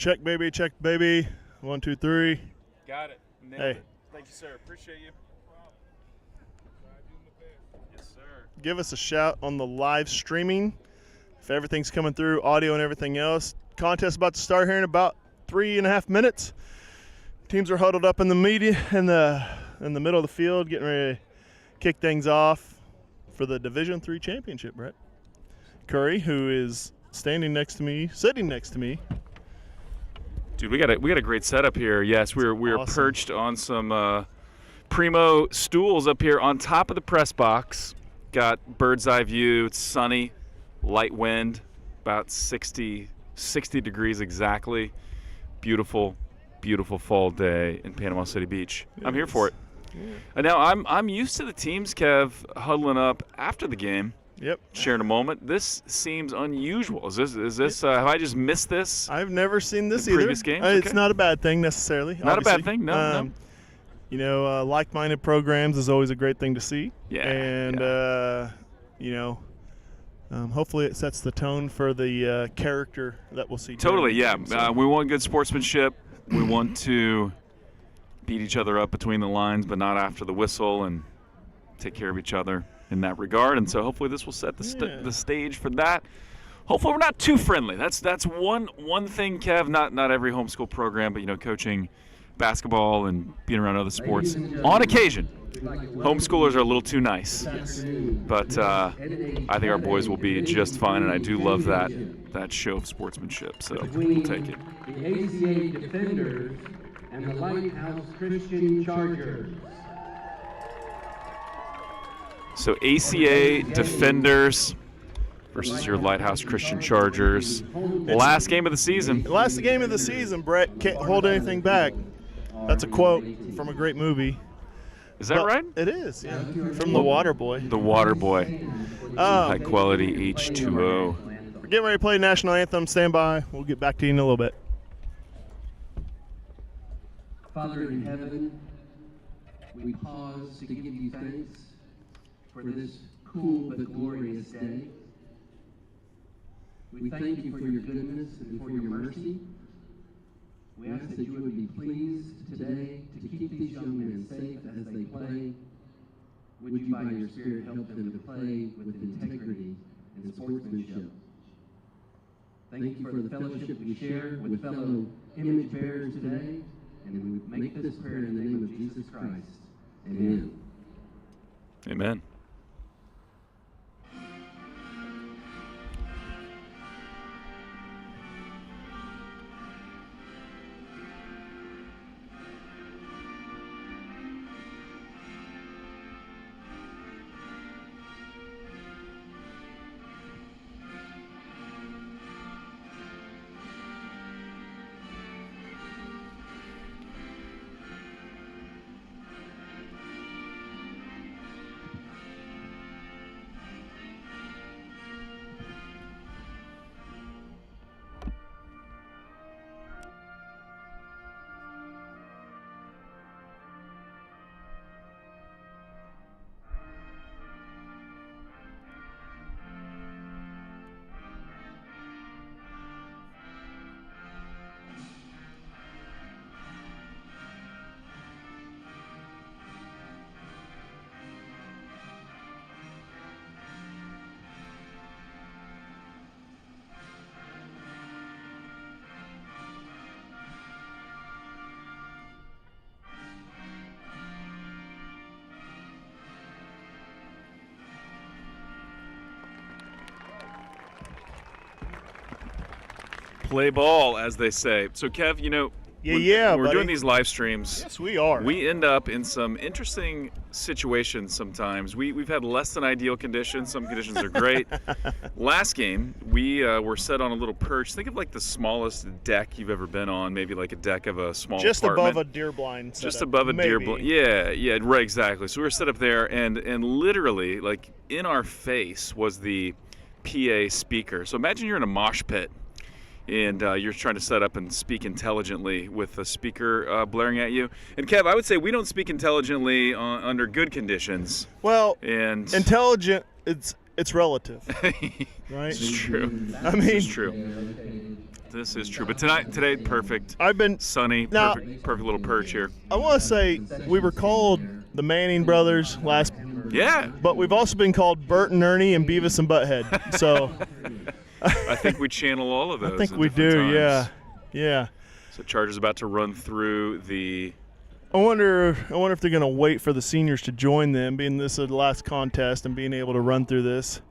Check, baby. Check, baby. 1, 2, 3. Got it. Nailed Hey. it. Thank you, sir. Appreciate you. Yes, sir. Give us a shout on the live streaming if everything's coming through, audio and everything else. Contest about to start here in about 3.5 minutes. Teams are huddled up in the media in the middle of the field, getting ready to kick things off for the Division III championship. Brett Curry, who is sitting next to me. Dude, we got a great setup here. Yes, we're Awesome. perched on some primo stools up here on top of the press box. Got bird's eye view. It's sunny, light wind, about 60 degrees exactly. Beautiful, beautiful fall day in Panama City Beach. I'm here for it. Yeah. And now I'm used to the teams, Kev, huddling up after the game. Yep. Sharing a moment. This seems unusual. Is this? Have I just missed this? I've never seen this In either. previous games? It's Okay. not a bad thing necessarily. Not a bad obviously. thing. No. You know, like-minded programs is always a great thing to see. Yeah. And you know, hopefully it sets the tone for the character that we'll see. during Totally. the Yeah. game, so. We want good sportsmanship. We want to beat each other up between the lines, but not after the whistle, and take care of each other in that regard. And so hopefully this will set the stage for that. Hopefully we're not too friendly. That's one thing, Kev. Not every homeschool program, but you know, coaching basketball and being around other sports on occasion, homeschoolers are a little too nice. But I think our boys will be just fine, and I do love that show of sportsmanship. So we'll take it. The ACA Defenders and the Lighthouse Christian Chargers. So ACA Defenders versus your Lighthouse Christian Chargers. Last game of the season. Last game of the season, Brett. Can't hold anything back. That's a quote from a great movie. Is that right? It is, yeah. From The Water Boy. The Water Boy. High quality H2O. We're getting ready to play national anthem. Stand by. We'll get back to you in a little bit. Father in heaven, we pause to give you thanks for this cool but glorious day. We thank you for your goodness and for your mercy. We ask that you would be pleased today to keep these young men safe as they play. Would you, by your Spirit, help them to play with integrity and sportsmanship? Thank you for the fellowship we share with fellow image bearers today. And we make this prayer in the name of Jesus Christ. Amen. Amen. Play ball, as they say. So, Kev, you know, Yeah, we're buddy. doing these live streams. Yes, we are. We end up in some interesting situations sometimes. We've had less than ideal conditions. Some conditions are great. Last game, we were set on a little perch. Think of like the smallest deck you've ever been on, maybe like a deck of a small Just apartment. above a deer blind setup. Just above a deer maybe. blind. Yeah, right, exactly. So we were set up there, and literally, like, in our face was the PA speaker. So imagine you're in a mosh pit, and you're trying to set up and speak intelligently with the speaker blaring at you. And Kev, I would say we don't speak intelligently under good conditions. Well, And intelligent, it's relative, right? It's true. I mean, It's true. This is true. But today, perfect. I've been Sunny, now, perfect little perch here. I want to say we were called the Manning brothers last. Yeah. But we've also been called Bert and Ernie and Beavis and Butthead. So I think we channel all of those. I think at we different do. times. Yeah. Yeah. So Chargers about to run through the. I wonder if they're going to wait for the seniors to join them, being this is the last contest and being able to run through this.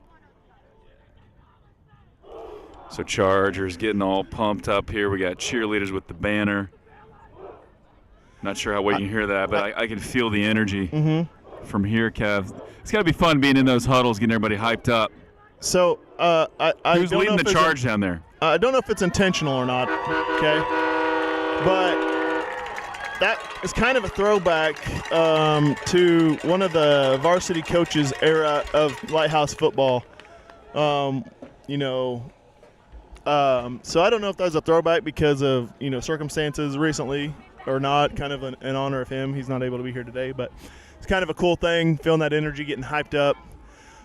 So Chargers getting all pumped up here. We got cheerleaders with the banner. Not sure how well you can hear that, but I can feel the energy from here, Kev. It's got to be fun being in those huddles, getting everybody hyped up. So who's leading the charge down there? I don't know if it's intentional or not, okay? But that is kind of a throwback to one of the varsity coaches' era of Lighthouse football. So I don't know if that was a throwback because of, circumstances recently or not, kind of in honor of him. He's not able to be here today, but it's kind of a cool thing, feeling that energy, getting hyped up.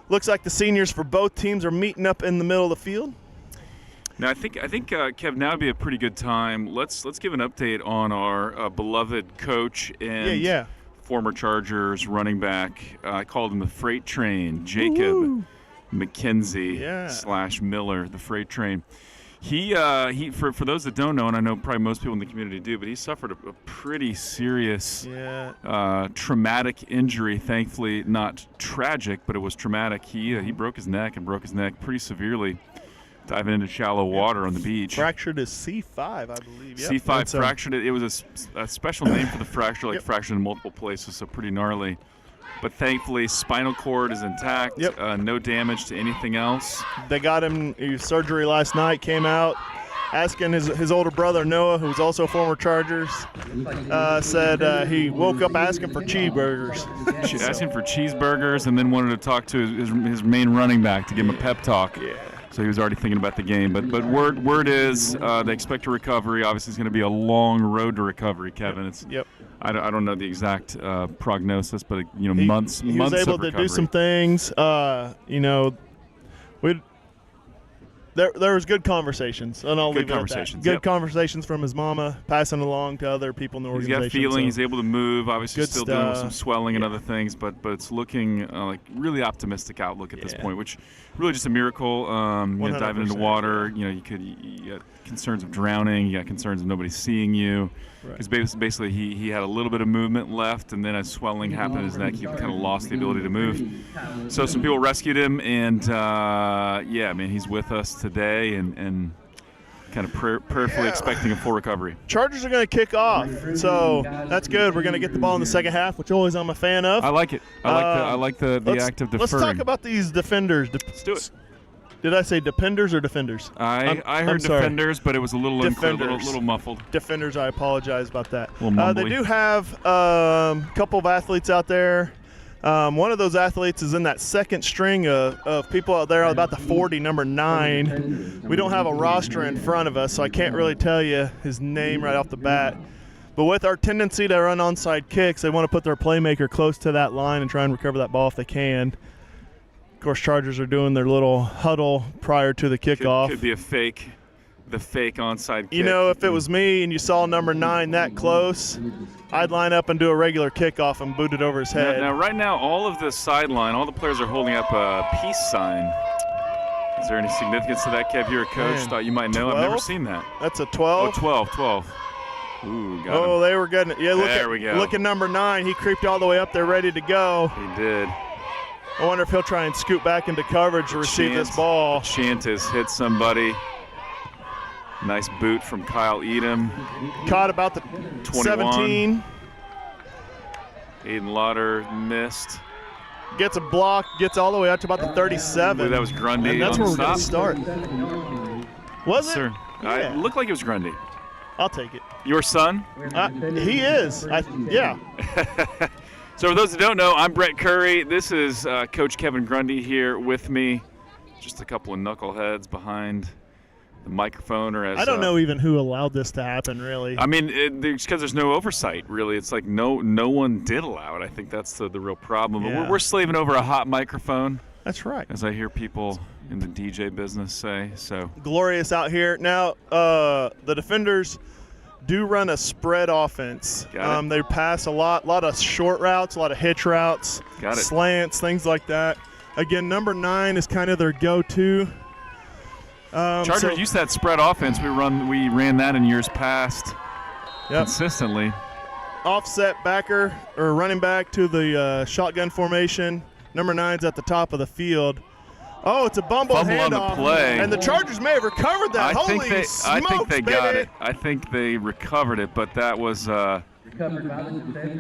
Looks like the seniors for both teams are meeting up in the middle of the field. Now, I think Kev, now would be a pretty good time. Let's give an update on our beloved coach and former Chargers running back. I called him the Freight Train, Jacob McKenzie / Miller, the Freight Train. He for those that don't know, and I know probably most people in the community do, but he suffered a pretty serious traumatic injury. Thankfully, not tragic, but it was traumatic. He broke his neck pretty severely, diving into shallow water on the beach. Fractured his C5, I believe. Yep. C5 fractured it. It was a special name for the fracture, fractured in multiple places, so pretty gnarly. But thankfully, spinal cord is intact. No damage to anything else. They got him surgery last night, came out, asking his older brother, Noah, who's also a former Chargers, said he woke up asking for cheeseburgers. Asking for cheeseburgers, and then wanted to talk to his main running back to give him a pep talk. Yeah. So he was already thinking about the game. But word is they expect a recovery. Obviously, it's going to be a long road to recovery, Kevin. I don't know the exact prognosis, but months. He was able to do some things. There was good conversations, and I'll leave it at that. Good conversations from his mama, passing along to other people in the organization. He's got feeling. He's able to move. Obviously, still dealing with some swelling and other things, but it's looking like really optimistic outlook at this point, which really just a miracle. Diving into water. You got concerns of drowning. You got concerns of nobody seeing you. Because basically he had a little bit of movement left, and then as swelling happened in his neck, he kind of lost the ability to move. So some people rescued him, and he's with us today, and kind of prayerfully expecting a full recovery. Chargers are going to kick off, so that's good. We're going to get the ball in the second half, which always I'm a fan of. I like it. I like the act of deferring. Let's talk about these defenders. Let's do it. Did I say dependers or defenders? I heard defenders, but it was a little unclear, little muffled. Defenders, I apologize about that. They do have a couple of athletes out there. One of those athletes is in that second string of people out there about the 40, number 9. We don't have a roster in front of us, so I can't really tell you his name right off the bat. But with our tendency to run onside kicks, they want to put their playmaker close to that line and try and recover that ball if they can. Of course, Chargers are doing their little huddle prior to the kickoff. Could be the fake onside kick. If it was me and you saw number 9 that close, I'd line up and do a regular kickoff and boot it over his head. Now, right now, all of the sideline, all the players are holding up a peace sign. Is there any significance to that, Kev? You're a coach. Thought you might know. 12? I've never seen that. That's a 12. Oh, 12. Ooh, got him. They were getting it. Yeah, there we go. Look at number 9. He creeped all the way up there ready to go. He did. I wonder if he'll try and scoot back into coverage to receive this ball. Chant has hit somebody. Nice boot from Kyle Edom. Caught about the 21. 17. Aiden Lauder missed. Gets a block, gets all the way up to about the 37. That was Grundy. And that's where we're going to start. Was it? Sir. Yeah. It looked like it was Grundy. I'll take it. Your son? He is. Yeah. So for those that don't know, I'm Brett Curry. This is Coach Kevin Grundy here with me. Just a couple of knuckleheads behind the microphone. I don't know even who allowed this to happen, really. I mean, it's because there's no oversight, really. It's like no one did allow it. I think that's the real problem. But we're slaving over a hot microphone. That's right. As I hear people in the DJ business say. So glorious out here. Now, the defenders do run a spread offense. They pass a lot of short routes, a lot of hitch routes, slants, things like that. Again, number 9 is kind of their go-to. Chargers used that spread offense. We ran that in years past consistently. Offset backer or running back to the shotgun formation. Number 9's at the top of the field. Oh, it's a fumble handoff. On the play. And the Chargers may have recovered that. I think they got it. I think they recovered it, but that was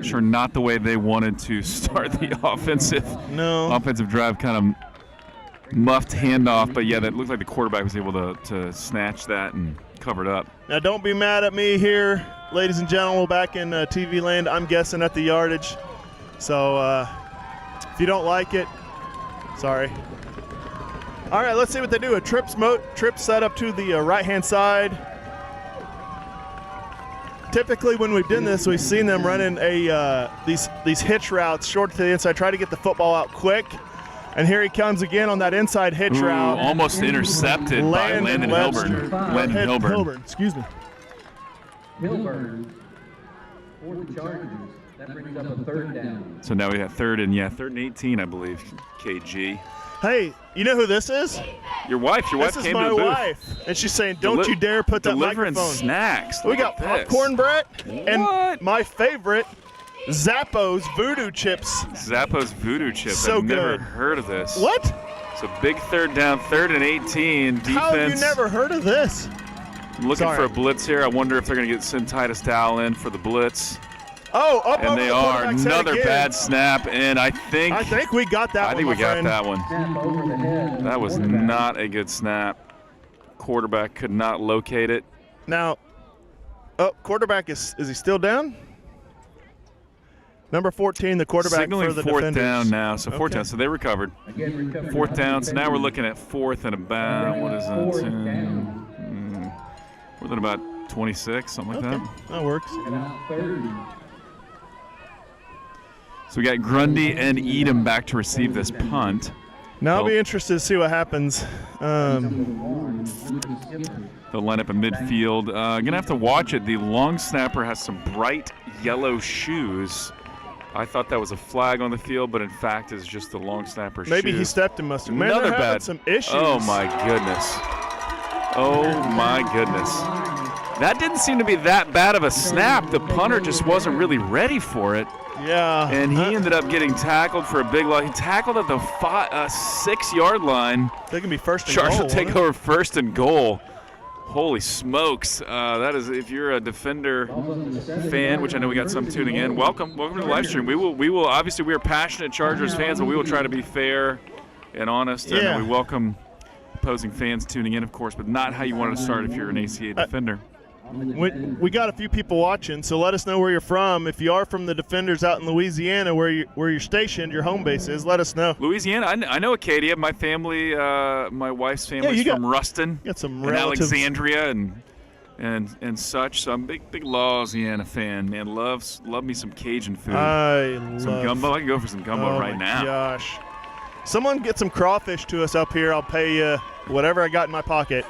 sure not the way they wanted to start the offensive drive. Kind of muffed handoff, but yeah, that looked like the quarterback was able to snatch that and cover it up. Now, don't be mad at me here, ladies and gentlemen. We're back in TV land. I'm guessing at the yardage. So if you don't like it, sorry. All right, let's see what they do. A trip set up to the right-hand side. Typically, when we've done this, we've seen them running these hitch routes short to the inside, try to get the football out quick. And here he comes again on that inside hitch route. Almost intercepted by Landon Hilburn. Hilburn, excuse me. Hilburn for the Chargers. That brings up a 3rd down. So now we have 3rd and 18, I believe, KG. Hey, you know who this is? Your wife. Your wife came to the booth. This is my wife. And she's saying, don't you dare put that microphone. Delivering snacks. We got popcorn, Brett. And my favorite, Zappos Voodoo Chips. Zappos Voodoo Chips. So I've good. Never heard of this. What? So big 3rd down, 3rd and 18. Defense. How have you never heard of this? Looking for a blitz here. I wonder if they're going to send Titus Dowell in for the blitz. Oh, up and over they the are. quarterback's head Another again. bad snap, and I think we got that one. I think we got that one. That was not a good snap. Quarterback could not locate it. Now, quarterback is he still down? Number 14, the quarterback signaling for the 4th defenders. down now. So 4th down. So they recovered. 4th down. So now we're looking at 4th and about, what is that? More than about 26, something like that. That works. So we got Grundy and Edom back to receive this punt. Now I'll be interested to see what happens. They'll line up in midfield. Gonna have to watch it. The long snapper has some bright yellow shoes. I thought that was a flag on the field, but in fact is just the long snapper's Maybe shoe. he stepped in mustard. Man, Another they're having some issues. Oh my goodness. Oh my goodness. That didn't seem to be that bad of a snap. The punter just wasn't really ready for it. Yeah. And he ended up getting tackled for a big loss. He tackled at the 6-yard line. They can be first and goal. Chargers will take over 1st and goal. Holy smokes. That is, if you're a Defender fan, which I know we got some tuning in, welcome to the live stream. We will obviously, we are passionate Chargers fans, but we will try to be fair and honest. Yeah. And we welcome opposing fans tuning in, of course, but not how you wanted to start if you're an ACA Defender. We got a few people watching, so let us know where you're from. If you are from the Defenders out in Louisiana, where you're stationed, your home base is, let us know. Louisiana, I know Acadia. My family, my wife's family is from Ruston, got some and relatives. Alexandria, and such. So I'm a big Louisiana fan. Man, love me some Cajun food. Some gumbo. I can go for some gumbo right now. Gosh, someone get some crawfish to us up here. I'll pay you whatever I got in my pocket.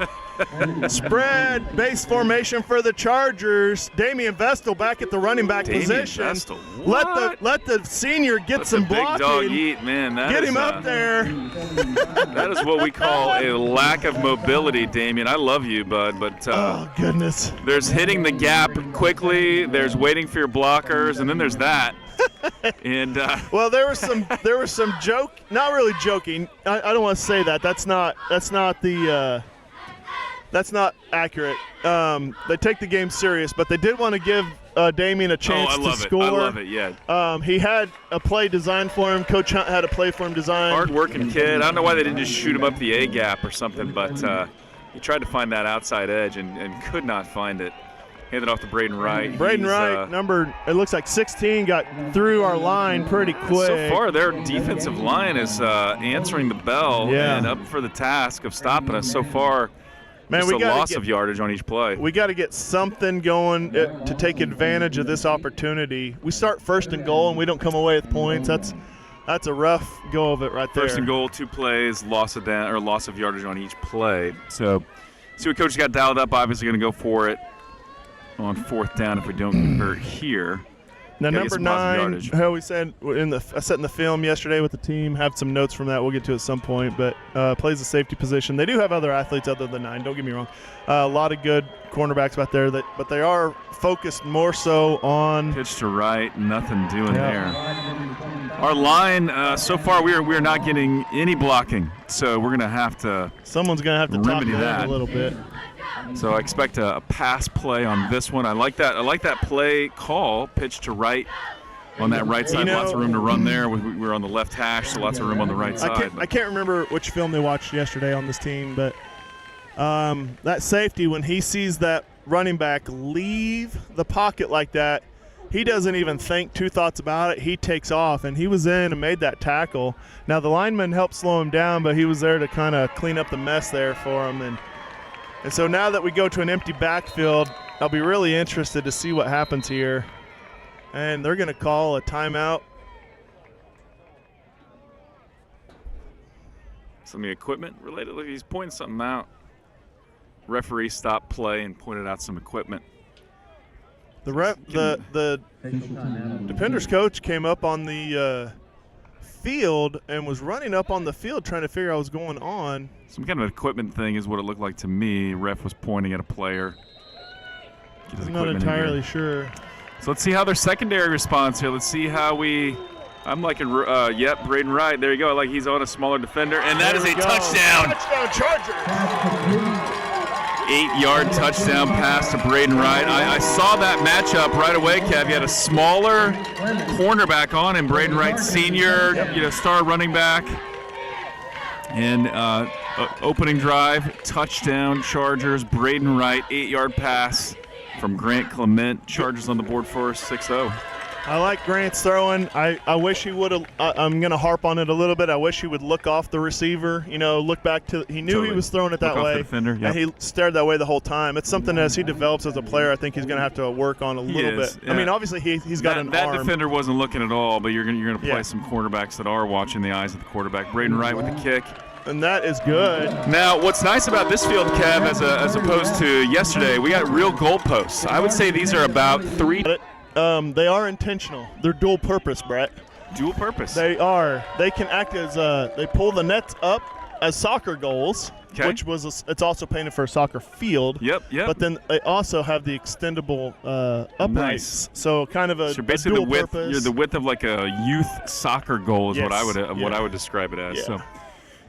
Spread base formation for the Chargers. Damian Vestal back at the running back position. Vestal. Let the senior get some blocking. Big dog eat, man. Get him up there. That is what we call a lack of mobility, Damian. I love you, bud, but oh goodness. There's hitting the gap quickly. There's waiting for your blockers, and then there's that. And well, there was some joke. Not really joking. I don't want to say that. That's not accurate. They take the game serious, but they did want to give Damian a chance to score. I love it, yeah. He had a play designed for him. Coach Hunt had a play for him designed. Hard-working kid. I don't know why they didn't just shoot him up the A gap or something, but he tried to find that outside edge and could not find it. Handed off to Braden Wright. Braden Wright, number, it looks like 16, got through our line pretty quick. So far, their defensive line is answering the bell and up for the task of stopping us. So far, man, just a loss of yardage on each play. We got to get something going to take advantage of this opportunity. We start 1st and goal, and we don't come away with points. That's a rough go of it right there. First and goal, 2 plays, loss of yardage on each play. So, see what coach got dialed up. Obviously, going to go for it on 4th down if we don't convert here. Now, number 9, how we said I sat in the film yesterday with the team. Have some notes from that. We'll get to at some point. But plays the safety position. They do have other athletes other than 9. Don't get me wrong. A lot of good cornerbacks out there. But they are focused more so on pitch to right. Nothing doing there. Our line so far we are not getting any blocking. So we're gonna have to. Someone's gonna have to remedy that a little bit. So I expect a pass play on this one. I like that play call, pitch to right on that right side. Lots of room to run there. We're on the left hash, so lots of room on the right side. I can't remember which film they watched yesterday on this team, but that safety, when he sees that running back leave the pocket like that, he doesn't even think 2 thoughts about it. He takes off, and he was in and made that tackle. Now, the lineman helped slow him down, but he was there to kind of clean up the mess there for him. And so now that we go to an empty backfield, I'll be really interested to see what happens here. And they're going to call a timeout. Something equipment related. Look, he's pointing something out. Referee stopped play and pointed out some equipment. The defender's coach came up on the field and was running up on the field trying to figure out what's going on. Some kind of equipment thing is what it looked like to me. Ref was pointing at a player. I'm not entirely sure. So let's see how their secondary responds here. Let's see how I'm liking, Braden Wright. There you go. Like he's on a smaller defender. And that is a touchdown. Touchdown, Chargers. 8-yard touchdown pass to Braden Wright. I saw that matchup right away, Kev. You had a smaller cornerback on him, Braden Wright Sr., star running back. And opening drive, touchdown, Chargers. Braden Wright, 8-yard pass from Grant Clement. Chargers on the board for 6-0. I like Grant's throwing. I wish he would have. I'm going to harp on it a little bit. I wish he would look off the receiver. Look back to. He knew he was throwing it that way. Defender, and he stared that way the whole time. It's something as he develops as a player, I think he's going to have to work on a little bit. Yeah. I mean, obviously he's got an arm. That defender wasn't looking at all, but you're going to play some quarterbacks that are watching the eyes of the quarterback. Braden Wright with the kick. And that is good. Now, what's nice about this field, Kev, as opposed to yesterday, we got real goalposts. I would say these are about 3. They are intentional. They're dual purpose, Brett. Dual purpose. They are. They can act as they pull the nets up as soccer goals, which was it's also painted for a soccer field. Yep. But then they also have the extendable uprights. Nice. So kind of a basically dual the width. purpose. You're the width of like a youth soccer goal is what I would describe it as. Yeah. So.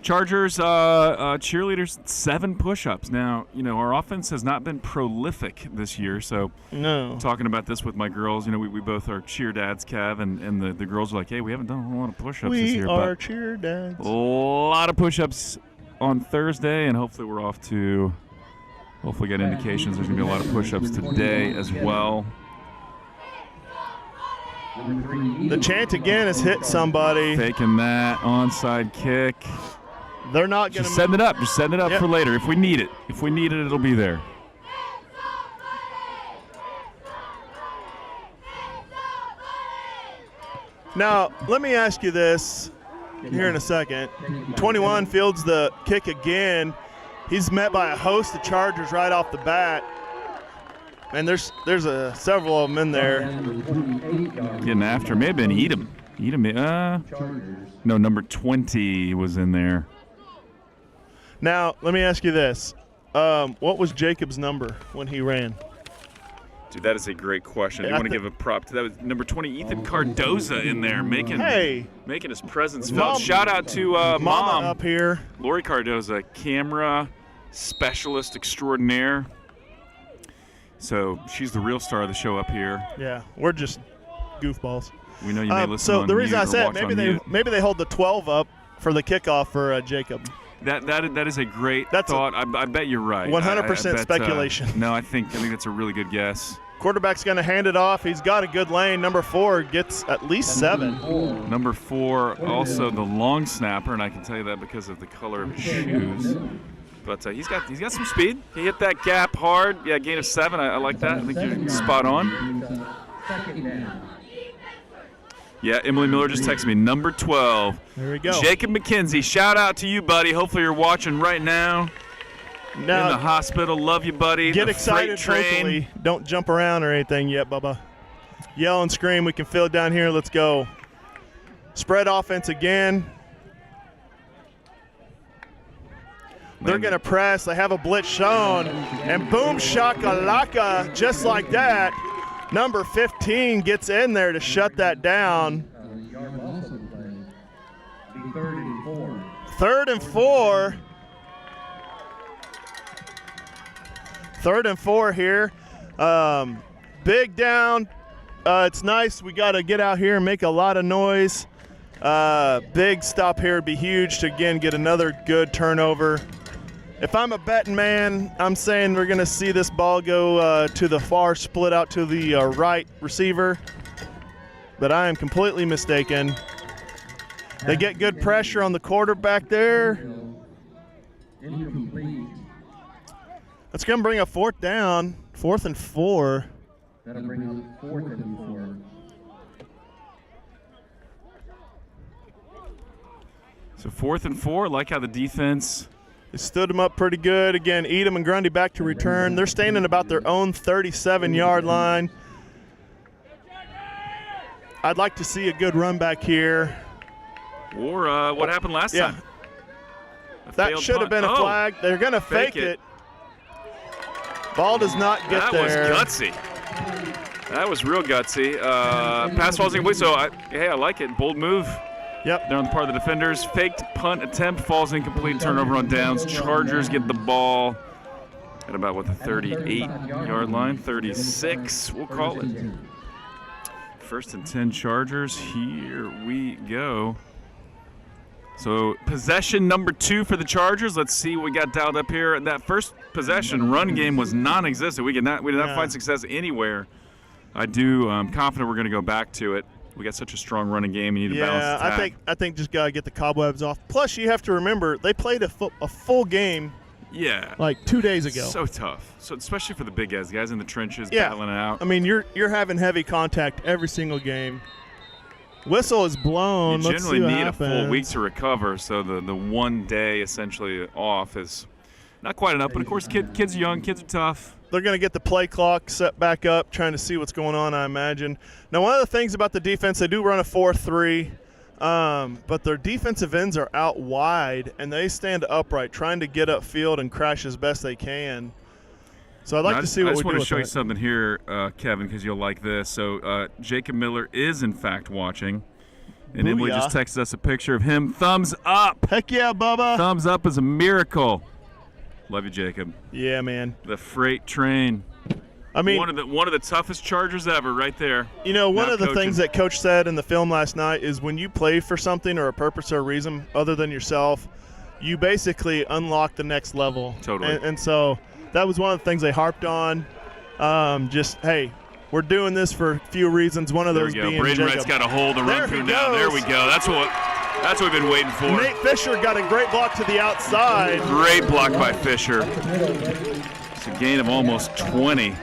Chargers cheerleaders 7 push-ups. Now, our offense has not been prolific this year, so talking about this with my girls, we both are cheer dads, Kev, and the girls are like, hey, we haven't done a whole lot of push-ups this year. We are cheer dads. A lot of push-ups on Thursday, and hopefully we're off to get indications there's going to be a lot of push-ups today as well. The chant again has hit somebody. Taking that onside kick. They're not going to. Just setting it up. Just setting it up for later. If we need it. If we need it, it'll be there. Now, let me ask you this here in a second. 21 fields the kick again. He's met by a host of Chargers right off the bat. And there's several of them in there. Getting after. May have been Edom. No, number 20 was in there. Now, let me ask you this. What was Jacob's number when he ran? Dude, that is a great question. I want to give a prop to that. Was number 20, Ethan Cardoza in there, making his presence felt. Shout out to Mom up here. Lori Cardoza, camera specialist extraordinaire. So she's the real star of the show up here. Yeah, we're just goofballs. We know you may listen so on the reason mute I said or maybe they hold the 12 up for the kickoff for Jacob. That is a great thought. I bet you're right. 100% speculation. No, I think that's a really good guess. Quarterback's going to hand it off. He's got a good lane. Number 4 gets at least 7. Number 4, also the long snapper, and I can tell you that because of the color of his shoes. But he's got some speed. He hit that gap hard. Yeah, gain of 7. I like that. I think you're spot on. Yeah, Emily Miller just texted me, number 12. There we go. Jacob McKenzie, shout out to you, buddy. Hopefully you're watching right now. Now, in the hospital. Love you, buddy. Get the excited vocally. Don't jump around or anything yet, Bubba. Yell and scream. We can feel it down here. Let's go. Spread offense again. They're going to press. They have a blitz shown. And boom, shakalaka, just like that. Number 15 gets in there to shut that down. Third and four. Third and four here. Big down. It's nice. We got to get out here and make a lot of noise. Big stop here would be huge to, again, get another good turnover. If I'm a betting man, I'm saying we're going to see this ball go to the far split out to the right receiver. But I am completely mistaken. They get good pressure on the quarterback there. That's going to bring a fourth down, 4th and 4. That'll bring up 4th and 4. So 4th and 4, like how the defense. They stood them up pretty good. Again, Edom and Grundy back to return. They're standing about their own 37-yard line. I'd like to see a good run back here. Or what happened last time? That should have been a flag. They're going to fake it. Ball does not get there. That was gutsy. That was real gutsy. Pass falls incomplete, so I like it. Bold move. Yep. They're on the part of the defenders. Faked punt attempt falls incomplete. Turnover on downs. Chargers get the ball at about, the 38-yard line? 36, we'll call it. 1st and 10 Chargers. Here we go. So possession number 2 for the Chargers. Let's see what we got dialed up here. That first possession run game was non-existent. We did not find success anywhere. I'm confident we're going to go back to it. We got such a strong running game. You need to balance attack. I think just got to get the cobwebs off. Plus, you have to remember, they played a full game like 2 days ago. So tough. So especially for the big guys in the trenches battling it out. I mean, you're having heavy contact every single game. Whistle is blown. You Let's generally see what need happens. a full week to recover, so the 1 day essentially off is not quite enough. But, of course, kids are young. Kids are tough. They're going to get the play clock set back up, trying to see what's going on, I imagine. Now, one of the things about the defense, they do run a 4-3, but their defensive ends are out wide, and they stand upright, trying to get upfield and crash as best they can. So I'd like to see what we do. I just want to show you that. something here, Kevin, because you'll like this. So Jacob Miller is, in fact, watching. And Booyah. Emily just texted us a picture of him. Thumbs up. Heck yeah, Bubba. Thumbs up is a miracle. Love you, Jacob. Yeah, man. The freight train. I mean, one of the toughest Chargers ever, right there. You know, one of the coaching. things that Coach said in the film last night is when you play for something or a purpose or a reason other than yourself, you basically unlock the next level. Totally. And so that was one of the things they harped on. Hey, we're doing this for a few reasons. One of those being Braden Jacob. Wright's got a hole to run through now. There we go. That's what we've been waiting for. Nate Fisher got a great block to the outside. Great block by Fisher. It's a gain of almost 20.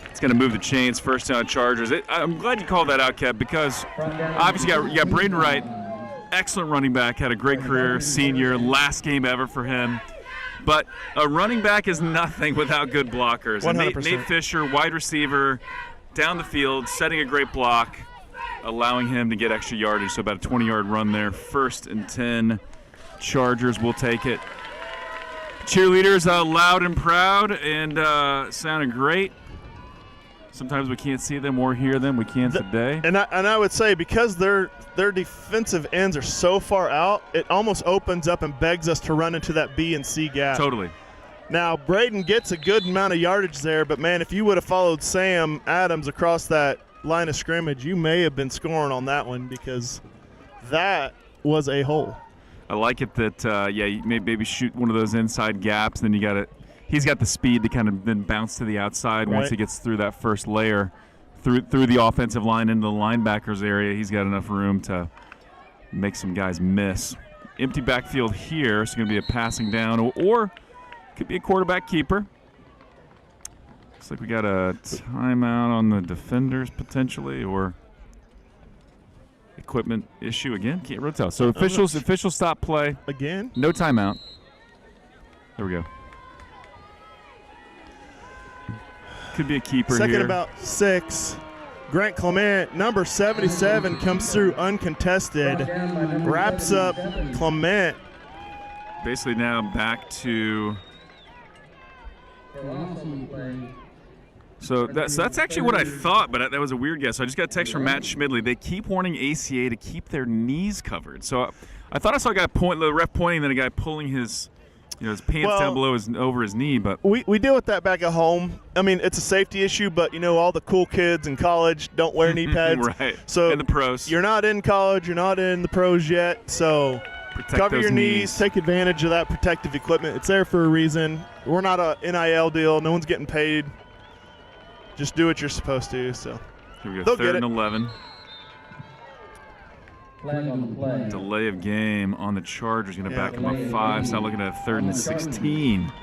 It's going to move the chains. First down Chargers. I'm glad you called that out, Kev, because obviously you got Braden Wright, excellent running back, had a great career, senior, last game ever for him. But a running back is nothing without good blockers. 100%. And Nate Fisher, wide receiver, down the field, setting a great block, allowing him to get extra yardage. So about a 20-yard run there. 1st and 10. Chargers will take it. Cheerleaders loud and proud and sounding great. Sometimes we can't see them or hear them. We can today. And I would say because their defensive ends are so far out, it almost opens up and begs us to run into that B and C gap. Totally. Now, Braden gets a good amount of yardage there, but, man, if you would have followed Sam Adams across that line of scrimmage, you may have been scoring on that one because that was a hole. I like it that, you maybe shoot one of those inside gaps, and then you got it. He's got the speed to kind of then bounce to the outside once he gets through that first layer, through the offensive line into the linebackers area. He's got enough room to make some guys miss. Empty backfield here. It's going to be a passing down, or could be a quarterback keeper. Looks like we got a timeout on the defenders potentially, or it equipment issue again. Can't really tell. So officials stop play. Again? No timeout. There we go. Could be a keeper here. Second about 6. Grant Clement, number 77, comes through uncontested. Wraps up Clement. Basically now back to. So that's actually what I thought, but that was a weird guess. So I just got a text from Matt Schmidley. They keep warning ACA to keep their knees covered. So I thought I saw a guy the ref pointing, then a guy pulling his pants down below over his knee. But we deal with that back at home. I mean, it's a safety issue, but all the cool kids in college don't wear knee pads. Right. So and the pros. You're not in college. You're not in the pros yet. So cover your knees. Take advantage of that protective equipment. It's there for a reason. We're not a NIL deal. No one's getting paid. Just do what you're supposed to. So here we go. Third and 11. Flag on the play. Delay of game on the Chargers. Going to back them up 5. So now looking at a 3rd and 16.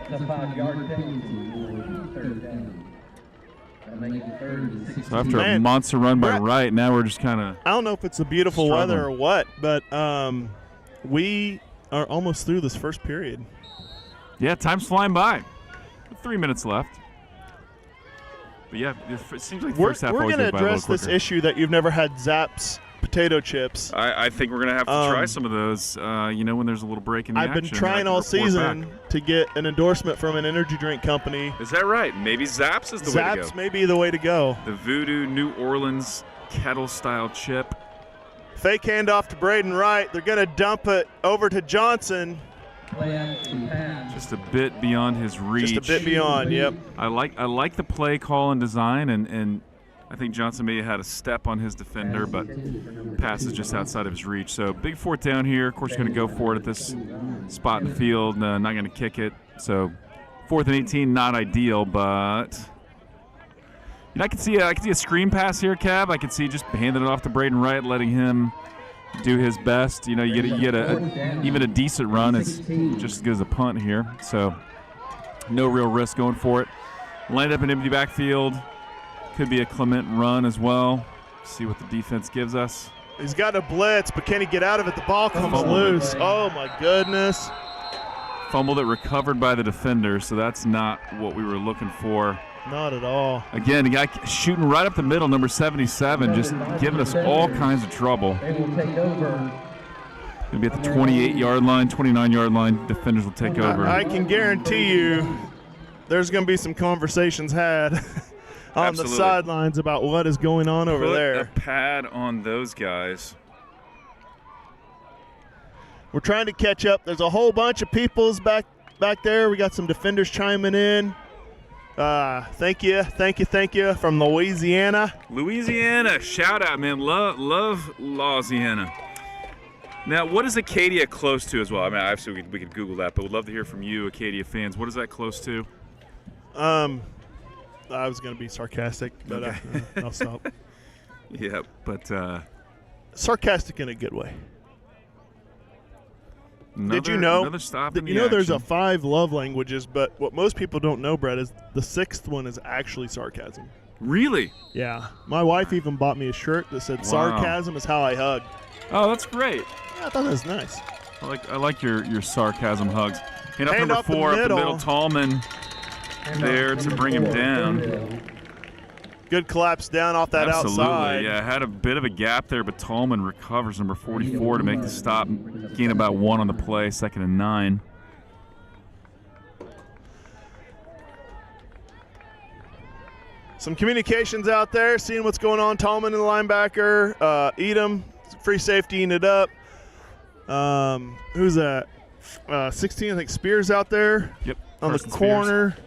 That's a 5-yard penalty for third down. That'll make it 3rd and 16. So after a monster run by Wright, now we're just kind of. I don't know if it's the beautiful weather or what, but we are almost through this first period. Yeah, time's flying by. 3 minutes left. But yeah, it seems like the first half always goes by a little quicker. We're going to address this issue that you've never had Zapp's potato chips. I think we're going to have to try some of those, when there's a little break in the action. I've been trying all season to get an endorsement from an energy drink company. Is that right? Maybe Zapp's is the way to go. Zapp's may be the way to go. The Voodoo New Orleans kettle-style chip. Fake handoff to Braden Wright. They're going to dump it over to Johnson. Just a bit beyond his reach. Just a bit beyond, yep. I like the play call and design, and I think Johnson may have had a step on his defender, but pass is just outside of his reach. So big 4th down here. Of course, you're going to go for it at this spot in the field. Not going to kick it. So 4th and 18, not ideal, but I can see a screen pass here, Cav. I can see just handing it off to Braden Wright, letting him do his best. You get even a decent run. It's just as good as a punt here. So no real risk going for it. Lined up in empty backfield. Could be a Clement run as well. See what the defense gives us. He's got a blitz, but can he get out of it? The ball comes loose. Oh, my goodness. Fumbled it, recovered by the defender, so that's not what we were looking for. Not at all. Again, the guy shooting right up the middle, number 77, just giving us all kinds of trouble. They will take over. Going to be at the 28-yard line, 29-yard line. Defenders will take over. I can guarantee you there's going to be some conversations had on the sidelines about what is going on over there. Put a pad on those guys. We're trying to catch up. There's a whole bunch of peoples back there. We got some defenders chiming in. Thank you from Louisiana. Louisiana, shout out, man. Love Louisiana. Now, what is Acadia close to as well? I mean, obviously we could Google that, but we'd love to hear from you, Acadia fans. What is that close to? I was going to be sarcastic, but okay. I'll stop. Yeah, but sarcastic in a good way. Did you know? There's a 5 love languages, but what most people don't know, Brett, is the 6th one is actually sarcasm. Really? Yeah. My wife even bought me a shirt that said sarcasm is how I hug. Oh, that's great. Yeah, I thought that was nice. I like your sarcasm hugs. Hand up number 4 up the middle. Tallman there to bring him down. Good collapse down off that outside. Yeah, had a bit of a gap there, but Tallman recovers number 44 to make the stop. Gain about 1 on the play, 2nd and 9. Some communications out there, seeing what's going on. Tallman in the linebacker. Edom, free safety, it up. Who's that? 16, I think Spears out there. Yep. On the corner. Spears.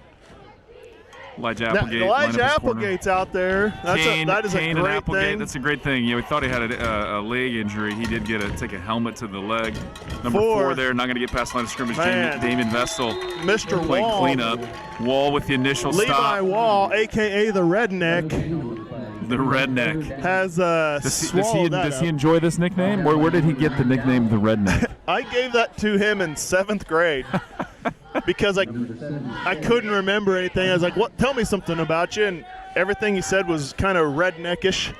Elijah Applegate. Elijah Applegate's out there. That is a great thing. That's a great thing. Yeah, we thought he had a leg injury. He did take a helmet to the leg. Number 4 there, not going to get past line of scrimmage. Damon Vestal. Mr. Playing Wall. Cleanup. Wall with the initial Levi stop. Levi Wall, a.k.a. the Redneck. The Redneck. Has does he enjoy this nickname? Where did he get the nickname the Redneck? I gave that to him in 7th grade. Because I couldn't remember anything. I was like, "What? Tell me something about you." everything he said was kind of redneckish.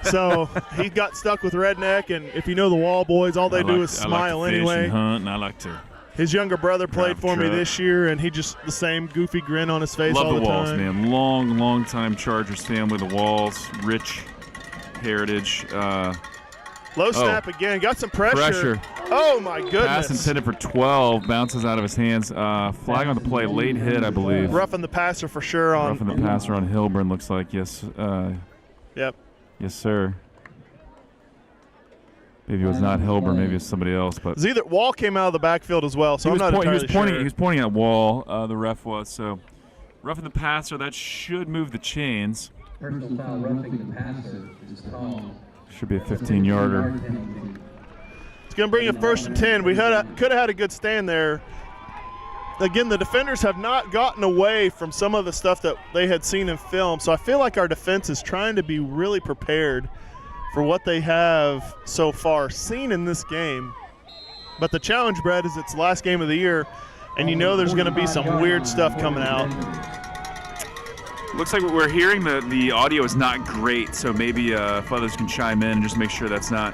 So he got stuck with redneck, and if you know the Wall boys, all they do is smile anyway. And hunt, and I like to. His younger brother played for me truck. this year, and he just the same goofy grin on his face all the time. Love the Walls, man. Long time Chargers family. The Walls, rich heritage. Low snap again. Got some pressure. Oh, my goodness. Pass intended for 12. Bounces out of his hands. Flag on the play. Late hit, I believe. Roughing the passer for sure. Roughing the passer on Hilburn, looks like. Yes. Yep. Yes, sir. Maybe it was not Hilburn. Maybe it was somebody else. But it was either Wall came out of the backfield as well, so I'm not entirely sure. He was pointing at Wall, the ref was. So roughing the passer, that should move the chains. Personal foul, roughing the passer is called. Should be a 15-yarder. It's going to bring a 1st and 10. We could have had a good stand there. Again, the defenders have not gotten away from some of the stuff that they had seen in film, so I feel like our defense is trying to be really prepared for what they have so far seen in this game. But the challenge, Brett, is it's the last game of the year, and you know there's going to be some weird stuff coming out. Looks like what we're hearing, the audio is not great, so maybe if others can chime in and just make sure that's on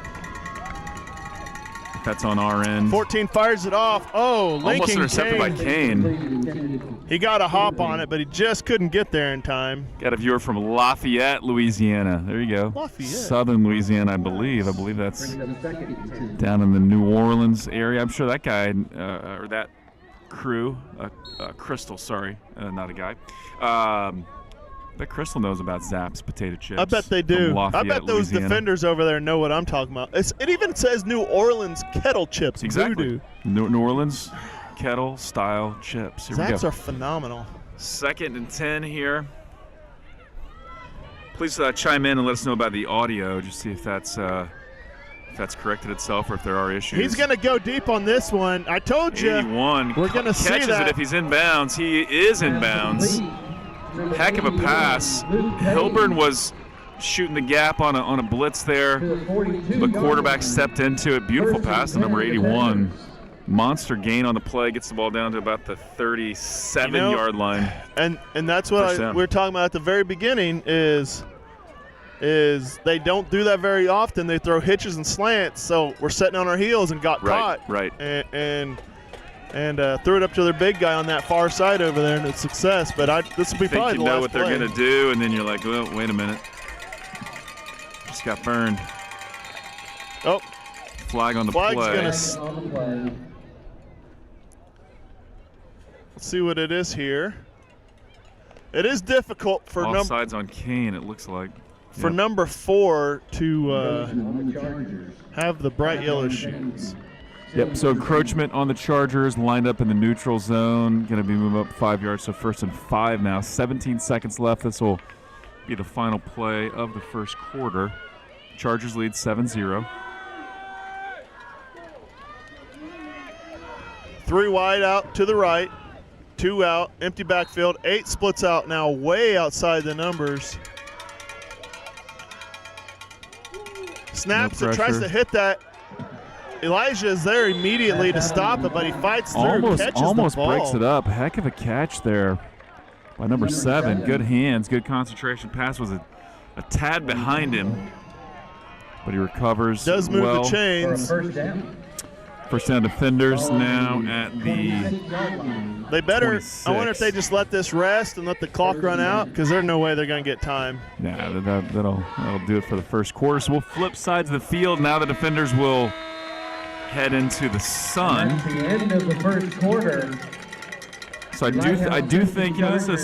our end. 14 fires it off. Oh, Lincoln almost intercepted by Kane. He got a hop on it, but he just couldn't get there in time. Got a viewer from Lafayette, Louisiana. There you go. Lafayette. Southern Louisiana, I believe. I believe that's down in the New Orleans area. I'm sure that guy or that crew, Crystal, sorry, not a guy. I bet Crystal knows about Zapp's potato chips. I bet they do. I bet those Louisiana. defenders over there know what I'm talking about. It even says New Orleans kettle chips. Exactly. New Orleans kettle style chips. Here we Zapp's go. are phenomenal. 2nd and 10 here. Please chime in and let us know about the audio. Just see if that's corrected itself or if there are issues. He's going to go deep on this one. I told you. 81. We're going to see that. Catches it if he's in bounds. He is in bounds. Heck of a pass. Hilburn was shooting the gap on a blitz there. The quarterback stepped into it. Beautiful pass to number 81. Monster gain on the play. Gets the ball down to about the 37-yard line. And that's what we were talking about at the very beginning is they don't do that very often. They throw hitches and slants. So we're sitting on our heels and got caught. Right. And threw it up to their big guy on that far side over there, and it's success. But this will be probably the last play. You know what they're going to do, and then you're like, well, wait a minute. Just got burned. Oh. Flag on the play. Let's see what it is here. It is difficult for offsides on Kane, it looks like. For number 4 to have the bright yellow shoes. Yep, so encroachment on the Chargers, lined up in the neutral zone. Going to be moved up 5 yards, so 1st and 5 now. 17 seconds left. This will be the final play of the first quarter. Chargers lead 7-0. 3 wide out to the right, 2 out, empty backfield, 8 splits out now, way outside the numbers. Snaps it, tries to hit that. Elijah is there immediately to stop it, but he fights through, catches almost the ball. Breaks it up. Heck of a catch there by number 7. Good hands, good concentration. Pass was a tad behind him, but he recovers. Does move well. the chains. First down defenders now at the They better, 26. I wonder if they just let this rest and let the clock run out, because there's no way they're going to get time. Yeah, that'll do it for the first quarter. So we'll flip sides of the field. Now the defenders will head into the sun. That's the end of the first quarter. So I do think, this is a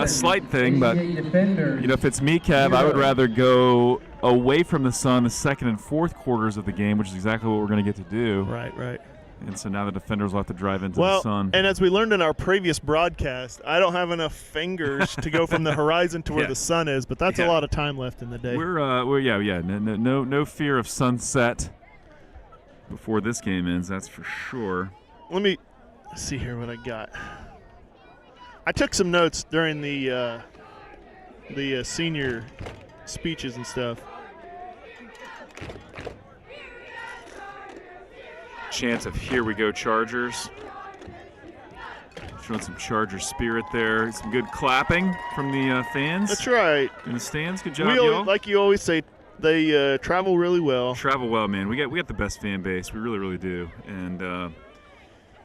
slight thing, but if it's me, Kev, I would rather go away from the sun the 2nd and 4th quarters of the game, which is exactly what we're going to get to do. Right. And so now the defenders will have to drive into the sun. And as we learned in our previous broadcast, I don't have enough fingers to go from the horizon to where the sun is, but that's a lot of time left in the day. No fear of sunset before this game ends, that's for sure. Let me see here what I got. I took some notes during the senior speeches and stuff. Chance of here we go Chargers. Showing some Charger spirit there. Some good clapping from the fans. That's right. In the stands. Good job, We y'all. like you always say, they travel really well. Travel well, man. We got the best fan base. We really, really do. And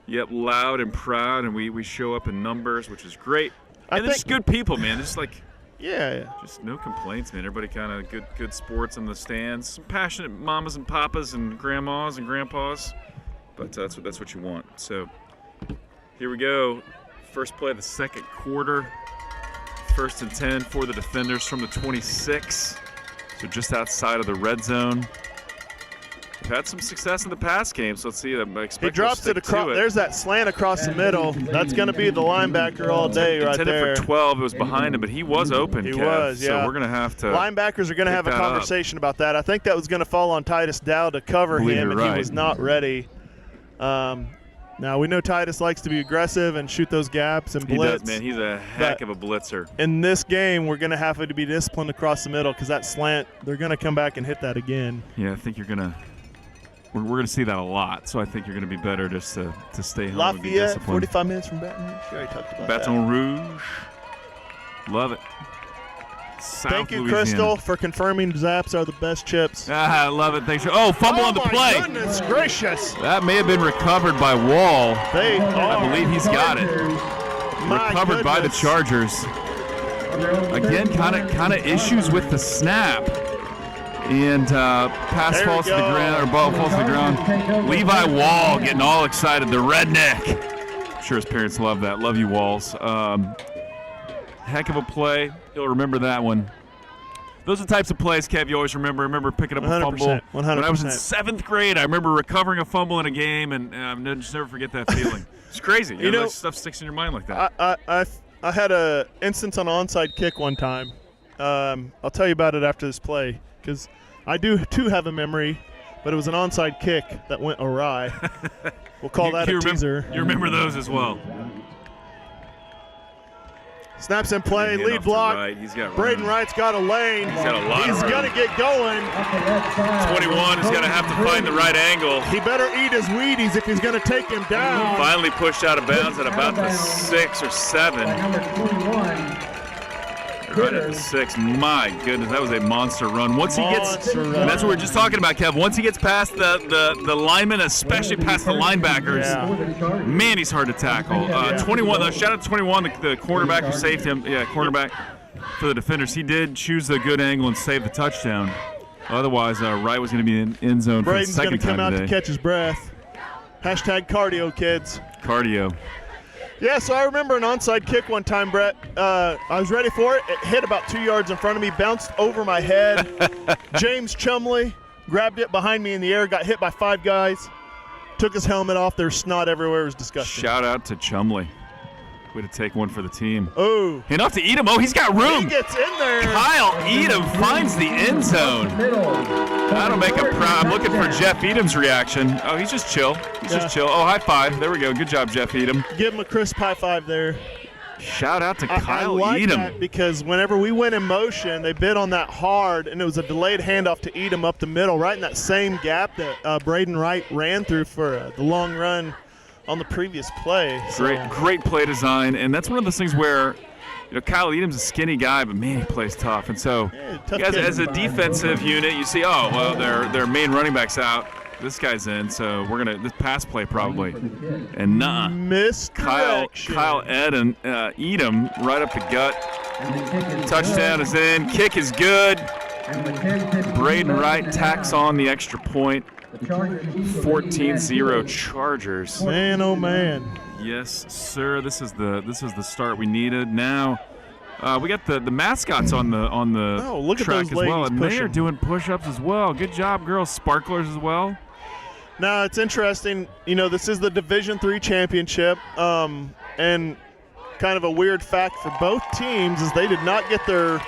yep, loud and proud, and we show up in numbers, which is great. And they're just good people, man. Just like just no complaints, man. Everybody kind of good sports in the stands. Some passionate mamas and papas and grandmas and grandpas. But that's what you want. So here we go. First play of the second quarter. 1st and 10 for the defenders from the 26. So just outside of the red zone. We've had some success in the pass game, so let's see. He drops it across. There's that slant across the middle. That's going to be the linebacker all day right there. Intended for 12. It was behind him, but he was open, He was, yeah. So we're going to have to. Linebackers are going to have a conversation about that. I think that was going to fall on Titus Dow to cover him, and he was not ready. Now, we know Titus likes to be aggressive and shoot those gaps and blitz. He does, man. He's a heck of a blitzer. In this game, we're going to have to be disciplined across the middle because that slant, they're going to come back and hit that again. Yeah, I think you're going to – we're going to see that a lot. So I think you're going to be better just to stay home and be disciplined. Lafayette, 45 minutes from Baton Rouge. Sure, I talked about Baton Rouge. Love it. South Thank you, Louisiana. Crystal, for confirming Zaps are the best chips. I love it. Thanks. Oh, fumble on the play. Oh, my goodness gracious. That may have been recovered by Wall. I believe he's got it. Recovered by the Chargers. Again, kind of issues with the snap. And pass falls to the ground, or ball falls to the ground. Levi Wall getting all excited. The redneck. I'm sure his parents love that. Love you, Walls. Heck of a play. He'll remember that one. Those are the types of plays, Kev, you always remember. I remember picking up a fumble. 100%. When I was in 7th grade, I remember recovering a fumble in a game, and I'll just never forget that feeling. It's crazy. You know, that stuff sticks in your mind like that. I had an instance on an onside kick one time. I'll tell you about it after this play, because I do, too, have a memory, but it was an onside kick that went awry. We'll call that a teaser. You remember those as well. Snaps in play, lead block. Right. He's got Braden Wright's got a lane. He's got a lot He's going to get going. 21 is going to have to find the right angle. He better eat his Wheaties if he's going to take him down. Finally pushed out of bounds at about the 6 or 7. Right at the 6. My goodness, that was a monster run. Once he gets, that's what we were just talking about, Kev. Once he gets past the linemen, especially past the linebackers, man, he's hard to tackle. 21, shout out to 21, the quarterback who saved him. Yeah, quarterback for the defenders. He did choose the good angle and save the touchdown. Otherwise, Wright was going to be in end zone for the second time today. Braden's going to come out to catch his breath. Hashtag cardio, kids. Cardio. Yeah, so I remember an onside kick one time, Brett. I was ready for it. It hit about 2 yards in front of me, bounced over my head. James Chumley grabbed it behind me in the air, got hit by 5 guys, took his helmet off. There's snot everywhere. It was disgusting. Shout out to Chumley. Way to take one for the team. Oh. Hand off to Edom. Oh, he's got room. He gets in there. Kyle Edom finds the end zone. That'll make him proud. I'm looking for Jeff Edom's reaction. Oh, he's just chill. He's just chill. Oh, high five. There we go. Good job, Jeff Edom. Give him a crisp high five there. Shout out to Kyle I like Edom. That because whenever we went in motion, they bid on that hard, and it was a delayed handoff to Edom up the middle, right in that same gap that Braden Wright ran through for the long run on the previous play. So. Great play design, and that's one of those things where, you know, Kyle Edom's a skinny guy, but man, he plays tough. And so, as a defensive unit, you see, oh, well, their main running back's out. This guy's in, so we're gonna this pass play probably, and misdirection. Kyle Edom right up the gut. Touchdown is in. Kick is good. Braden Wright tacks on the extra point. 14-0 Chargers. Man, oh man. Yes, sir. This is the start we needed. Now we got the mascots on the track as well, and they are doing push-ups as well. Good job, girls. Sparklers as well. Now it's interesting. You know, this is the Division III championship, and kind of a weird fact for both teams is they did not get their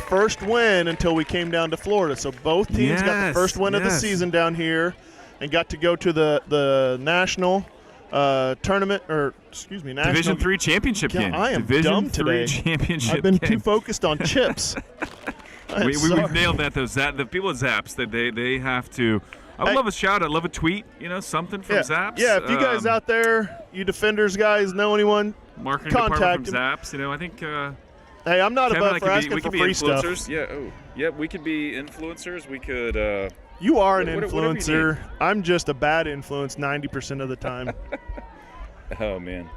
first win until we came down to Florida. So both teams got the first win of the season down here and got to go to the national tournament, or excuse me, national Division III championship game. I am Division dumb today. Championship I've been game. too focused on chips. We've nailed that. The people at Zaps, they have to. I would love a shout out, love a tweet, something from Zaps. Yeah, if you guys out there, you defenders guys, know anyone, marketing contact department from Zaps. You know, I think. Hey, I'm not Kevin and I above for asking for free stuff. Yeah. Oh, yeah. We could be influencers. We could. You are an whatever you influencer. need. I'm just a bad influence 90% of the time. Oh man.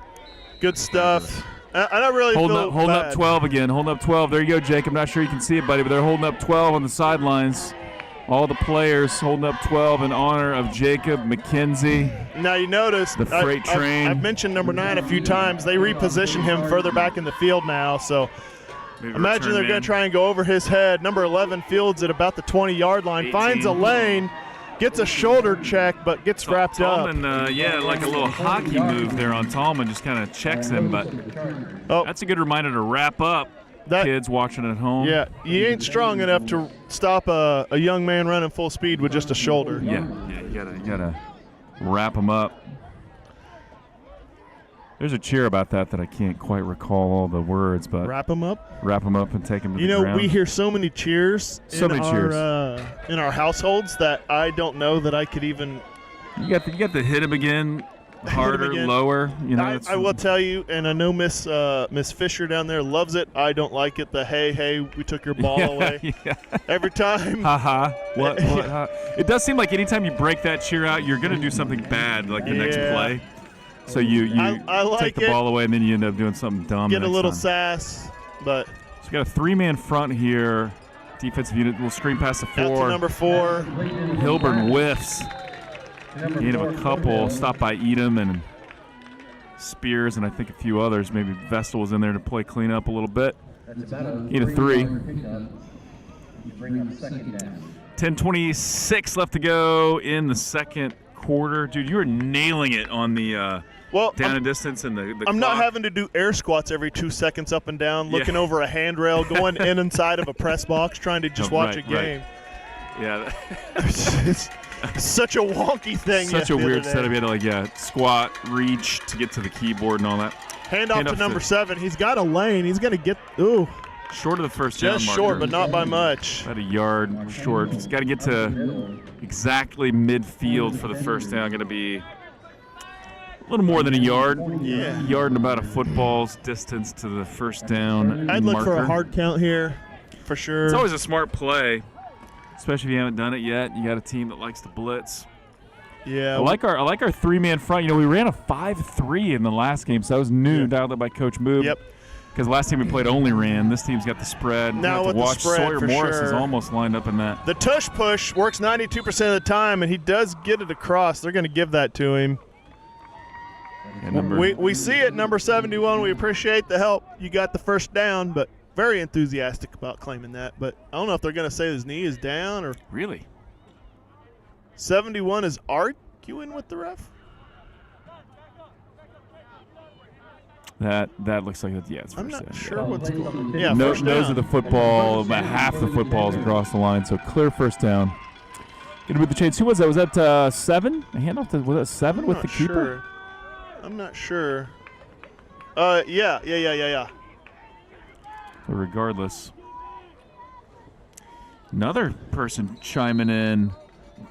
Good stuff. And I really Holding feel up bad. 12 again. Holding up 12. There you go, Jake. I'm not sure you can see it, buddy, but they're holding up 12 on the sidelines. All the players holding up 12 in honor of Jacob McKenzie. Now you notice The freight train. I've mentioned number 9 a few times. They reposition him further back in the field now, so Maybe imagine return they're man. going to try and go over his head. Number 11 fields at about the 20-yard line, 18. finds a lane, gets a shoulder check, but gets wrapped up. Tallman, yeah, like a little hockey move there on Tallman, just kind of checks him, but Oh, That's a good reminder to wrap up, that, kids watching at home. yeah, you ain't strong enough to stop a young man running full speed with just a shoulder. Yeah, you gotta wrap them up. There's a cheer about that I can't quite recall all the words, but Wrap him up. wrap them up and take them to You the know, ground. we hear so many cheers So many cheers. in our households that I don't know that I could even. You got the hit him again, harder, again. lower. You know, I will tell you, and I know Miss Fisher down there loves it. I don't like it. The hey, we took your ball away. Yeah. Every time. Ha. What? Ha. It does seem like anytime you break that cheer out, you're going to do something bad like the next Yeah. play. So you I like take the it. ball away and then you end up doing something dumb. Get the a next little time. sass, but So we got a 3-man front here. Defensive unit will screen pass to out to 4. number 4. Hilburn whiffs. Gain of a couple. Stopped by Edom and Spears and I think a few others. Maybe Vestal was in there to play clean up a little bit. Gain of 3. 10:26 left to go in the second quarter. Dude, you were nailing it on the Well, down and distance and the I'm not clock. having to do air squats every 2 seconds up and down, Yeah. looking over a handrail, going in inside of a press box, trying to just Oh, watch right, a game. Yeah. It's such a wonky thing. Such a the other weird day. setup. You had to squat, reach to get to the keyboard and all that. Hand off Hand to off number to- 7. He's got a lane. He's going to get Short of the first down just marker. short, but not by much. About a yard short. He's got to get to exactly midfield for the first down. Going to be a little more than a yard. Yeah. Yard and about a football's distance to the first down I'd look for a marker. hard count here, for sure. It's always a smart play. Especially if you haven't done it yet. You got a team that likes to blitz. Yeah. I like our 3-man front. You know, we ran a 5-3 in the last game, so that was new, Yeah. dialed up by Coach Moob. Yep. Because last team we played only ran. This team's got the spread. Now We'll have with to the watch spread, Sawyer for Morris is sure. almost lined up in that. The tush push works 92% of the time, and he does get it across. They're going to give that to him. Yeah, number- We see it, number 71. We appreciate the help. You got the first down, but very enthusiastic about claiming that. But I don't know if they're going to say his knee is down or Really? 71 is arguing with the ref. That looks like it's first I'm not down. sure what's going on. Yeah, No, first nose down. of the football, about half the football is across the line, so clear first down. Going to move the chains. Who was that? Was that 7? A handoff to, was that 7 I'm with not the keeper? sure. I'm not sure. Yeah. So regardless, another person chiming in,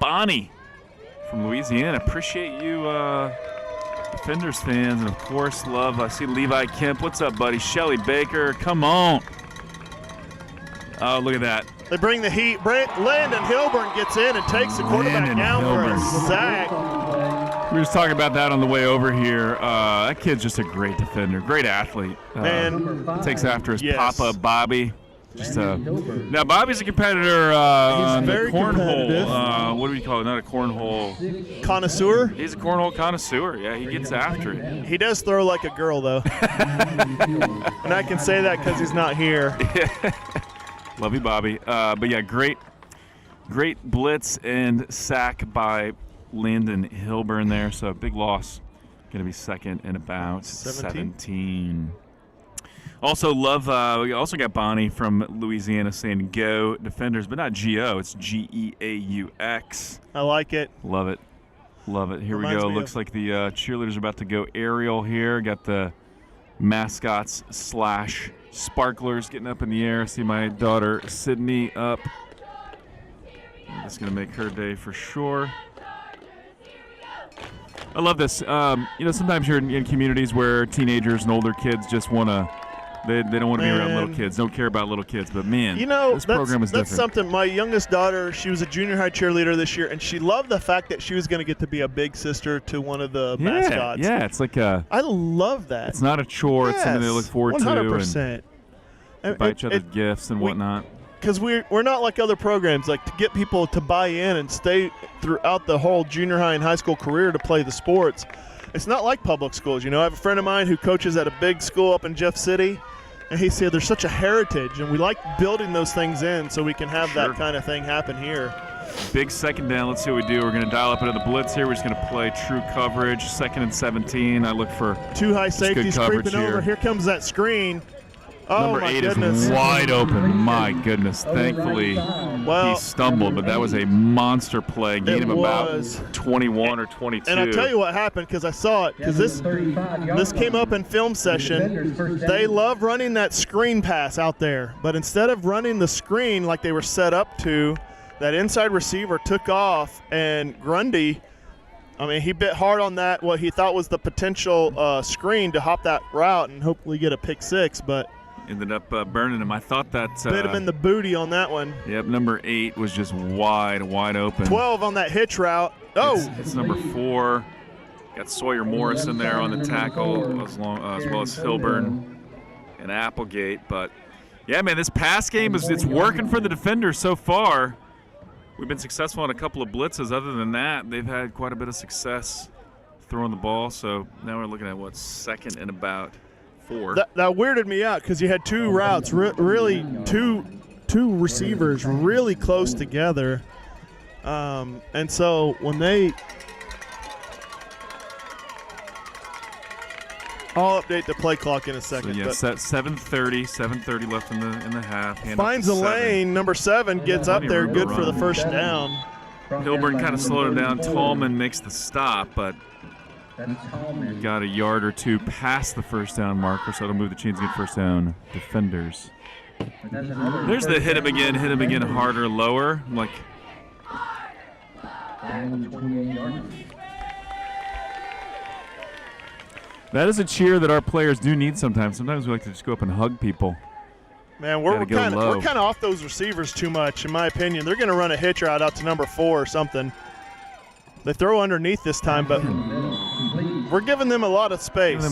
Bonnie from Louisiana. Appreciate you, Defenders fans, and of course, love. I see Levi Kemp. What's up, buddy? Shelly Baker. Come on. Oh, look at that. They bring the heat. Landon Hilburn gets in and takes the quarterback Landon down for a Hilburn. sack. We were just talking about that on the way over here. That kid's just a great defender, great athlete. Man, Takes after his yes. Papa, Bobby. Just now, Bobby's a competitor. He's very the cornhole. competitive. What do we call it? Not a cornhole. connoisseur. He's a cornhole connoisseur. Yeah, he gets after it. He does throw like a girl, though. And I can say that because he's not here. Love you, Bobby. But yeah, great blitz and sack by Landon Hilburn there. So big loss. Going to be second and about 17. Also love. We also got Bonnie from Louisiana saying "Go Defenders," but not G-O. It's G-E-A-U-X. I like it. Love it. Here we Reminds go. me Looks of- like the cheerleaders are about to go aerial here. Got the mascots / sparklers getting up in the air. See my daughter Sydney up. That's going to make her day for sure. I love this. Sometimes you're in communities where teenagers and older kids just want to. They don't want to be around little kids. Don't care about little kids. But man, this program is different. That's something. My youngest daughter, she was a junior high cheerleader this year, and she loved the fact that she was going to get to be a big sister to one of the mascots. Yeah, it's like I love that. It's not a chore. It's something they look forward 100%. And buy each other gifts and whatnot. Because we're not like other programs, like to get people to buy in and stay throughout the whole junior high and high school career to play the sports. It's not like public schools. I have a friend of mine who coaches at a big school up in Jeff City, and he said there's such a heritage, and we like building those things in so we can have that kind of thing happen here. Big second down. Let's see what we do. We're going to dial up into the blitz here. We're just going to play true coverage. 2nd and 17. I look for 2 high safeties creeping over. Here comes that screen. Number 8 is wide open. My goodness. Thankfully, he stumbled, but that was a monster play. Gain of about 21 or 22. And I'll tell you what happened, because I saw it, because this came up in film session. They love running that screen pass out there, but instead of running the screen like they were set up to, that inside receiver took off, and Grundy, he bit hard on that, what he thought was the potential screen to hop that route and hopefully get a pick 6, but ended up burning him. I thought that bit him in the booty on that one. Yep, number 8 was just wide open. 12 on that hitch route. It's number 4. Got Sawyer Morris in there on the tackle, as well as Hilburn and Applegate. But yeah, man, this pass game it's working for the defenders so far. We've been successful on a couple of blitzes. Other than that, they've had quite a bit of success throwing the ball. So now we're looking at 2nd and about 4. That weirded me out, because you had 2 routes, really two receivers really close together, and so when I'll update the play clock in a second. So 7:30 left in the half. Finds a lane. Number 7 gets up there, good for the first down. Hilburn kind of slowed him down. Tallman makes the stop, but got a yard or 2 past the first down marker, so it'll move the chains and get first down. Defenders. There's the hit him again, harder, lower. That is a cheer that our players do need sometimes. Sometimes we like to just go up and hug people. Man, we're kind of off those receivers too much, in my opinion. They're going to run a hitch route out to number 4 or something. They throw underneath this time, but we're giving them a lot of space.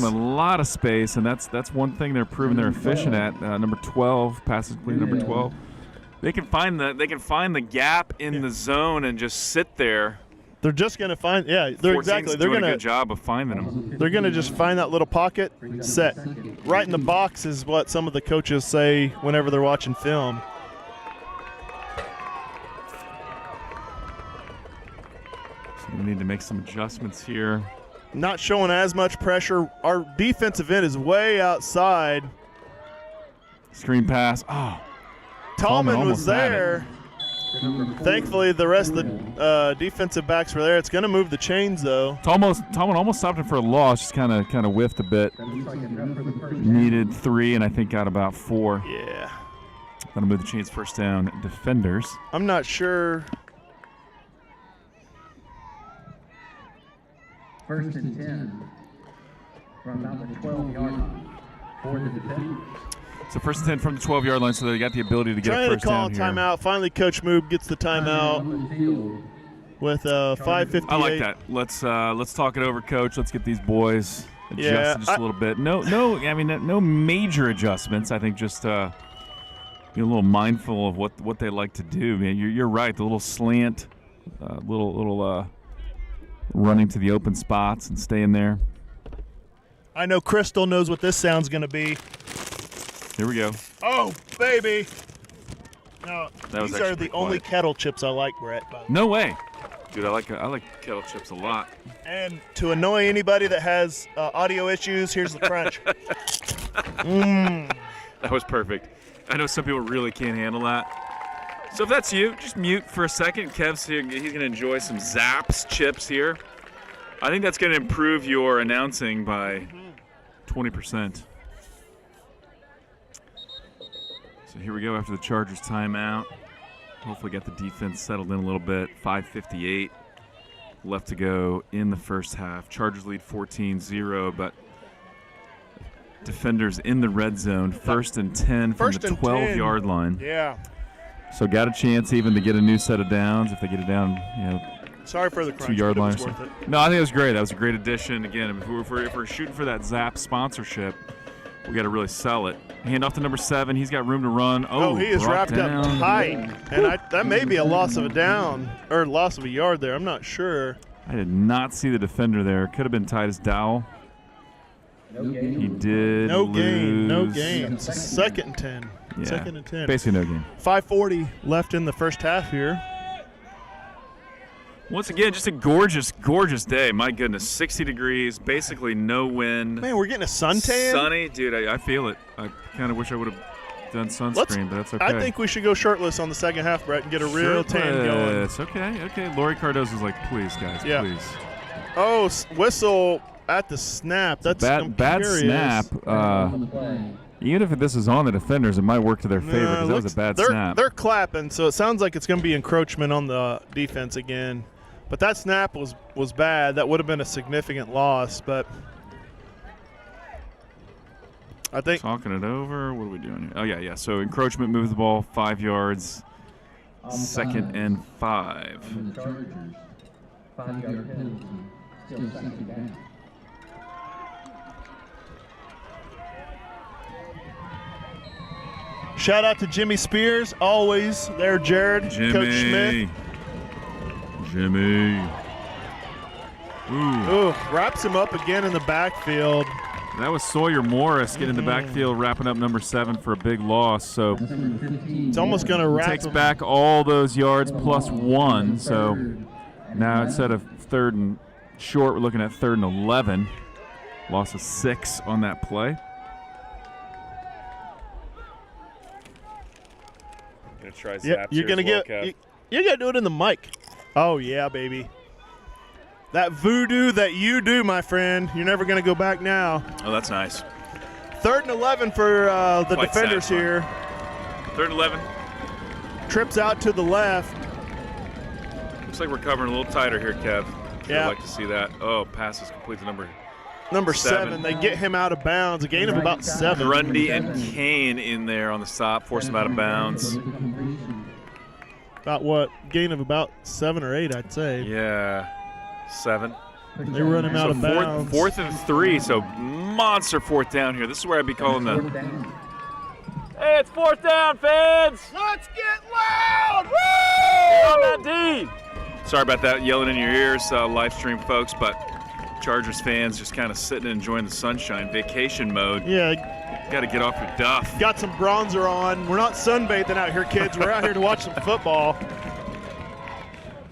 And that's one thing they're proving they're efficient at. Number 12 passes complete. Number 12. They can find the gap in the zone and just sit there. They're just going to find. Yeah, they're doing a good job of finding them. They're going to just find that little pocket, set right in the box, is what some of the coaches say whenever they're watching film. We need to make some adjustments here. Not showing as much pressure. Our defensive end is way outside. Screen pass. Oh. Tallman was there. Thankfully, the rest of the defensive backs were there. It's going to move the chains, though. Tallman almost stopped him for a loss. Just kind of whiffed a bit. Needed 3, and I think got about 4. Yeah. Going to move the chains first down. Defenders. I'm not sure. 1st and 10 from about the 12-yard line for the defenders. So 1st and 10 from the 12-yard line, so they got the ability to get a first down here. Trying to call a timeout. Finally, Coach Moob gets the timeout with 5:58. I like that. Let's talk it over, Coach. Let's get these boys adjusted just a little bit. No major adjustments. I think just be a little mindful of what they like to do. Man, you're right. The little slant, little running to the open spots and staying there. I know Crystal knows what this sound's going to be. Here we go. Oh, baby. No, these are the only kettle chips I like, Brett. No way. Dude, I like kettle chips a lot. And to annoy anybody that has audio issues, here's the crunch. That was perfect. I know some people really can't handle that. So if that's you, just mute for a second. Kev's here. He's going to enjoy some Zapp's chips here. I think that's going to improve your announcing by 20%. So here we go after the Chargers timeout. Hopefully get the defense settled in a little bit. 5:58 left to go in the first half. Chargers lead 14-0, but defenders in the red zone, 1st and 10 from the 12-yard line. Yeah. So got a chance even to get a new set of downs if they get it down, Sorry for the crunch, 2-yard line or but it was something. worth it. No, I think it was great. That was a great addition. Again, if we're shooting for that Zap sponsorship, we got to really sell it. Hand off to number 7. He's got room to run. Oh, he is wrapped down. up tight. And that may be a loss of a down or loss of a yard there. I'm not sure. I did not see the defender there. Could have been tight as Dowell. He did No gain. No lose. gain. It's 2nd and 10. Yeah, 2nd and 10. basically no gain. 5:40 left in the first half here. Once again, just a gorgeous, gorgeous day. My goodness, 60 degrees, basically no wind. Man, we're getting a suntan. Sunny, dude. I feel it. I kind of wish I would have done sunscreen, but that's okay. I think we should go shirtless on the second half, Brett, and get a real tan going. It's okay. Lori Cardozo's like, please, guys, Yeah. please. Oh, whistle at the snap. That's Bad snap. Even if this is on the defenders, it might work to their favor because that was a bad snap. They're clapping, so it sounds like it's going to be encroachment on the defense again. But that snap was bad. That would have been a significant loss, but I think Talking it over. What are we doing here? Oh, yeah. So encroachment moves the ball 5 yards. 2nd and 5. And the Chargers, 5-yard penalty, still 2nd down. shout out to Jimmy Spears, always there, Jared, Coach Schmidt. Jimmy. Ooh, wraps him up again in the backfield. That was Sawyer Morris getting in the backfield, wrapping up number 7 for a big loss. So It's almost going to wrap takes him. back all those yards plus 1. So now instead of 3rd and short, we're looking at 3rd and 11. Loss of 6 on that play. Gonna try Yeah, you're going to get you got to do it in the mic. Oh, yeah, baby. That voodoo that you do, my friend, you're never going to go back now. Oh, that's nice. 3rd and 11 for the Quite defenders satisfying. here. 3rd and 11. Trips out to the left. Looks like we're covering a little tighter here, Kev. Yeah. I'd like to see that. Oh, pass is complete to number Number 7. 7. They get him out of bounds. A gain of about 7. Grundy and Kane in there on the stop, force him out of bounds. About what? Gain of about 7 or 8, I'd say. Yeah, 7. They run him out of bounds. 4th and 3, so monster 4th down here. This is where I'd be calling the. Hey, it's 4th down, fans! Let's get loud! On that D! Sorry about that, yelling in your ears, live stream folks, but Chargers fans just kind of sitting and enjoying the sunshine, vacation mode. Yeah, Got to get off your duff. got some bronzer on. We're not sunbathing out here, kids. We're out here to watch some football.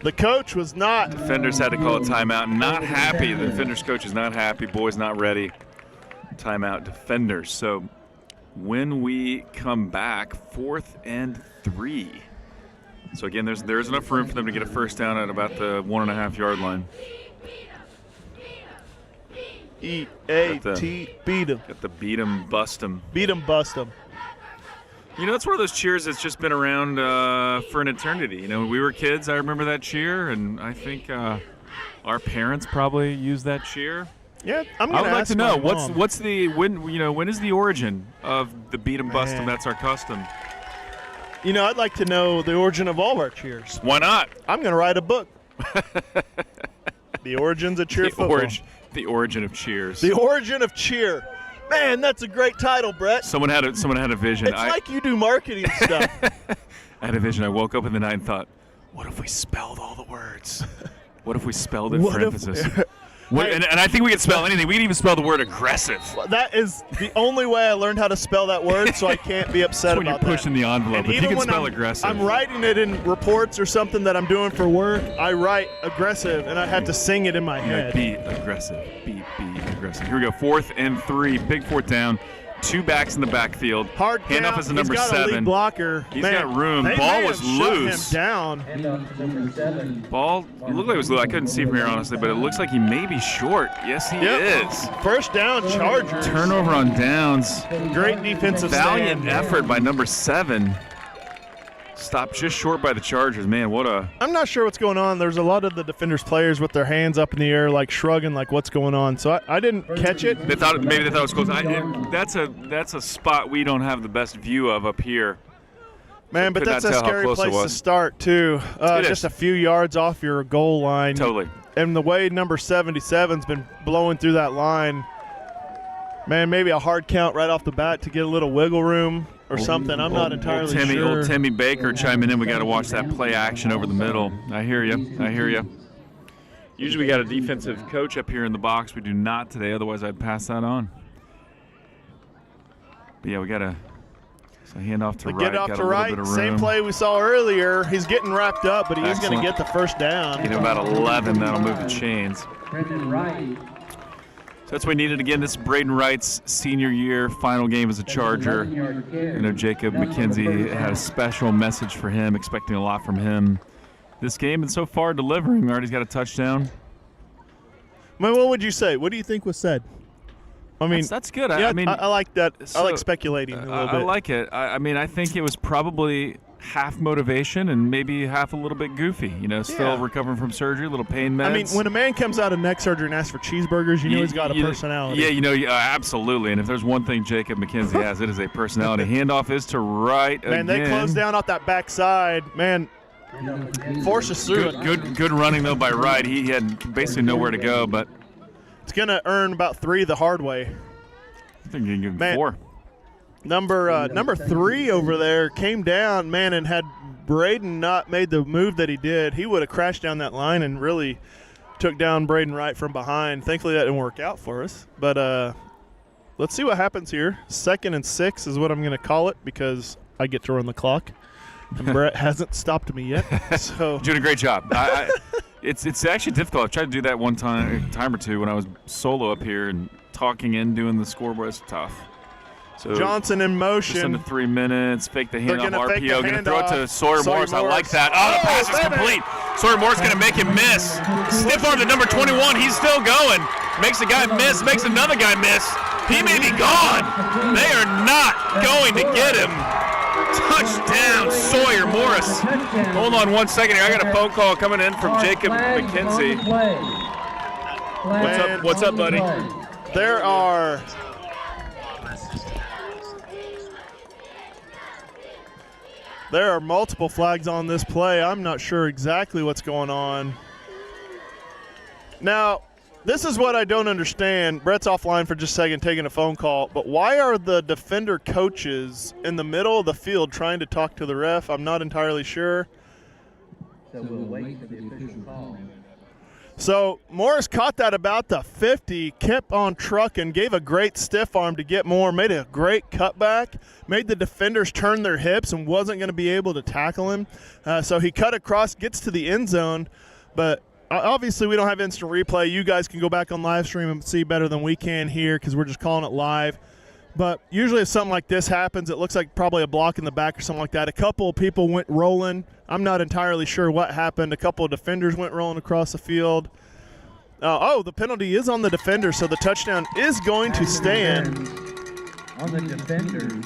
The coach was not. Defenders had to call a timeout. Not happy. The defenders coach is not happy. Boys not ready. Timeout defenders. So when we come back, 4th and 3. So again, there's enough room for them to get a first down at about the 1.5-yard line. E-A-T, beat him. Got the beat 'em, bust 'em. Beat him, bust him. You know, it's one of those cheers that's just been around for an eternity. You know, when we were kids, I remember that cheer, and I think our parents probably used that cheer. Yeah, I'm I gonna would like ask to know my mom. what's the when is the origin of the beat 'em bust 'em? Man. That's our custom. You know, I'd like to know the origin of all our cheers. Why not? I'm gonna write a book. The origins of cheer football. The origin of cheers. The origin of cheer. Man, that's a great title, Brett. Someone had a vision. It's like you do marketing stuff. I had a vision. I woke up in the night and thought, what if we spelled all the words? What if we spelled it What for if- emphasis? And I think we could spell anything. We can even spell the word aggressive. That is the only way I learned how to spell that word, so I can't be upset When you're about that. pushing the envelope, And if you even can when spell aggressive. I'm writing it in reports or something that I'm doing for work, I write aggressive, and I have to sing it in my head. Be aggressive. Be aggressive. Here we go. 4th and 3. Big 4th down. 2 backs in the backfield. Hard Handoff count. is the number He's got a 7. lead blocker. He's Man, got room. they Ball may was have shut loose. him down. Handoff to number 7. Ball looked like it was loose. I couldn't see from here, honestly, but it looks like he may be short. Yes, he Yep. is. First down, Chargers. Turnover on downs. Great defensive Valiant stand. effort by number 7. stopped just short by the Chargers. Man, what a I'm not sure what's going on. There's a lot of the defenders players with their hands up in the air, like shrugging, like what's going on. So I didn't catch it. maybe they thought it was close. That's a spot we don't have the best view of up here. Man, but Could that's not a tell how scary close it place to was. start too. It Just is. a few yards off your goal line. Totally. And the way number 77's been blowing through that line, man, maybe a hard count right off the bat to get a little wiggle room or something. I'm not entirely sure. Old Timmy Baker chiming in. We got to watch that play action over the middle. I hear you. Usually we got a defensive coach up here in the box. We do not today. Otherwise, I'd pass that on. But yeah, we got to hand off to right. Get off Got to a little right. bit of Same room. play we saw earlier. He's getting wrapped up, but he is going to Excellent. get the first down. Get him about 11. That'll move the chains. Brendan Wright. So that's what we needed. Again, this is Braden Wright's senior year, final game as a Charger. You know, Jacob McKenzie had a special message for him, expecting a lot from him this game, and so far delivering. Already's got a touchdown. Man, what would you say? What do you think was said? I mean, That's good. yeah, I mean, I like that. I so, like speculating a little bit. I like it. I mean, I think it was probably half motivation and maybe half a little bit goofy. You know, still Yeah. recovering from surgery, little pain meds. I mean, when a man comes out of neck surgery and asks for cheeseburgers, you know he's got a personality. Yeah, you know, absolutely. And if there's one thing Jacob McKenzie has, it is a personality. Handoff is to right Man, again. they close down off that backside. Man, forces through it. Good running, though, by Wright. He had basically nowhere to go, but It's going to earn about 3 the hard way. I think you can give him Man. 4. Number 3 over there came down, man, and had Braden not made the move that he did, he would have crashed down that line and really took down Braden Wright from behind. Thankfully, that didn't work out for us. But let's see what happens here. 2nd and 6 is what I'm going to call it because I get to run the clock. And Brett hasn't stopped me yet. So Doing a great job. It's actually difficult. I've tried to do that one time or two when I was solo up here and talking in, doing the scoreboard. It's tough. So Johnson in just under motion. 3 minutes. Fake the They're handoff. gonna fake the RPO. Going to throw it to handoff. Sawyer Morris. I like that. Oh, the pass is complete. Sawyer Morris going to make him miss. Stiff arm to number 21. He's still going. Makes a guy miss. Makes another guy miss. He may be gone. They are not going to get him. Touchdown, Sawyer Morris. Hold on 1 second here. I got a phone call coming in from Jacob McKenzie. What's up, buddy? There are multiple flags on this play. I'm not sure exactly what's going on. Now, this is what I don't understand. Brett's offline for just a second taking a phone call, but why are the defender coaches in the middle of the field trying to talk to the ref? I'm not entirely sure. So we'll wait for the official call. So Morris caught that about the 50, kept on trucking, gave a great stiff arm to get more, made a great cutback, made the defenders turn their hips and wasn't going to be able to tackle him. So he cut across, gets to the end zone, but obviously we don't have instant replay. You guys can go back on live stream and see better than we can here because we're just calling it live. But usually if something like this happens, it looks like probably a block in the back or something like that. A couple of people went rolling. I'm not entirely sure what happened. A couple of defenders went rolling across the field. The penalty is on the defender, so the touchdown is going to stand. On the defenders.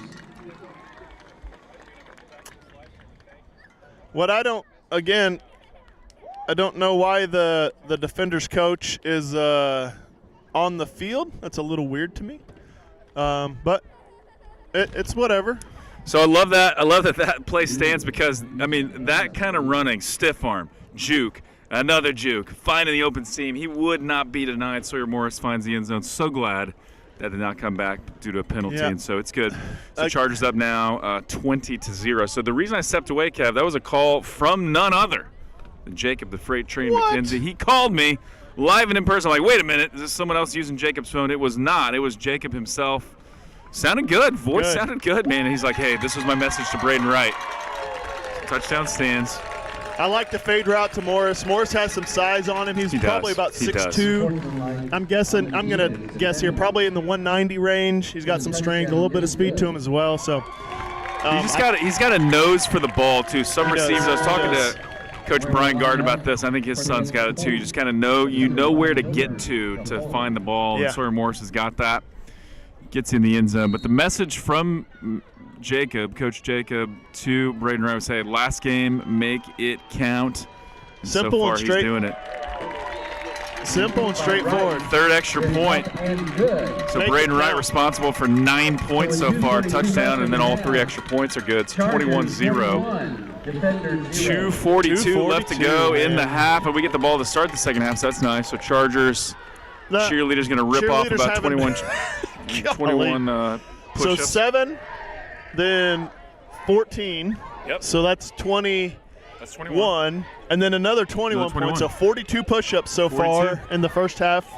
I don't know why the defender's coach is on the field. That's a little weird to me. But it's whatever. So I love that play stands because, I mean, that kind of running, stiff arm, juke, another juke, finding the open seam. He would not be denied. Sawyer Morris finds the end zone. So glad that did not come back due to a penalty, Yeah. and so it's good. So Chargers up now 20-0. So the reason I stepped away, Kev, that was a call from none other than Jacob the Freight Train What? McKenzie. He called me live and in person. I'm like, wait a minute, is this someone else using Jacob's phone? It was not. It was Jacob himself. Sounded good. Voice Good. sounded good, man. And he's like, hey, this was my message to Braden Wright. Touchdown stands. I like the fade route to Morris. Morris has some size on him. He's He probably does. about He does. 6'2". I'm going to guess here, probably in the 190 range. He's got some strength, a little bit of speed to him as well. So He's got a nose for the ball, too. Some He does. receivers, I was He talking does. to Coach Brian Gard about this. I think his son's got it, too. You just kind of know where to get to find the ball. Yeah. And Sawyer Morris has got that. Gets in the end zone. But the message from Jacob, Coach Jacob, to Braden Wright would say, last game, make it count. And Simple so far, and straight. he's doing it. Simple and straightforward. Third extra point. So Make Braden it Wright count. responsible for 9 points so far, touchdown, and then all 3 extra points are good. It's 21-0. 2:42 left to go in the half, and we get the ball to start the second half, so that's nice. So Chargers, The cheerleaders going to rip off cheerleaders about haven't- 21 So push-ups. 7, then 14. Yep. So that's 21, That's 21. and then another 21 Another 21. points. So 42 push-ups so 42. far in the first half.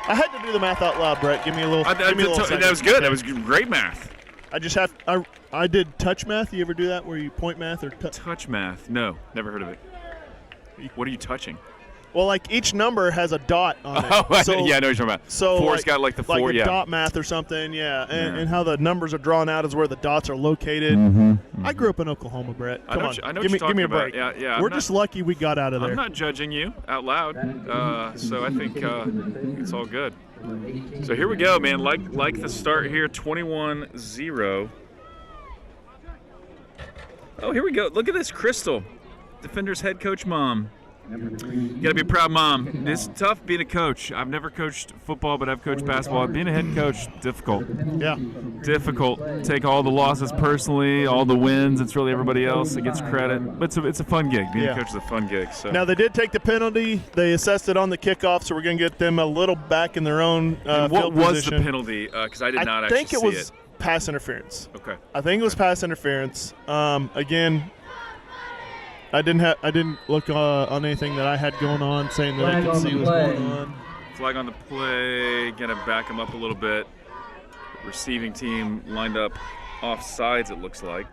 I had to do the math out loud, Brett. Give me a little. give me a little second. That was good. That was great math. I just have. I did touch math. You ever do that where you point math or touch? Touch math. No, never heard of it. What are you touching? Well, like each number has a dot on it. Oh, So, yeah, I know what you're talking about. So Four's got like the 4, like a yeah. dot math or something, yeah. And, Yeah. and how the numbers are drawn out is where the dots are located. I grew up in Oklahoma, Brett. I Come know on, what you- I know give what me you're give me a talking break. about. Yeah, I'm We're not- just lucky we got out of there. I'm not judging you out loud, so I think it's all good. So here we go, man. Like the start here, 21-0. Oh, here we go. Look at this, Crystal, Defenders head coach mom. You gotta be a proud mom. It's tough being a coach. I've never coached football, but I've coached basketball. Being a head coach, difficult. Yeah. Difficult. Take all the losses personally, all the wins. It's really everybody else that gets credit. But it's a fun gig. Being Yeah. a coach is a fun gig. So. Now they did take the penalty. They assessed it on the kickoff, so we're going to get them a little back in their own And what field was position. the penalty? Because I did not I actually think it see was pass interference. Okay. I think it was pass interference. Again, I didn't look on anything that I had going on, saying that I Flag could on see the was play. going on. Flag on the play. Gonna back him up a little bit. Receiving team lined up off sides, it looks like.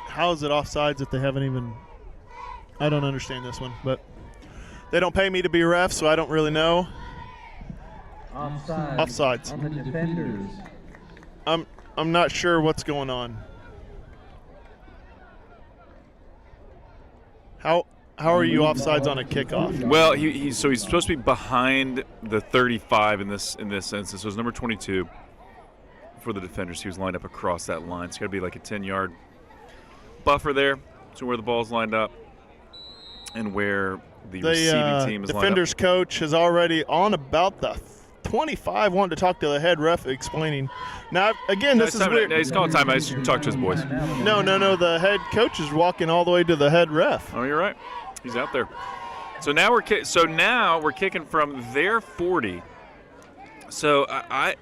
How is it offsides if they haven't even? I don't understand this one, but they don't pay me to be a ref, so I don't really know. Offsides. On the defenders. I'm not sure what's going on. How are you offsides on a kickoff? Well, he's supposed to be behind the 35 in this instance. So it's number 22 for the defenders. He was lined up across that line. It's got to be like a 10-yard buffer there, so where the ball's lined up and where the receiving team is defenders coach is already on about the 25, wanting to talk to the head ref, explaining. Now, again, this is weird. He's calling time. I should talk to his boys. No. The head coach is walking all the way to the head ref. Oh, you're right. He's out there. So now we're kicking from their 40. So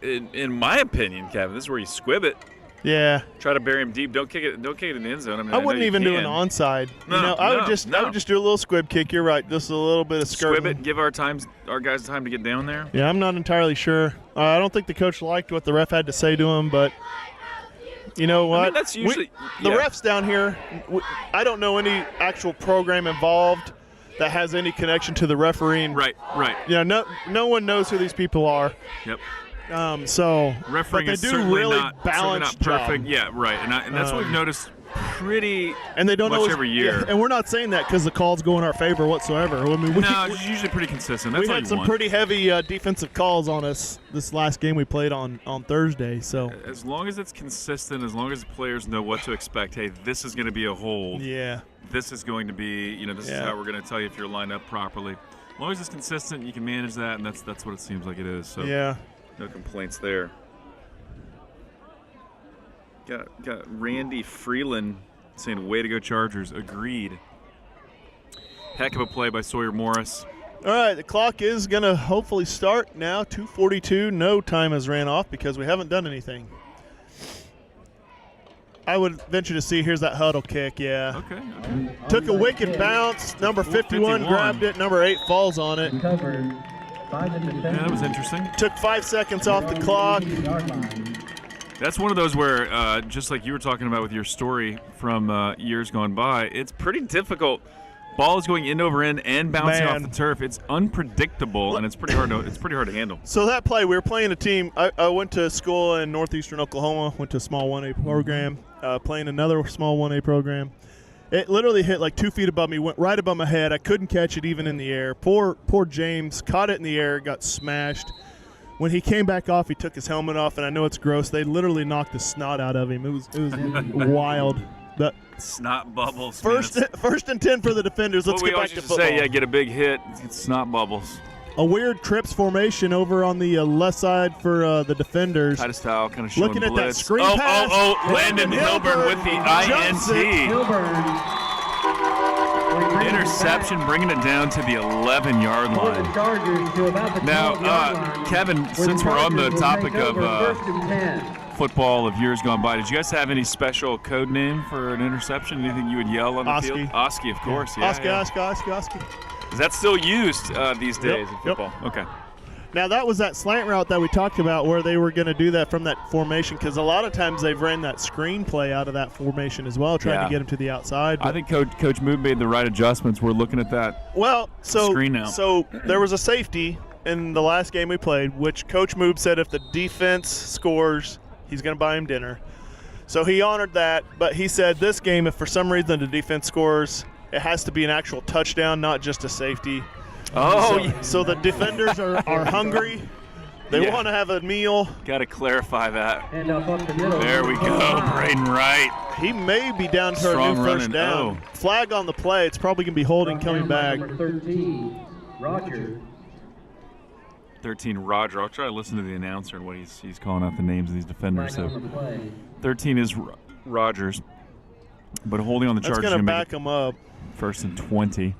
in my opinion, Kevin, this is where you squib it. Yeah. Try to bury him deep. Don't kick it in the end zone. I mean, I know wouldn't you even do can. an onside. No, I would just do a little squib kick. You're right. Just a little bit of skirting. Squib it. Give our guys time to get down there. Yeah, I'm not entirely sure. I don't think the coach liked what the ref had to say to him, but you know what? I mean, that's usually the refs down here. I don't know any actual program involved that has any connection to the refereeing. Right. Yeah, no one knows who these people are. Yep. but Refereeing they is do certainly really not balanced perfect. job. Yeah, right. And that's what we've noticed pretty And they don't much always, every year. Yeah, and we're not saying that because the calls go in our favor whatsoever. I mean, No, it's usually pretty consistent. That's we all had you some want. pretty heavy defensive calls on us this last game we played on Thursday. So As long as it's consistent, as long as the players know what to expect, hey, this is going to be a hold. yeah, This is going to be, this is how we're going to tell you if you're lined up properly. As long as it's consistent, you can manage that, and that's what it seems like it is. So yeah. no complaints there. Got Randy Freeland saying, way to go Chargers. Agreed. Heck of a play by Sawyer Morris. All right, the clock is going to hopefully start now. 2:42. No time has ran off because we haven't done anything. I would venture to see. Here's that huddle kick. Yeah. Okay. Took a wicked bounce. Number 51 grabbed it. Number 8 falls on it. Covered by the defenders. Yeah, that was interesting. Took 5 seconds off the clock. Yard line. That's one of those where, just like you were talking about with your story from years gone by, it's pretty difficult. Ball is going end over end and bouncing off the turf. It's unpredictable, and it's pretty hard to handle. So that play, we were playing a team. I went to school in northeastern Oklahoma, went to a small 1A program, playing another small 1A program. It literally hit like 2 feet above me, went right above my head. I couldn't catch it even in the air. Poor James caught it in the air, got smashed. when he came back off, he took his helmet off, and I know it's gross. They literally knocked the snot out of him. It was wild. But snot bubbles. First and 10 for the defenders. Let's get back to football. Say, get a big hit. It's snot bubbles. A weird trips formation over on the left side for the defenders. Titus Towel kind of showing looking blitz. at that screen pass. Landon Hilburn with the INT. Interception, bringing it down to the 11-yard line. Now, Kevin, since we're on the topic of football of years gone by, did you guys have any special code name for an interception? Anything you would yell on the field? Oski, of course. Yeah. Oski. Is that still used these days in football? Yep. Okay. Now, that was that slant route that we talked about where they were going to do that from that formation, because a lot of times they've ran that screen play out of that formation as well, trying to get him to the outside. I think Coach Mood made the right adjustments. We're looking at that screen now. So there was a safety in the last game we played, which Coach Moob said if the defense scores, he's going to buy him dinner. So he honored that, but he said this game, if for some reason the defense scores, it has to be an actual touchdown, not just a safety. So the defenders are hungry. They want to have a meal. Got to clarify that. And up the middle. There we go, Braden Wright. He may be down to a new first down. Flag on the play. It's probably going to be holding coming back. Number 13, Roger. 13, Roger. I'll try to listen to the announcer and what he's calling out the names of these defenders. Flag So on the play. 13 is Rogers, but holding on the Chargers. That's going to back him up. First and 20.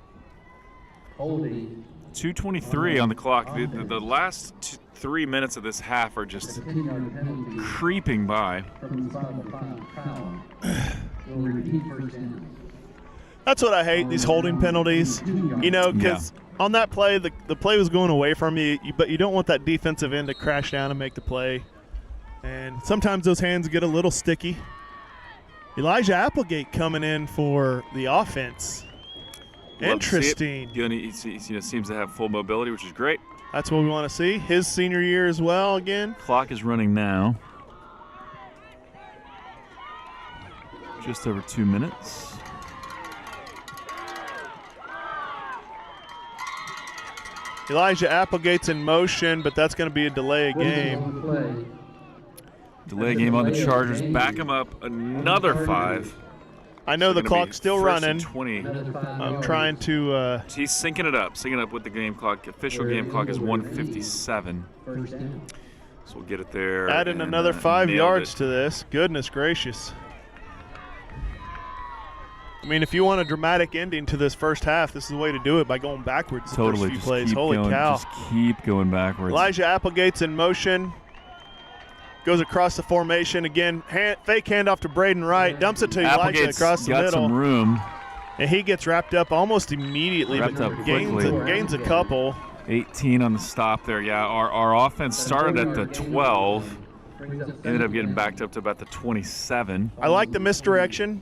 Holding. 2:23 on the clock. The last 3 minutes of this half are just creeping by. That's what I hate, these holding penalties. You know, because on that play, the play was going away from you, but you don't want that defensive end to crash down and make the play. And sometimes those hands get a little sticky. Elijah Applegate coming in for the offense. Interesting. He seems to have full mobility, which is great. That's what we want to see. His senior year as well again. Clock is running now. Just over 2 minutes. Elijah Applegate's in motion, but that's going to be a delay of game. Delay game on the Chargers. Back him up another 5. I know the clock's still running. 20. I'm trying to. He's syncing it up with the game clock. Official game clock is 1:57. So we'll get it there. Add in another 5 yards to this. Goodness gracious. I mean, if you want a dramatic ending to this first half, this is the way to do it, by going backwards. Totally. The first few plays. Holy cow. Just keep going backwards. Elijah Applegate's in motion. Goes across the formation again. Fake handoff to Braden Wright. Dumps it to Elijah across the middle. Got some room. And he gets wrapped up almost immediately. Gains a couple. 18 on the stop there. Yeah, our offense started at the 12. Ended up getting backed up to about the 27. I like the misdirection.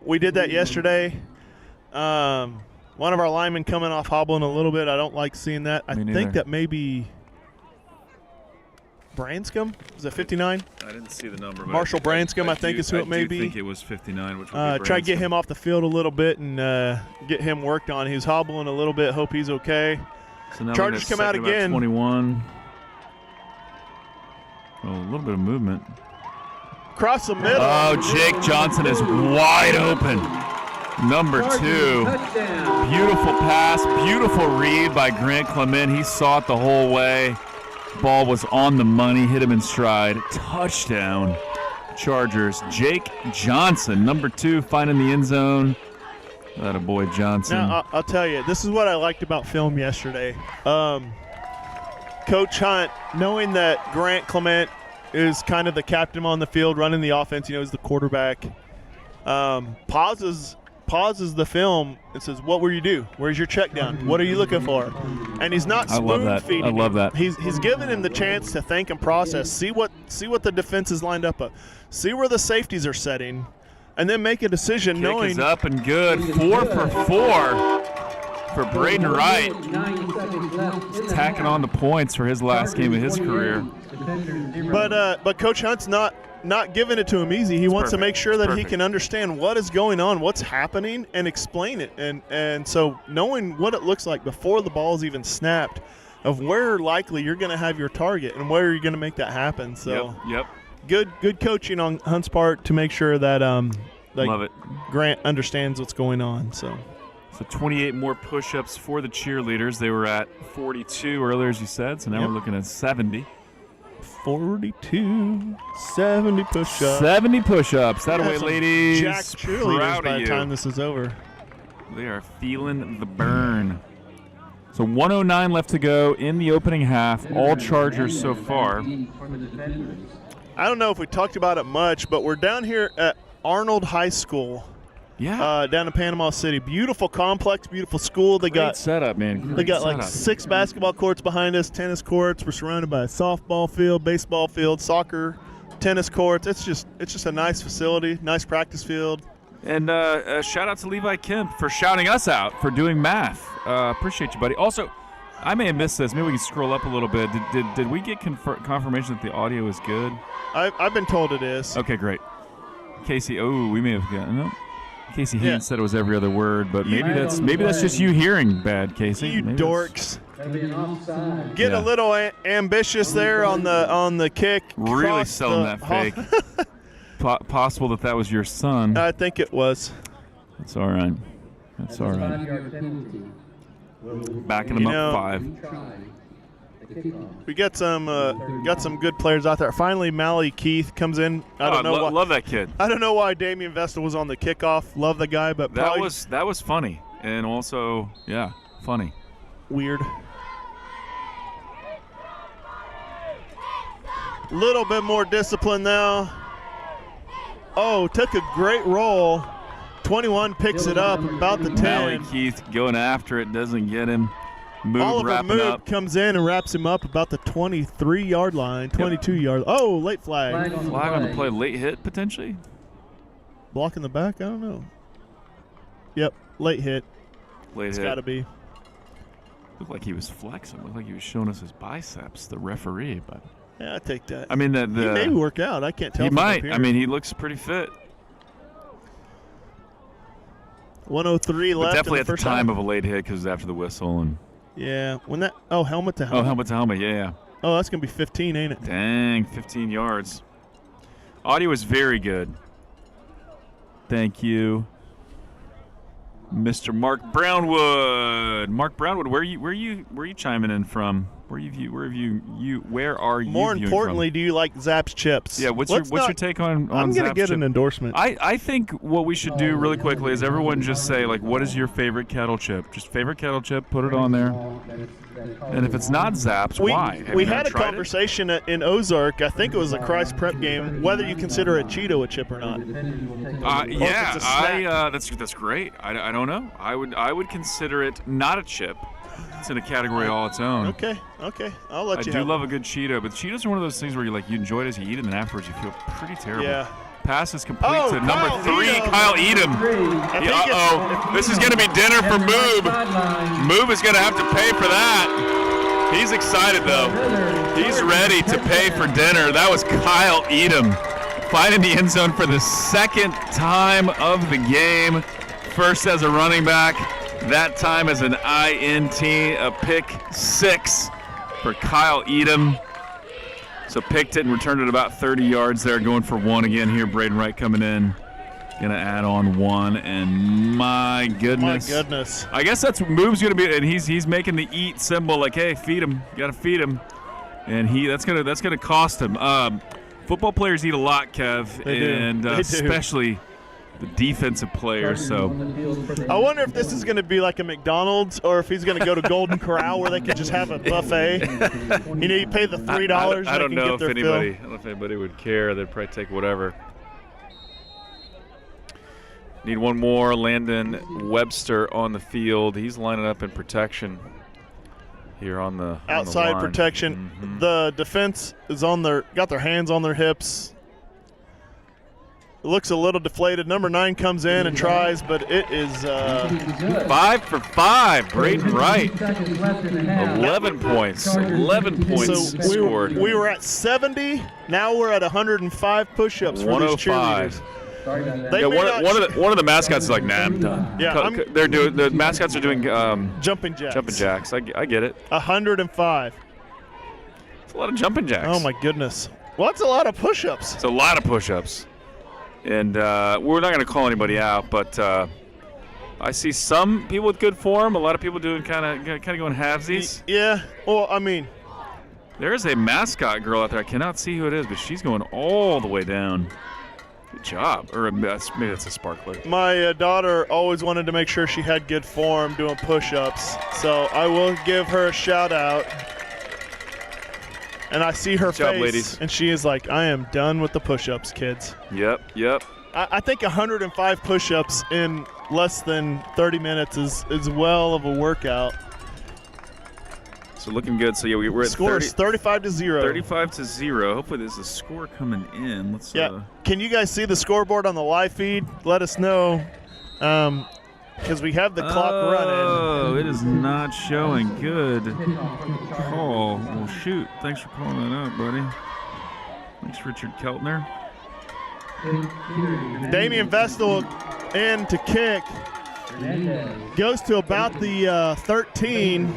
We did that yesterday. One of our linemen coming off hobbling a little bit. I don't like seeing that. I think that maybe Branscombe? Is it 59? I didn't see the number. Marshall Branscombe, I think, is who it may be. I think it was 59, which would be try to get him off the field a little bit and get him worked on. He's hobbling a little bit. Hope he's okay. So now Chargers come out again. 21. Oh, a little bit of movement. Across the middle. Oh, Jake Johnson is wide open. Number 2. Beautiful pass. Beautiful read by Grant Clement. He saw it the whole way. Ball was on the money, hit him in stride. Touchdown, Chargers. Jake Johnson, number 2, finding the end zone. That a boy Johnson. Now, I'll tell you, this is what I liked about film yesterday. Coach Hunt, knowing that Grant Clement is kind of the captain on the field, running the offense, he's the quarterback, pauses the film and says, "What will you do? Where's your check down? What are you looking for?" And he's not spoon feeding. I love that. He's giving him the chance to think and process, see what the defense is lined up, see where the safeties are setting, and then make a decision. Kick is up and good. 4 for 4 for Braden Wright. He's tacking on the points for his last game of his career. But Coach Hunt's not giving it to him easy. He wants to make sure that he can understand what is going on, what's happening, and explain it. And so knowing what it looks like before the ball is even snapped, of where likely you're going to have your target and where you're going to make that happen. So Yep. good coaching on Hunt's part to make sure that Love it. Grant understands what's going on. So 28 more push-ups for the cheerleaders. They were at 42 earlier, as you said, so now we're looking at 70. 42, 70 push-ups. 70 push-ups. That away, Some ladies. Jack cheerleaders Proud by of the you. time this is over. They are feeling the burn. So 109 left to go in the opening half. All Chargers so far. I don't know if we talked about it much, but we're down here at Arnold High School. Yeah. Down in Panama City. Beautiful complex, beautiful school. They Great got setup, man. They got Great like setup. 6 basketball courts behind us, tennis courts. We're surrounded by a softball field, baseball field, soccer, tennis courts. It's just a nice facility, nice practice field. And shout out to Levi Kemp for shouting us out for doing math. Appreciate you, buddy. Also, I may have missed this. Maybe we can scroll up a little bit. Did we get confirmation that the audio is good? I've been told it is. Okay, great. Casey, we may have gotten no. Casey Heaton said it was every other word, but maybe that's just you hearing bad, Casey. You Maybe dorks. Get a little ambitious there on the kick. Really Cross selling the that fake. Possible that was your son. I think it was. That's all right. Backing him up 5. We got some good players out there. Finally, Mally Keith comes in. I don't know why. Love that kid. I don't know why Damian Vestal was on the kickoff. Love the guy, but That was funny, and also funny. Weird. Little bit more discipline now. Oh, took a great roll. 21 picks it up about the 10. Mally Keith going after it, doesn't get him. Oliver wrapping Moog up. comes in and wraps him up about the 23-yard line, 22-yard. Oh, late flag. Flag on the play, late hit potentially. Blocking the back? I don't know. Yep, late hit. It's got to be. Looked like he was flexing. Looked like he was showing us his biceps, the referee. But Yeah, I take that. I mean, he may work out. I can't tell. He from up might. here. I mean, he looks pretty fit. 103 But left. definitely in at the the first time half. of a late hit because it was after the whistle and. Yeah, when that. Oh, helmet to helmet. Oh, helmet to helmet. Yeah. Oh, that's gonna be 15, ain't it? Dang, 15 yards. Audio is very good. Thank you, Mr. Mark Brownwood. Mark Brownwood, where are you chiming in from? Where are you More viewing importantly, from? do you like Zapp's chips? Yeah, what's your take on I'm gonna Zap's get chip? an endorsement. I think what we should do really quickly is everyone just say, like, what is your favorite kettle chip? Just favorite kettle chip, put it on there. And if it's not Zapp's, why? Have We you not had a tried it? conversation in Ozark. I think it was a Christ Prep game, whether you consider a Cheeto a chip or not. Yeah, it's a snack. that's great. I don't know. I would consider it not a chip. It's in a category all its own. Okay, I'll let I you do have love a good Cheeto, but Cheetos are one of those things where you enjoy it as you eat it, and then afterwards you feel pretty terrible. Yeah. Pass is complete Oh, to number Kyle 3, Edom. Kyle Edom. I think Uh-oh. This is going to be dinner for Moob. Moob is going to have to pay for that. He's excited, though. He's ready to pay for dinner. That was Kyle Edom finding the end zone for the second time of the game. First as a running back, that time as an INT, a pick 6 for Kyle Edom. So picked it and returned it about 30 yards there, going for 1 again here. Braden Wright coming in, gonna add on 1, and my goodness. My goodness. I guess that's what Move's gonna be, and he's making the eat symbol, like, hey, feed him, gotta feed him, and that's gonna cost him. Football players eat a lot, Kev, They do. and They do. especially the defensive players. So I wonder if this is going to be like a McDonald's or if he's going to go to Golden Corral where they could just have a buffet. You pay the $3. I don't they can know get if their anybody. fill. I don't know if anybody would care. They'd probably take whatever. Need one more. Landon Webster on the field. He's lining up in protection here on the Outside line. protection. Mhm. The defense is got their hands on their hips. It looks a little deflated. Number 9 comes in and tries, but it is 5 for 5. Braden Wright. 11 points. 11 points so scored. we were at 70. Now we're at 105 push-ups for these 105. cheerleaders. Sorry about that. They Yeah, may not one of the mascots is like, nah, I'm done. Yeah, The mascots are doing jumping jacks. jumping jacks. I get it. 105. It's a lot of jumping jacks. Oh my goodness. Well, that's a lot of push-ups. It's a lot of push-ups, and we're not going to call anybody out, but I see some people with good form. A lot of people doing kind of going halvesies. Yeah. Well, I mean, There is a mascot girl out there. I cannot see who it is, but she's going all the way down. Good job. Or maybe that's a sparkler. my daughter always wanted to make sure she had good form doing push-ups, so I will give her a shout-out. And I see her Good job, face, ladies. and she is like, I am done with the push-ups, kids. Yep. I think 105 push-ups in less than 30 minutes is well of a workout. So looking good. So yeah, we're at Score is 35 to 0. 35-0. Hopefully there's a score coming in. Let's Yeah. Can you guys see the scoreboard on the live feed? Let us know, because we have the clock running. Oh, it is not showing. Good call. Well, shoot. Thanks for calling that out, buddy. Thanks, Richard Keltner. Damian Vestal in to kick. Goes to about the 13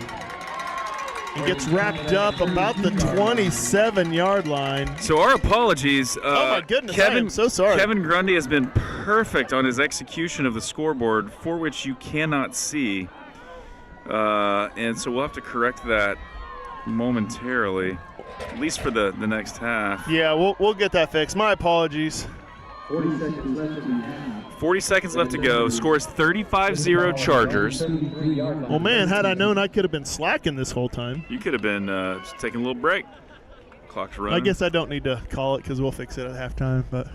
and gets wrapped up about the 27-yard line. So our apologies. Oh my goodness, I am so sorry. Kevin Grundy has been perfect on his execution of the scoreboard, for which you cannot see. And so we'll have to correct that momentarily, at least for the next half. Yeah, we'll get that fixed. My apologies. 40 seconds left in the half. 40 seconds left to go. Score is 35-0 Chargers. Well, man, had I known, I could have been slacking this whole time. You could have been just taking a little break. Clock's running. I guess I don't need to call it because we'll fix it at halftime. But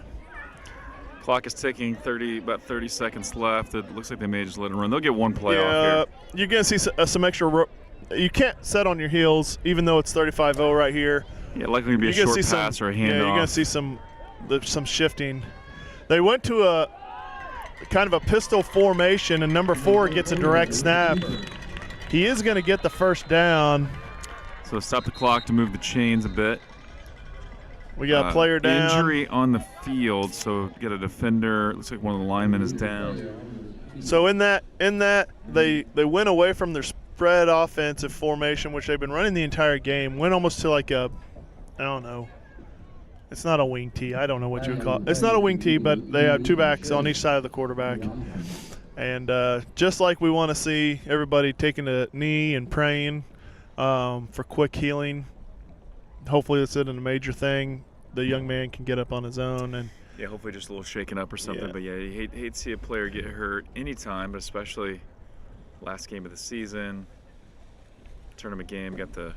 Clock is ticking. About 30 seconds left. It looks like they may just let it run. They'll get one play off here. You're going to see some extra. You can't set on your heels, even though it's 35-0 right here. Yeah, likely to be a You're gonna short see pass or a handoff. Yeah, you're going to see some shifting. They went to a kind of a pistol formation, and number 4 gets a direct snap. He is going to get the first down. So stop the clock to move the chains a bit. We got a player down. Injury on the field, so get a defender. Looks like one of the linemen is down. So in that they went away from their spread offensive formation, which they've been running the entire game. Went almost to like a, I don't know. It's not a wing tee. I don't know what you would call it. It's not a wing tee, but they have 2 backs on each side of the quarterback. And just like we want to see everybody taking a knee and praying for quick healing, hopefully this isn't a major thing. The young man can get up on his own. And Yeah, hopefully just a little shaken up or something. Yeah. But yeah, you hate to see a player get hurt anytime, but especially last game of the season, tournament game. Got the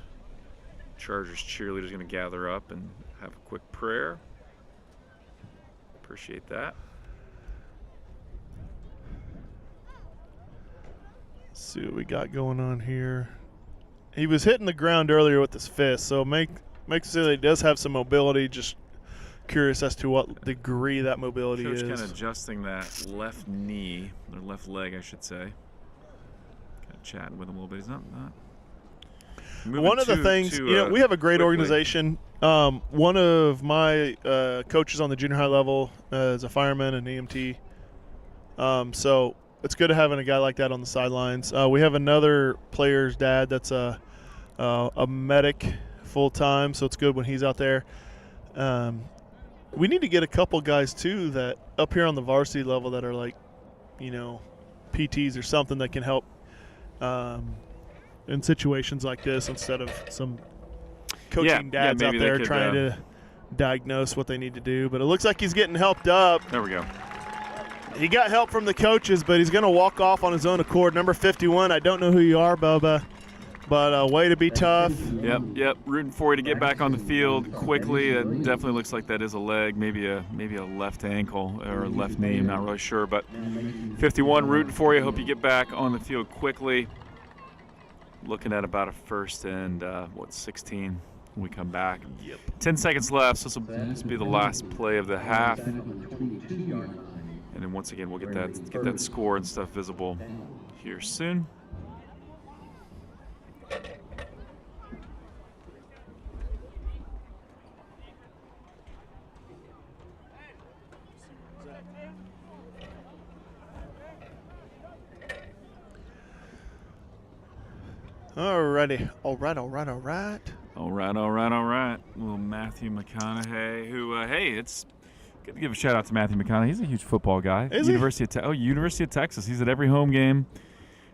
Chargers cheerleaders going to gather up and have a quick prayer. Appreciate that. let's see what we got going on here. He was hitting the ground earlier with his fist, so makes it so that he does have some mobility. Just curious as to what degree that mobility Coach is. kind of adjusting that left knee, or left leg, I should say. Kind of chatting with him a little bit. He's not moving One of the things, we have a great quickly. organization. One of my coaches on the junior high level is a fireman and EMT. So it's good having a guy like that on the sidelines. We have another player's dad that's a medic full time, so it's good when he's out there. We need to get a couple guys too that up here on the varsity level that are like, PTs or something that can help in situations like this instead of some coaching dads out maybe there they could, trying to diagnose what they need to do. But it looks like he's getting helped up. There we go. He got help from the coaches, but he's going to walk off on his own accord. Number 51, I don't know who you are, Bubba, but way to be tough. Yep. Rooting for you to get back on the field quickly. It definitely looks like that is a leg, maybe a left ankle or a left knee. I'm not really sure, but 51 rooting for you. Hope you get back on the field quickly. Looking at about a first and 16 when we come back. 10 seconds left, so this will be the last play of the half. And then once again, we'll get that score and stuff visible here soon. Alrighty. All right. All right. Well, Matthew McConaughey, who, hey, it's good to give a shout out to Matthew McConaughey. He's a huge football guy. Is he? University of Texas. He's at every home game.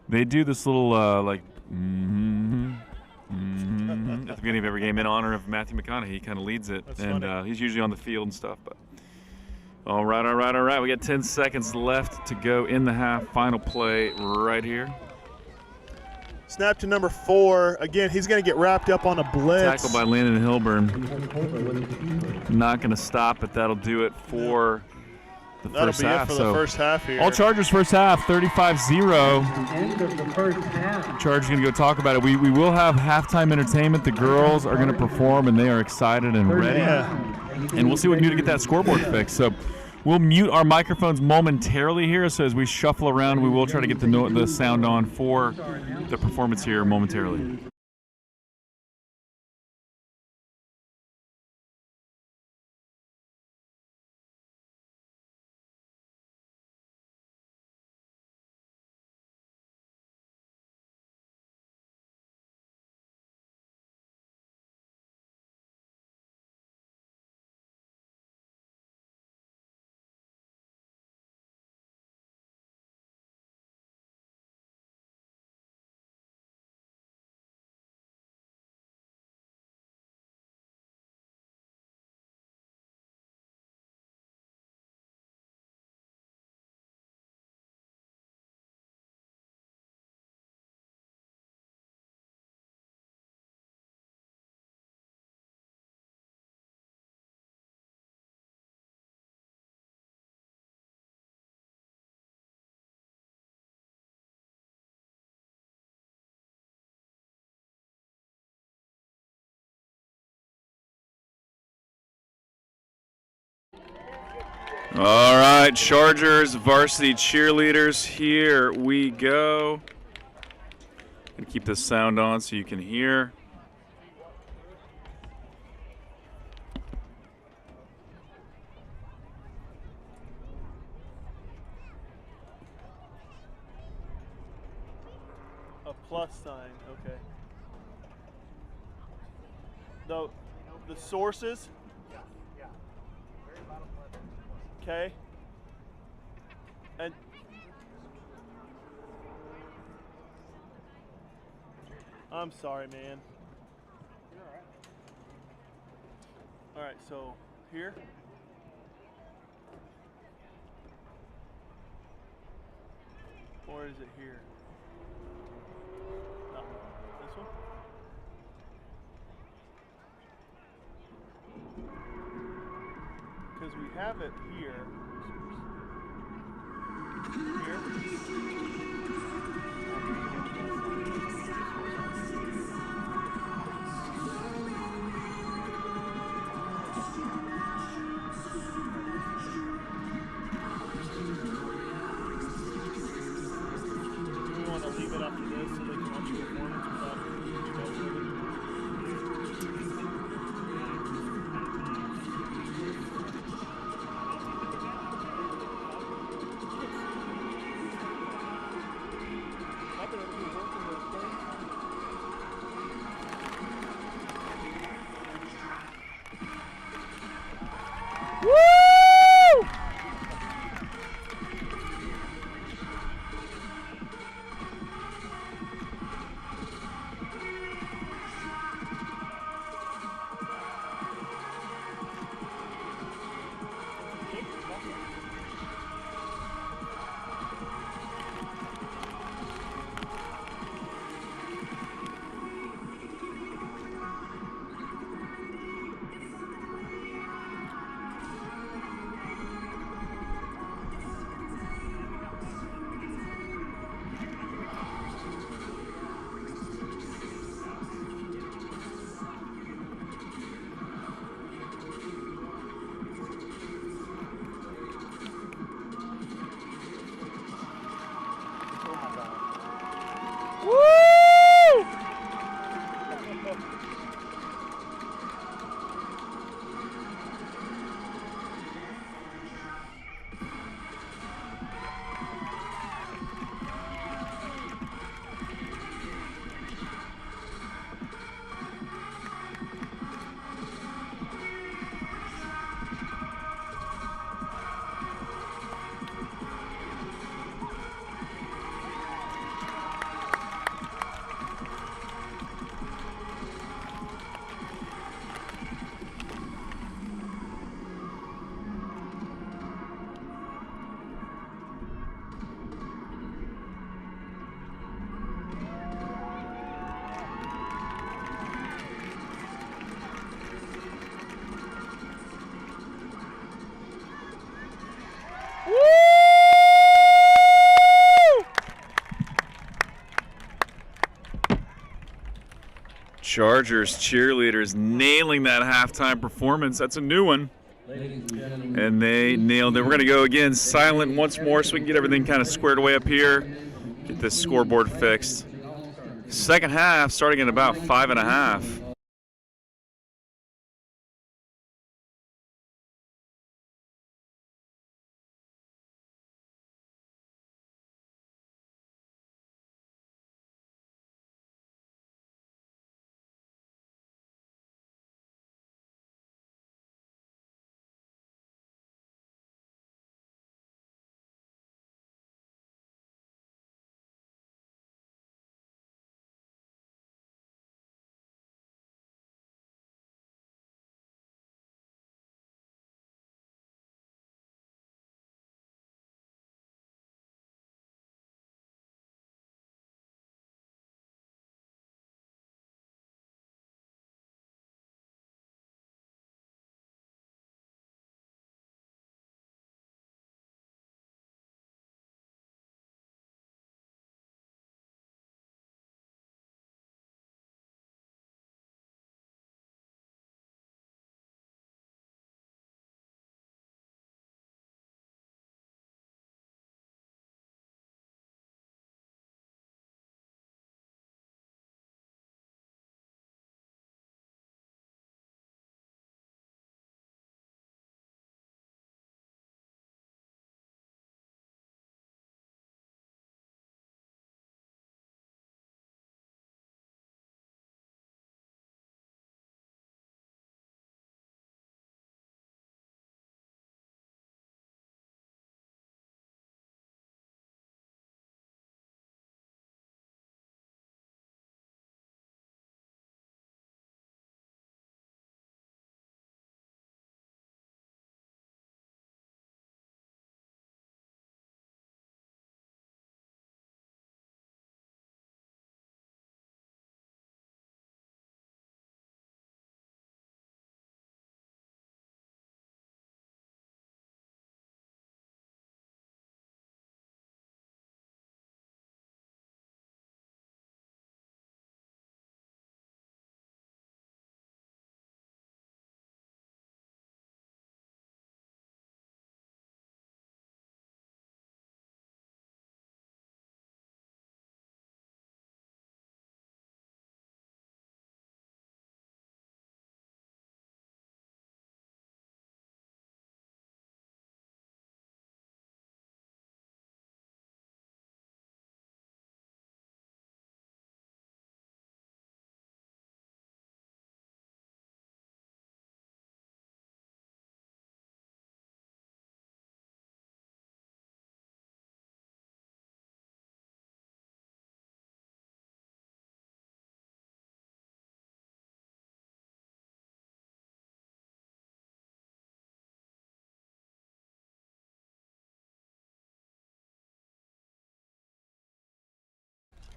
They do this little, like, at the beginning of every game in honor of Matthew McConaughey. He kind of leads it. That's and funny. he's usually on the field and stuff. But all right. We got 10 seconds left to go in the half. Final play right here. Snap to number 4. Again, he's going to get wrapped up on a blitz. Tackled by Landon Hilburn. Not going to stop, but that'll do it for the That'll first be half. it for the first half here. All Chargers first half, 35-0. End of the first half. Chargers going to go talk about it. We will have halftime entertainment. The girls are going to perform, and they are excited and ready. Yeah. And we'll see what we can do to get that scoreboard fixed. So we'll mute our microphones momentarily here. So as we shuffle around, we will try to get the sound on for the performance here momentarily. All right, Chargers varsity cheerleaders, here we go. Gonna keep this sound on so you can hear. A plus sign, okay. The sources? Yeah. Very bottom left. Okay. And I'm sorry, man. You're all right. All right, so here. Or is it here? No, this one? Because we have it here. Do we want to leave it after this so they can watch the performance without Chargers cheerleaders nailing that halftime performance. That's a new one. And they nailed it. We're going to go again silent once more so we can get everything kind of squared away up here. Get this scoreboard fixed. Second half starting at about 5:30.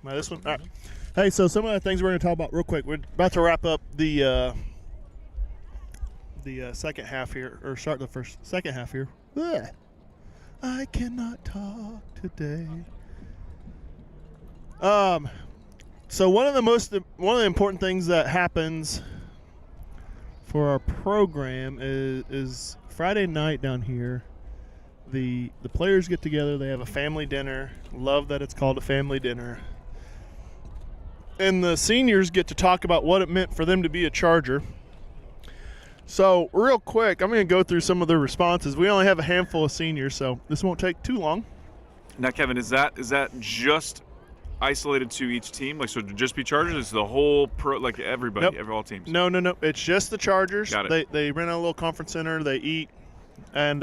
This one. All right. Hey, so some of the things we're going to talk about real quick. We're about to wrap up the second half here, or start the second half here. Ugh. I cannot talk today. So one of the important things that happens for our program is Friday night down here. The players get together. They have a family dinner. Love that it's called a family dinner. And the seniors get to talk about what it meant for them to be a Charger. So real quick, I'm going to go through some of the responses. We only have a handful of seniors, so this won't take too long. Now, Kevin, is that just isolated to each team? Like, so to just be Chargers? Is the whole like everybody, Nope. all teams? No. It's just the Chargers. Got it. They rent a little conference center. They eat. And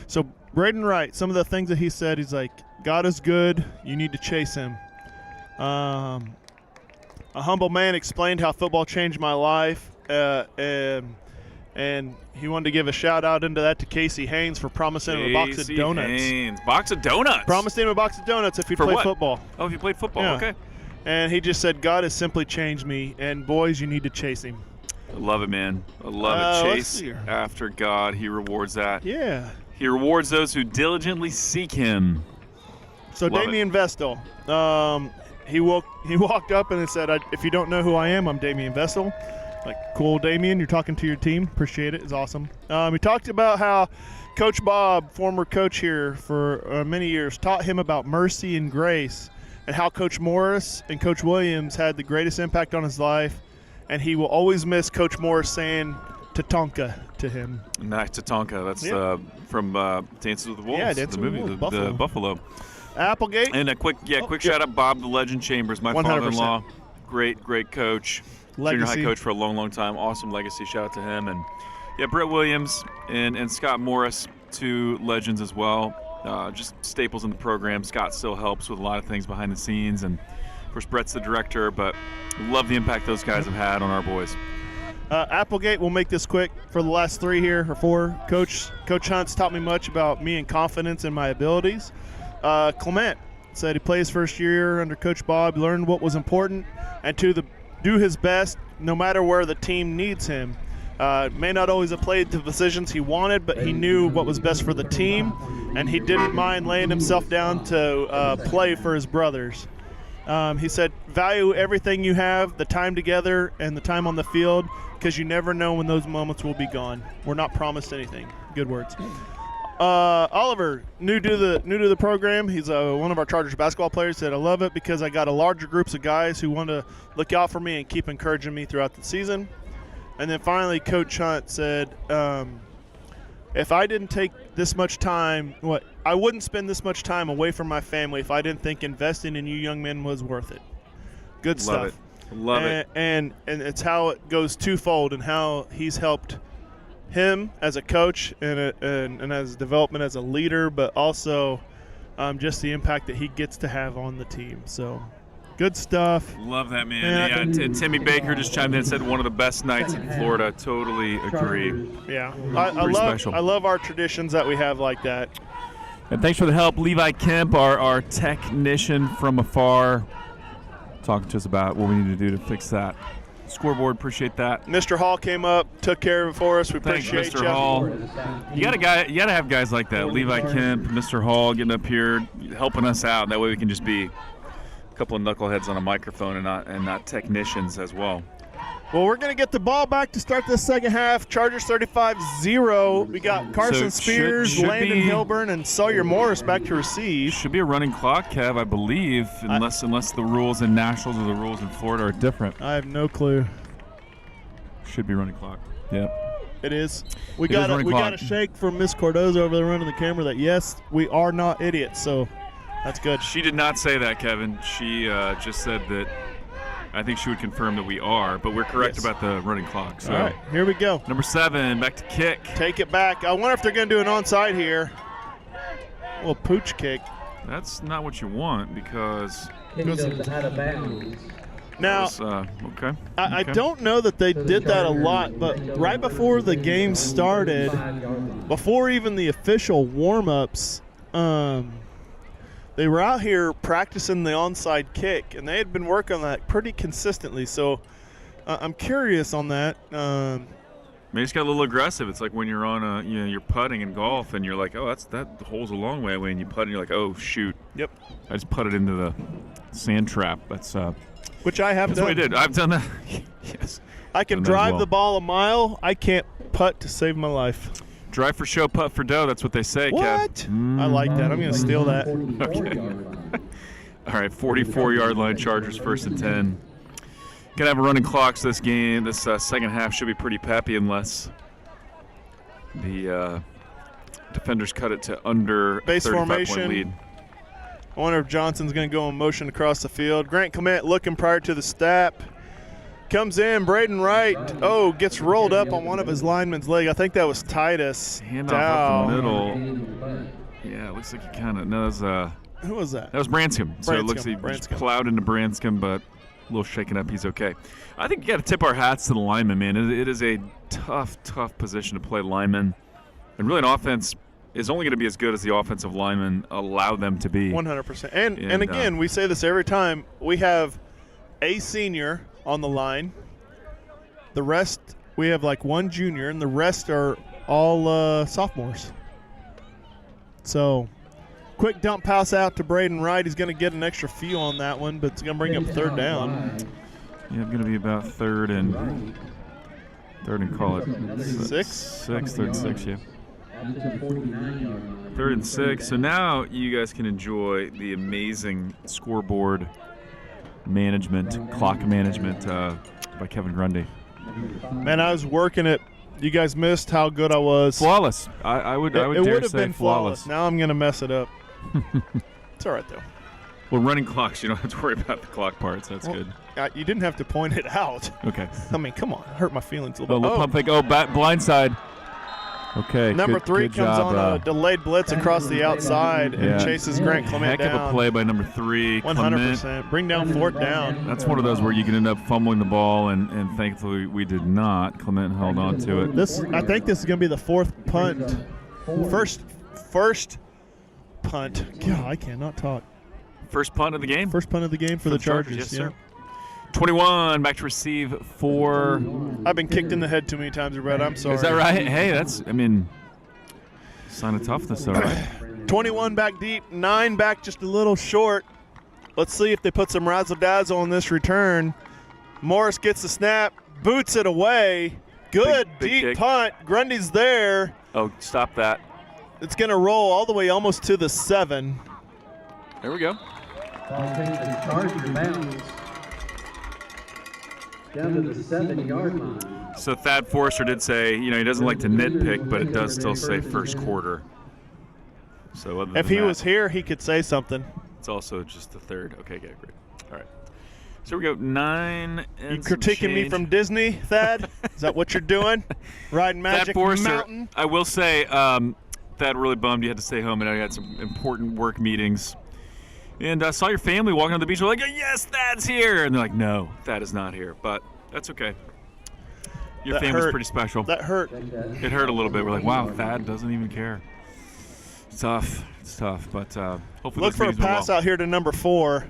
so Braden Wright, some of the things that he said, he's like, God is good. You need to chase him. A humble man explained how football changed my life, and he wanted to give a shout out into that to Casey Haynes for promising him a box of donuts. Haynes. Box of donuts? Promised him a box of donuts if he For played what? football. Oh, if you played football, Yeah. okay. And he just said, God has simply changed me, and boys, you need to chase him. I love it, man. I love it. let's Chase see here. after God. He rewards that. Yeah. He rewards those who diligently seek him. So Love Damian Vestal, he walked up and said, "If you don't know who I am, I'm Damian Vessel." Like, cool, Damian, you're talking to your team. Appreciate it. It's awesome. He talked about how Coach Bob, former coach here for many years, taught him about mercy and grace, and how Coach Morris and Coach Williams had the greatest impact on his life, and he will always miss Coach Morris saying Tatanka to him. Nice, Tatanka. That's from Dances with the Wolves, Dances the with the movie, Wolves, the Buffalo. Applegate. And a quick shout out, Bob the Legend Chambers, my 100%. father-in-law. Great coach. Legacy. Junior high coach for a long time. Awesome legacy. Shout out to him. And yeah, Brett Williams and Scott Morris, two legends as well. Just staples in the program. Scott still helps with a lot of things behind the scenes, and of course Brett's the director. But love the impact those guys have had on our boys. Applegate, we'll make this quick for the last 3 here or 4. Coach Hunt's taught me much about me and confidence in my abilities. Clement said he plays first year under Coach Bob, learned what was important, and to do his best no matter where the team needs him. May not always have played the positions he wanted, but he knew what was best for the team, and he didn't mind laying himself down to play for his brothers. He said, value everything you have, the time together and the time on the field, because you never know when those moments will be gone. We're not promised anything. Good words. Oliver, new to the program. He's one of our Chargers basketball players. Said, I love it because I got a larger groups of guys who want to look out for me and keep encouraging me throughout the season. And then finally, Coach Hunt said, if I didn't take this much time, I wouldn't spend this much time away from my family if I didn't think investing in you young men was worth it. Good stuff. Love it. And it's how it goes twofold, and how he's helped him as a coach and as development as a leader, but also just the impact that he gets to have on the team. So good stuff. Love that, man. Yeah, Timmy Baker just chimed in and said one of the best nights in Florida. Totally agree. Yeah, I love our traditions that we have like that. And thanks for the help, Levi Kemp, our technician from afar, talking to us about what we need to do to fix that scoreboard. Appreciate that. Mr. Hall came up, took care of it for us. We appreciate Mr. Hall. You gotta have guys like that. Levi Kemp, Mr. Hall getting up here, helping us out. That way we can just be a couple of knuckleheads on a microphone and not technicians as well. Well, we're going to get the ball back to start this second half. Chargers 35-0. We got Carson Spears, Landon Hilburn, and Sawyer Morris back to receive. Should be a running clock, Kev, I believe, unless the rules in Nationals or the rules in Florida are different. I have no clue. Should be running clock. Yep. It is. We got a shake from Miss Cordoza over there running the camera that, yes, we are not idiots, so that's good. She did not say that, Kevin. She just said that I think she would confirm that we are, but we're correct about the running clock. So. All right, here we go. Number 7, back to kick. Take it back. I wonder if they're going to do an onside here. A little pooch kick. That's not what you want because now, okay. I don't know that they did that a lot, but right before the game started, before even the official warm-ups, they were out here practicing the onside kick, and they had been working on that pretty consistently. So I'm curious on that. Maybe it's got a little aggressive. It's like when you're on you're putting in golf, and you're like, oh, that hole's a long way away, and you putt, and you're like, oh shoot. Yep. I just putted into the sand trap. That's which I have done. That's what I did. I've done that. Yes. I can drive the ball a mile. I can't putt to save my life. Drive for show, putt for dough. That's what they say, what? Kev. I like that. I'm going to steal that. Okay. All right, 44-yard line, Chargers 1st and 10. Going to have a running clock, so this game, this second half should be pretty peppy unless the defenders cut it to under base 35-point formation. lead. I wonder if Johnson's going to go in motion across the field. Grant Clement looking prior to the snap. Comes in, Braden Wright, gets rolled up on one of his linemen's leg. I think that was Titus. Handoff up the middle. Yeah, it looks like he kind of knows. Who was that? That was Branscombe. So it looks like he just plowed into Branscombe, but a little shaken up. He's okay. I think you got to tip our hats to the linemen, man. It is a tough position to play linemen. And really an offense is only going to be as good as the offensive linemen allow them to be. 100%. And again, we say this every time. We have a senior on the line. The rest, we have like one junior, and the rest are all sophomores. So Quick dump pass out to Braden Wright. He's going to get an extra few on that one, but it's going to bring up third down. Yeah, going to be about third and call it third and six, yeah. Third and 6. So now you guys can enjoy the amazing scoreboard management, clock management by Kevin Grundy. Man, I was working it. You guys missed how good I was. Flawless. I would it dare would have say been flawless. Now I'm going to mess it up. It's all right, though. Well, running clocks, you don't have to worry about the clock parts. That's good. You didn't have to point it out. Okay. I mean, come on. It hurt my feelings a little bit. Pump fake. Blind side. Okay. Number good 3 good comes job, on a delayed blitz across the outside and chases Grant Clement down. Heck of a play by number 3. 100%. Clement. Bring down fourth down. That's one of those where you can end up fumbling the ball, and thankfully we did not. Clement held on to it. I think this is going to be the fourth punt. First punt. God, I cannot talk. First punt of the game? First punt of the game for the Chargers. Yes, yeah. sir. 21 back to receive for. I've been kicked in the head too many times, Brett. I'm sorry. Is that right? Hey, sign of toughness, though, right? 21 back deep, 9 back just a little short. Let's see if they put some razzle-dazzle on this return. Morris gets the snap, boots it away. Good big deep kick. punt. Grundy's there. Oh, stop that. It's going to roll all the way almost to the 7. There we go. Ball takes the Charger bounce down to the 7-yard line. So Thad Forrester did say, he doesn't like to nitpick, but it does still say first quarter. So other If than he that, was here, he could say something. it's also just the third. Okay, great. All right. So we go 9 and You some critiquing me change. from Disney, Thad? Is that what you're doing? Riding Magic Thad Forrester, Mountain? I will say, Thad, really bummed you had to stay home, and I had some important work meetings. And I saw your family walking on the beach. We're like, yes, Thad's here. And they're like, no, Thad is not here. But that's okay. Your That family's hurt. pretty special. That hurt. It hurt a little bit. We're like, wow, Thad doesn't even care. It's tough. It's tough. But hopefully Look this for a meeting's been pass well. out here to number 4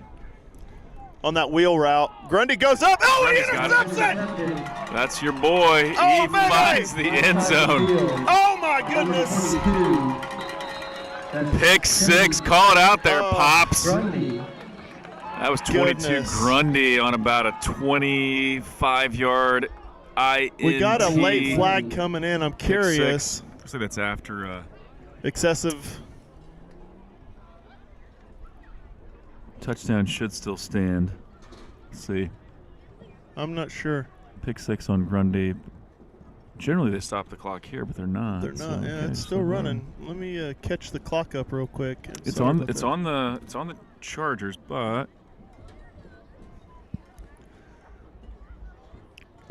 on that wheel route. Grundy goes up. Oh, he Grundy's got intercepts it. That's your boy. Oh, He man. finds the end zone. Oh, my goodness. Pick 6. Call it out there, Oh. Pops. Grundy. That was 22 Goodness. Grundy on about a 25-yard INT. We got a late flag coming in. I'm curious. So that's after. Excessive. Touchdown should still stand. Let's see. I'm not sure. Pick 6 on Grundy. Generally, they stop the clock here, but they're not. They're not. so, Yeah, okay, it's still running. Let me catch the clock up real quick. It's Sorry on. about It's that. on the. It's on the Chargers, but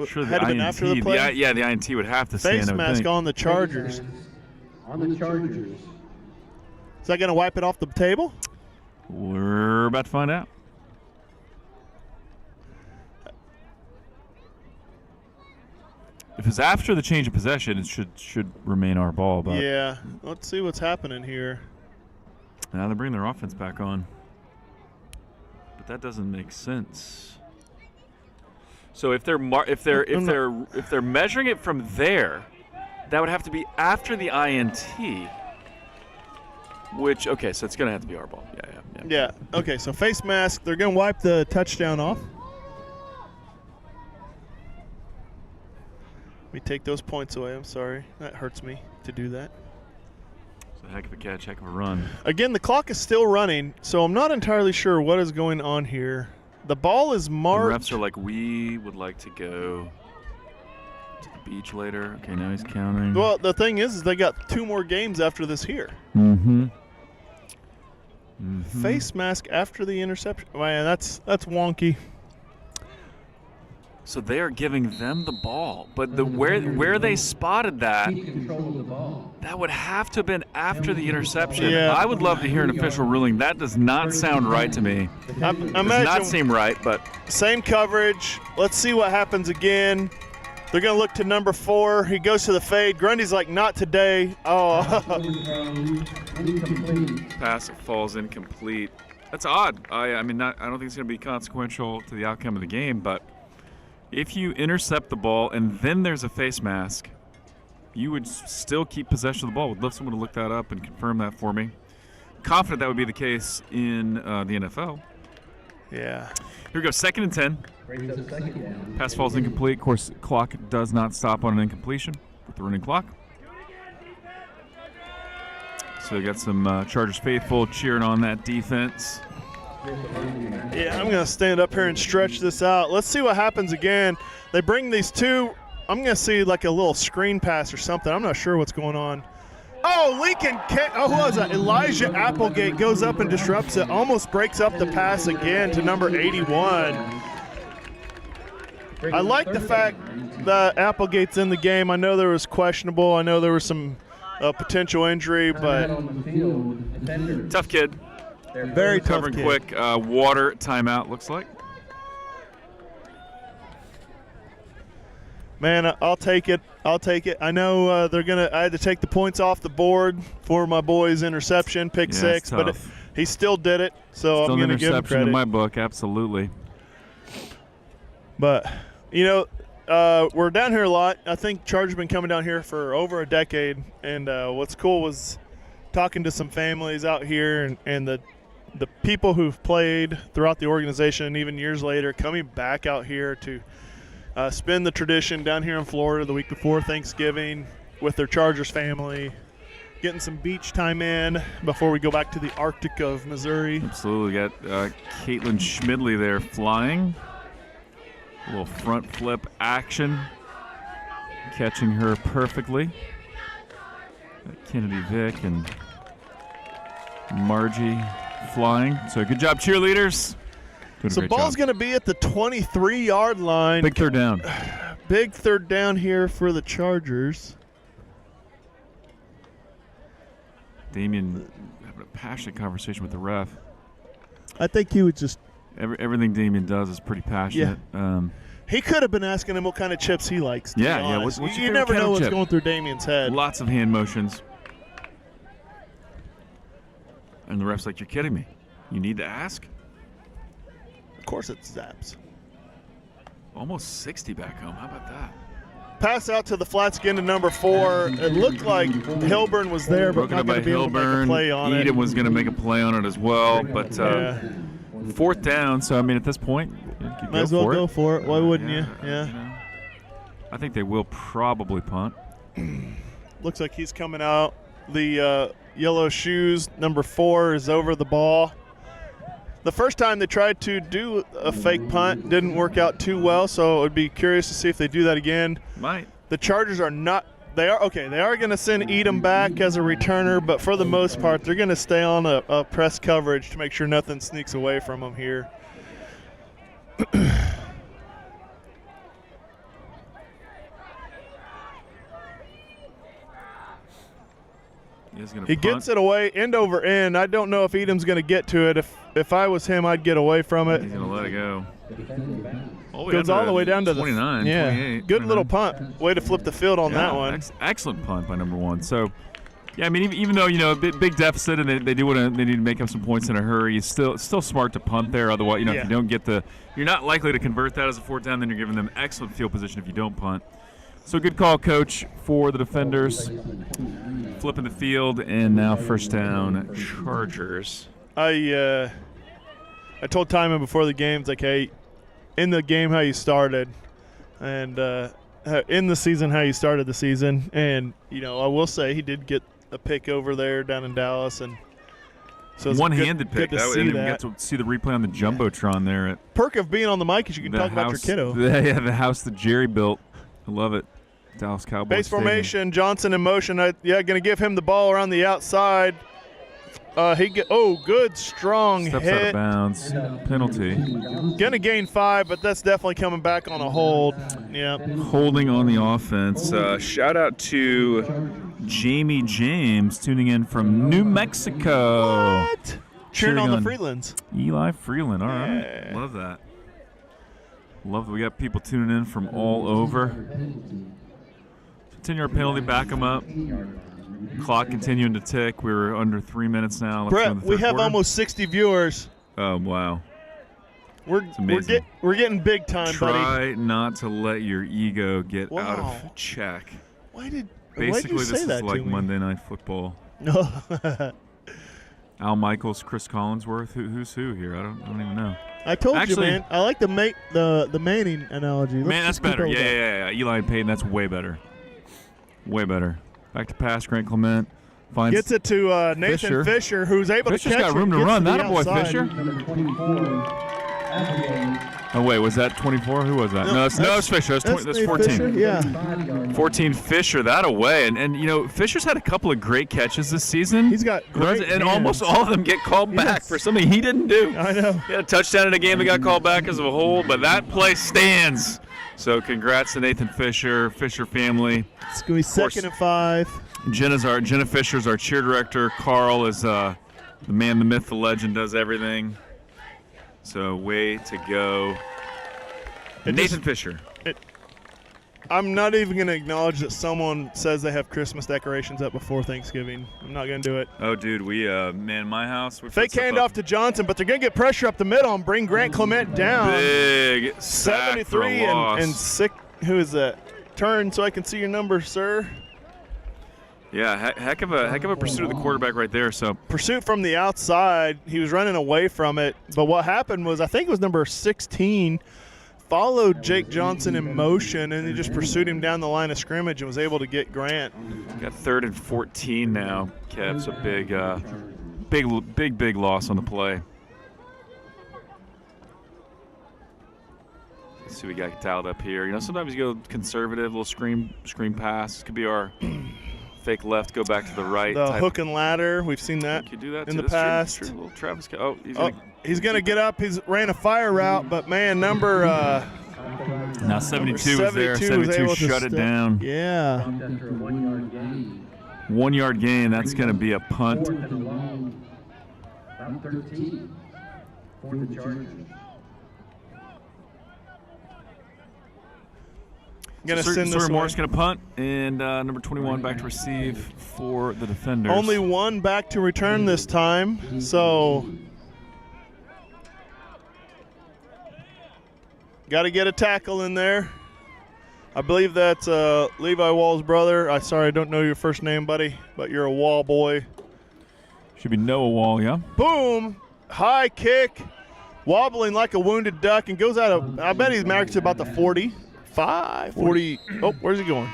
sure Had the it been INT. after the play? The INT would have to stand. Face I would mask think. on the Chargers. On the Chargers. Is that going to wipe it off the table? we're about to find out. If it's after the change of possession, it should remain our ball. But Yeah. Let's see what's happening here. now they're bringing their offense back on. But that doesn't make sense. So if they're measuring it from there, that would have to be after the INT. Which, okay, so it's going to have to be our ball. Yeah. Yeah. Okay, so face mask. They're going to wipe the touchdown off. Let me take those points away. I'm sorry. That hurts me to do that. It's a heck of a catch, heck of a run. Again, the clock is still running, so I'm not entirely sure what is going on here. The ball is The marked. refs are like, we would like to go to the beach later. Okay, now he's counting. Well, the thing is they got 2 more games after this here. Mm-hmm. Face mask after the interception. Man, that's wonky. So they are giving them the ball. But where they spotted that, Keep control of the ball. that would have to have been after the interception. Yeah. I would love to hear an official ruling. That does not sound right to me. I Does not imagine seem right, but same coverage. Let's see what happens again. They're going to look to number 4. He goes to the fade. Grundy's like, not today. Oh, Incomplete. pass falls incomplete. That's odd. I don't think it's going to be consequential to the outcome of the game, but if you intercept the ball and then there's a face mask, you would still keep possession of the ball. Would love someone to look that up and confirm that for me. confident that would be the case in the NFL. Yeah. Here we go, 2nd and 10. Brings up second down. Pass falls incomplete. Of course, clock does not stop on an incompletion with the running clock. So you got some Chargers faithful cheering on that defense. Yeah, I'm going to stand up here and stretch this out. Let's see what happens again. They bring these two. I'm going to see like a little screen pass or something. I'm not sure what's going on. Oh, Lincoln, who was that? Elijah Applegate goes up and disrupts it, almost breaks up the pass again to number 81. I like the fact that Applegate's in the game. I know there was questionable. I know there was some potential injury, but Tough kid. very tough Covering kid. quick. Water timeout, looks like. Man, I'll take it. I'll take it. I know I had to take the points off the board for my boy's interception, pick Yeah, six, it's but tough. he still did it, so Still I'm an going to give him interception credit. in my book, absolutely. But, we're down here a lot. I think Chargers been coming down here for over a decade, and what's cool was talking to some families out here and the people who've played throughout the organization and even years later coming back out here to spend the tradition down here in Florida the week before Thanksgiving with their Chargers family, getting some beach time in before we go back to the Arctic of Missouri. Absolutely. Got Caitlin Schmidley there flying. A little front flip action. Catching her perfectly. Got Kennedy Vick and Margie flying. So good job, cheerleaders. Doing a So great ball's job. going to be at the 23-yard line. Big third down. Big third down here for the Chargers. Damien having a passionate conversation with the ref. I think he was just Everything Damien does is pretty passionate. he could have been asking him what kind of chips he likes. To Yeah, be yeah. honest. What's your you favorite never kettle know what's chip? going through Damien's head. Lots of hand motions. And the ref's like, "You're kidding me. You need to ask?" Of course it's Zaps. Almost 60 back home. How about that? Pass out to the flat skin to number 4. It looked like Hilburn was there, but Broken not up by going to be able to make a Hilburn. play on it. Eden was going to make a play on it as well, but Yeah. fourth down. So I mean, at this point, you could Might as go well for go it. for it. Why wouldn't you? Yeah. know. I think they will probably punt. Looks like he's coming out. The yellow shoes, number 4, is over the ball. The first time they tried to do a fake punt didn't work out too well, so I'd be curious to see if they do that again. Might. The Chargers are not – they are going to send Edom back as a returner, but for the most part they're going to stay on a press coverage to make sure nothing sneaks away from them here. He gets it away end over end. I don't know if Edom's going to get to it. If I was him, I'd get away from it. He's going to let it go. Goes all the way down to 29, the 28. Good 29. little punt. Way to flip the field on that one. Excellent punt by number 1. So, yeah, I mean, even though a big deficit and they need to make up some points in a hurry, it's still smart to punt there. Otherwise, if you don't get you're not likely to convert that as a fourth down. Then you're giving them excellent field position if you don't punt. So good call, coach, for the defenders. Flipping the field, and now first down, Chargers. I told Timon before the game, it's like, hey, in the game how you started, and in the season how you started the season, and I will say he did get a pick over there down in Dallas, and so it's one-handed pick. Good to I see didn't even that. get to see the replay on the jumbotron there at Perk of being on the mic is you can the talk about your house. kiddo. Yeah, the house that Jerry built. I love it. Dallas Cowboys. Base Stadium. formation, Johnson in motion. Going to give him the ball around the outside. Good strong Steps out of hit. bounds. Penalty. Going to gain 5, but that's definitely coming back on a hold. Yeah. Holding on the offense. Shout out to Jamie James tuning in from New Mexico. What? Cheering on the Freelands. Eli Freeland. All right. Yeah. Love that. Love that we got people tuning in from all over. 10-yard penalty, back them up. Clock continuing to tick. We're under 3 minutes now. Let's go in Brett, the we third have quarter. almost 60 viewers. Oh, wow. We're amazing. getting big time, buddy. Try not to let your ego get out Wow. of check. Why'd you Basically, say this that is like to me? Monday Night Football. No. Al Michaels, Chris Collinsworth. Who's who here? I don't even know. I told Actually, you, man. I like the Manning analogy. Let's Man, that's just keep better. it with that. Yeah. Eli and Peyton, that's way better. Way better. Back to pass, Grant Clement. Finds Gets it to Nathan Fisher, who's able Fisher's to catch got room it. to Gets run. the That a boy, outside. Fisher. Number 24, Abigail. Oh, wait, was that 24? Who was that? No, it's Fisher. That's Nate 14. Fisher, yeah. 14 Fisher, that away. And you know, Fisher's had a couple of great catches this season. He's got great And hands. almost all of them get called back for something he didn't do. I know. He had a touchdown in a game that got called back as a whole, but that play stands. So congrats to Nathan Fisher, Fisher family. It's going to be 2nd and 5. Jenna Fisher's our cheer director. Carl is the man, the myth, the legend, does everything. So way to go. Nathan Fisher. I'm not even going to acknowledge that someone says they have Christmas decorations up before Thanksgiving. I'm not going to do it. Oh, dude, we man, my house. We Fake handoff to Johnson, but they're going to get pressure up the middle and bring Grant Clement down. Big sack 73 for a loss. and 6. Who is that? Turn so I can see your number, sir. Yeah, heck of a pursuit of the quarterback right there. So Pursuit from the outside. He was running away from it. But what happened was, I think it was number 16, followed Jake Johnson in motion, and he just pursued him down the line of scrimmage and was able to get Grant. got 3rd and 14 now. Kev's a big loss on the play. Let's see what we got dialed up here. You know, sometimes you go conservative, little screen pass. This could be our fake left, go back to the right. The type. hook and ladder, we've seen that You could do that in too. the That's true. past. Little Travis. Oh, He's going to get up. He's ran a fire route, but man, number now 72 was there. 72 was 72 able to shut it step- down. Yeah. Pumped after a 1-yard gain. 1 yard gain. That's going to be a punt. 4th and long. About 13 for the Chargers. Going to send this Sawyer away. Morris going to punt, and number 21 back to receive for the defenders. Only one back to return this time, so got to get a tackle in there. I believe that's Levi Wall's brother. I don't know your first name, buddy, but you're a Wall boy. Should be Noah Wall, yeah? Boom! High kick, wobbling like a wounded duck, and goes out of, I bet he's marked to about the 45, 40. Oh, where's he going?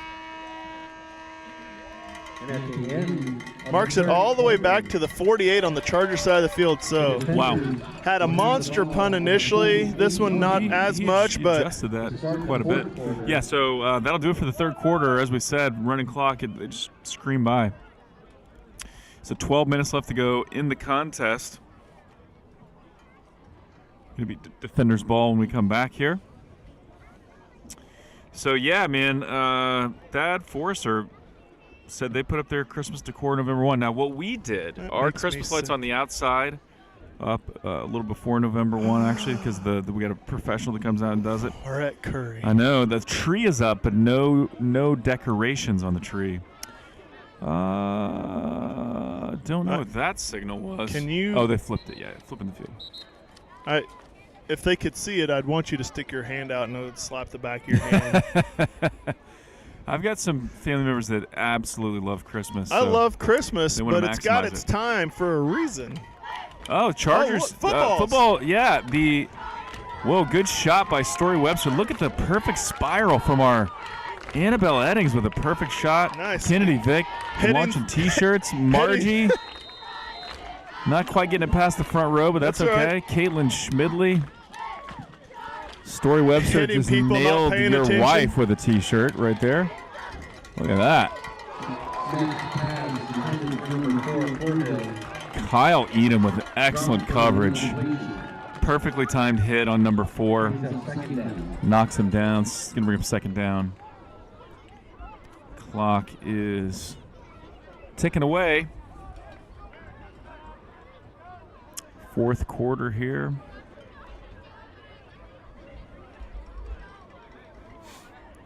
And at the end, Marks it all the way back to the 48 on the Charger side of the field. So Wow. had a monster punt initially. This one not as much, he but adjusted that quite a bit. Yeah, so that'll do it for the third quarter. As we said, running clock, it just screamed by. So 12 minutes left to go in the contest. Going to be defender's ball when we come back here. So, yeah, man, Thad Forrester said they put up their Christmas decor November 1. Now, what we did, That our makes me Christmas lights sick. on the outside up a little before November 1, actually, because we got a professional that comes out and does it. we're at Curry. I know, the tree is up, but no decorations on the tree. Don't know what that signal was. Can you- Oh, they flipped it. Yeah, flipping the field. If they could see it, I'd want you to stick your hand out and it would slap the back of your hand. I've got some family members that absolutely love Christmas. I so- love Christmas, they wanna but it's got maximize its it. time for a reason. Oh, Chargers. look, footballs. Football, yeah. Whoa, good shot by Story Webster. Look at the perfect spiral from our Annabelle Eddings with a perfect shot. Nice. Kennedy Vick Hitting- launching T-shirts. Margie. Not quite getting it past the front row, but that's That's all okay. right. Caitlin Schmidley. Story Webster Hitting just people not nailed paying your attention. wife with a T-shirt right there. Look at that. Kyle Edom with excellent coverage. Perfectly timed hit on number 4. Knocks him down. It's going to bring him second down. Clock is ticking away. Fourth quarter here.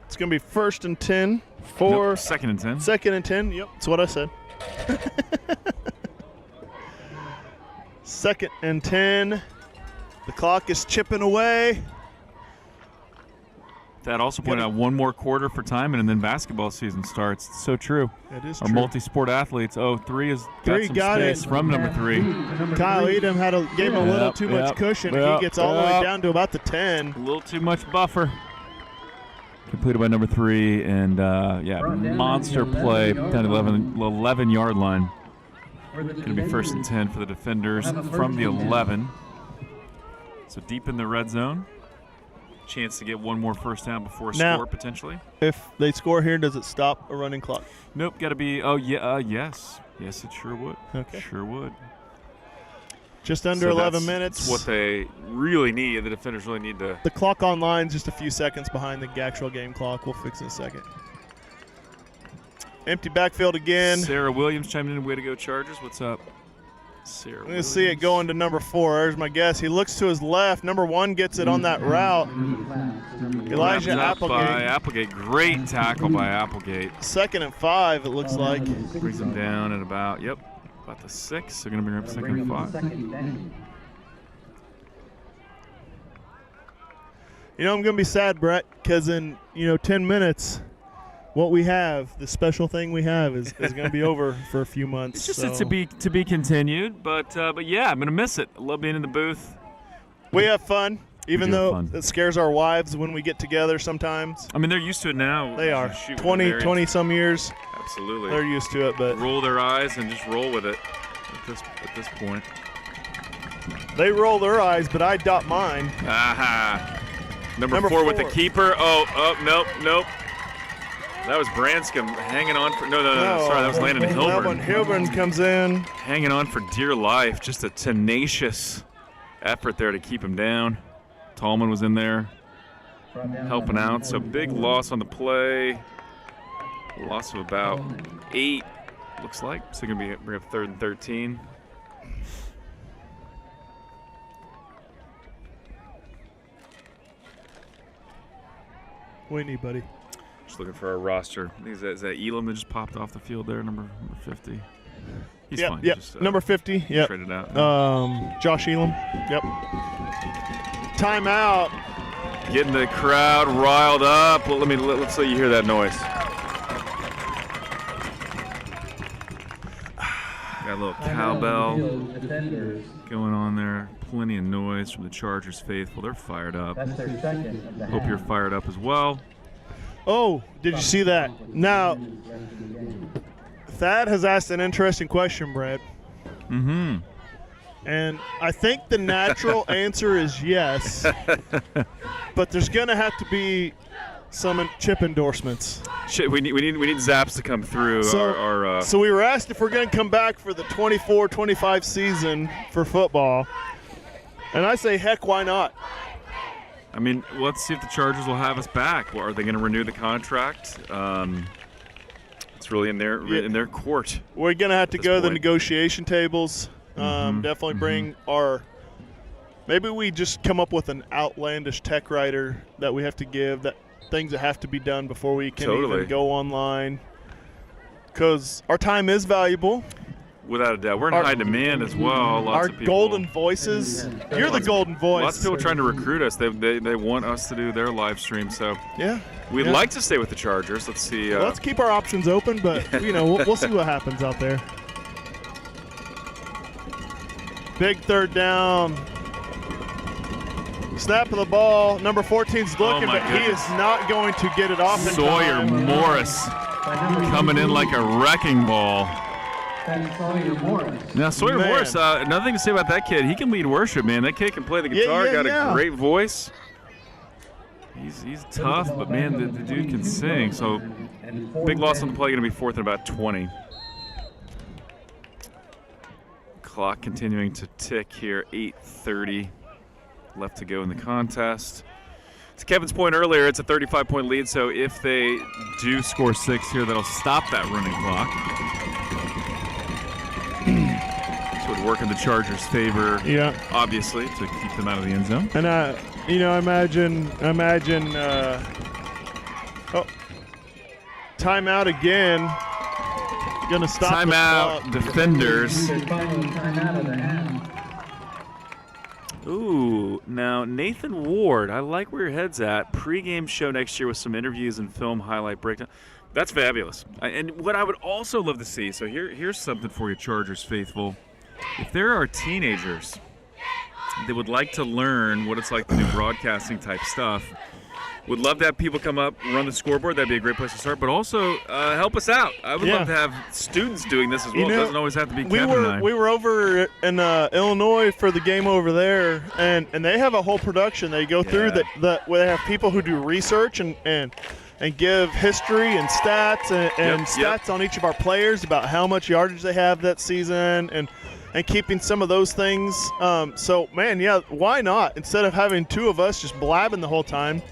It's going to be 1st and 10 for Nope, second and 10. 2nd and 10. Yep, that's what I said. 2nd and 10. The clock is chipping away. That also pointed out one more quarter for Timon, and then basketball season starts. It's so true. It is Our true. multi-sport athletes. Oh, 3 has got some got space it. from number 3. Kyle Edom gave him a little too much cushion. He gets all the way down to about the 10. A little too much buffer. Completed by number 3, and monster play down to the 11-yard line. Going to be 1st and 10 for the defenders from the 11. So deep in the red zone. Chance to get one more first down before a score potentially. If they score here, does it stop a running clock? Nope, got to be. Oh yeah, yes, it sure would. Okay, sure would. Just under 11 minutes. That's what they really need. The defenders really need to. The clock online is just a few seconds behind the actual game clock. We'll fix it in a second. Empty backfield again. Sarah Williams chiming in. Way to go, Chargers. What's up? I'm going to see it going to number 4. There's my guess. He looks to his left. Number 1 gets it on that route. Elijah Applegate. Great tackle by Applegate. 2nd and 5, it looks like. Brings him down at about the 6. They're going to bring up 2nd and 5. I'm going to be sad, Brett, because in 10 minutes, what we have, the special thing we have, is going to be over for a few months. It's just to be continued, but yeah, I'm going to miss it. I love being in the booth. We have fun, even though it scares our wives when we get together sometimes. I mean, they're used to it now. They are. 20 some years. Absolutely. They're used to it, but roll their eyes and just roll with it at this point. They roll their eyes, but I dot mine. Aha. Number 4 with the keeper. Oh, nope. That was Branscombe hanging on for no. Sorry, that was Landon Hilburn. Hilburn comes in, hanging on for dear life. Just a tenacious effort there to keep him down. Tallman was in there helping out. So big loss on the play. Loss of about 8, looks like. So going to bring up 3rd and 13. What do you need, buddy? Just looking for our roster. I think is that Elam that just popped off the field there, number 50. He's fine. Yep. Just, number 50. Yep. Traded out. Josh Elam. Yep. Timeout. Getting the crowd riled up. Well, let's let you hear that noise. Got a little cowbell going on there. Plenty of noise from the Chargers faithful. They're fired up. Hope you're fired up as well. Oh, did you see that? Now, Thad has asked an interesting question, Brad. Mm-hmm. And I think the natural answer is yes. But there's going to have to be some chip endorsements. We need Zaps to come through. So we were asked if we're going to come back for the 24-25 season for football. And I say, heck, why not? I mean, let's see if the Chargers will have us back. Are they going to renew the contract? It's really in their court. We're going to have to go to the negotiation tables. Definitely bring our – maybe we just come up with an outlandish tech writer that we have to give, that things that have to be done before we can even go online. Because our time is valuable. Without a doubt. We're in high demand as well. Lots of people. Golden voices. You're the golden voice. Lots of people trying to recruit us. They want us to do their live stream. So we'd like to stay with the Chargers. Let's see. Let's keep our options open, but we'll see what happens out there. Big 3rd down. Snap of the ball. Number 14's looking, but he is not going to get it off in Sawyer time. Morris coming in like a wrecking ball. Now, Sawyer Morris, another thing to say about that kid, he can lead worship, man. That kid can play the guitar, got a great voice. He's tough, but, man, the dude can sing. So, big loss on the play, going to be 4th and about 20. Clock continuing to tick here, 8:30 left to go in the contest. To Kevin's point earlier, it's a 35-point lead, so if they do score 6 here, that'll stop that running clock. Would work in the Chargers' favor, obviously, to keep them out of the end zone. And imagine. Timeout again. Gonna stop. Timeout, defenders. Ooh, now Nathan Ward, I like where your head's at. Pre-game show next year with some interviews and film highlight breakdown. That's fabulous. And what I would also love to see, so here's something for you, Chargers faithful. If there are teenagers that would like to learn what it's like to do broadcasting type stuff, would love to have people come up, run the scoreboard. That'd be a great place to start. But also help us out. I would love to have students doing this as well. It doesn't always have to be Kevin and I. We were over in Illinois for the game over there, and they have a whole production. They go through where they have people who do research and give history and stats and stats on each of our players about how much yardage they have that season and keeping some of those things. So, man, why not? Instead of having two of us just blabbing the whole time,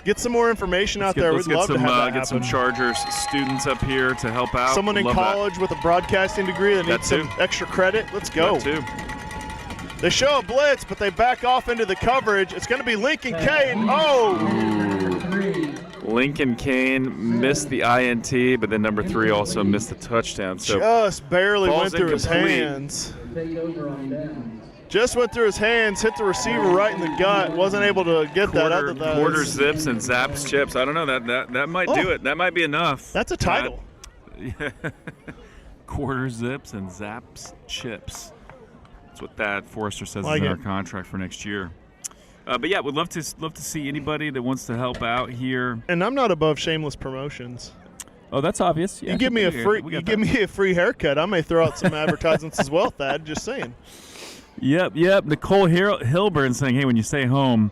get some more information out there. We'd love to have that get some Chargers students up here to help out. Someone in college with a broadcasting degree that needs some extra credit. Let's go. They show a blitz, but they back off into the coverage. It's going to be Lincoln Kane. Lincoln Kane missed the INT, but then number 3 also missed the touchdown. So just barely went through his hands. Just went through his hands, hit the receiver right in the gut. Wasn't able to get that other than quarter zips and zaps chips. I don't know, that might do it. That might be enough. That's a title. Quarter zips and zaps chips. That's what Thad Forrester says is in our contract for next year. But yeah, we'd love to see anybody that wants to help out here. And I'm not above shameless promotions. Oh, that's obvious. Yeah, you give me a free haircut, I may throw out some advertisements as well, Thad. Just saying. Yep. Nicole Hilburn saying, "Hey, when you stay home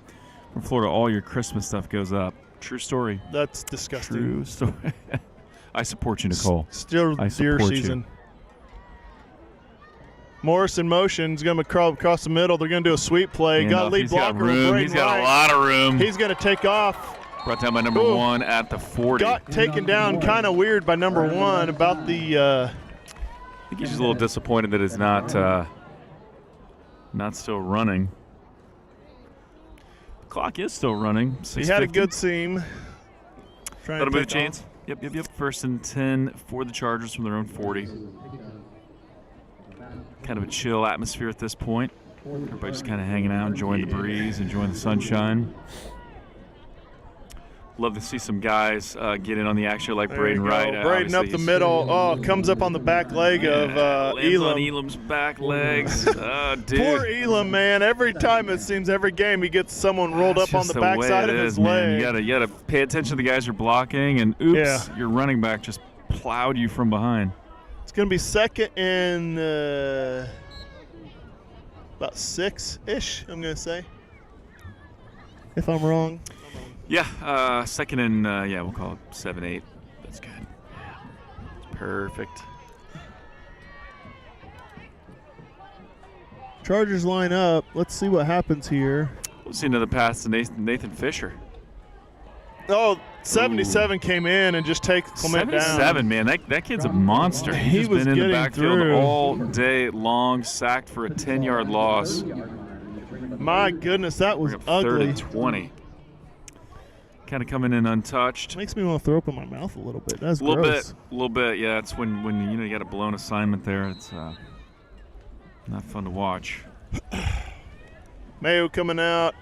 from Florida, all your Christmas stuff goes up." True story. That's disgusting. True story. I support you, Nicole. Still deer season. Morris in motion. He's going to crawl across the middle. They're going to do a sweep play. Got a lead blocker. He's got a lot of room. He's going to take off. Brought down by number 1 at the 40. Got taken down kind of weird by number 1 about the I think he's just a little disappointed that it's not still running. The clock is still running. He had a good seam. That'll move the chains. Yep. 1st and 10 for the Chargers from their own 40. Kind of a chill atmosphere at this point. Everybody just kind of hanging out, enjoying the breeze, enjoying the sunshine. Love to see some guys get in on the action like Braden Wright. Braden up the middle. Oh, comes up on the back leg of Elam. Elam's back legs. Dude. Poor Elam, man. Every time it seems every game he gets someone rolled up on the backside of his leg. You gotta pay attention to the guys you're blocking, and oops, your running back just plowed you from behind. It's going to be 2nd and about 6-ish, I'm going to say. If I'm wrong. Yeah, 2nd and, we'll call it 7-8. That's good. Yeah. Perfect. Chargers line up. Let's see what happens here. We'll see another pass to Nathan Fisher. Oh, 77 came in and just takes Clement down. 77, man. That kid's a monster. He's been in the backfield all day long, sacked for a 10-yard loss. My goodness, that was ugly. 3rd and 20. Kind of coming in untouched. Makes me want to throw up in my mouth a little bit. That's a little bit. Yeah, it's when you got a blown assignment there. It's not fun to watch. Mayo coming out.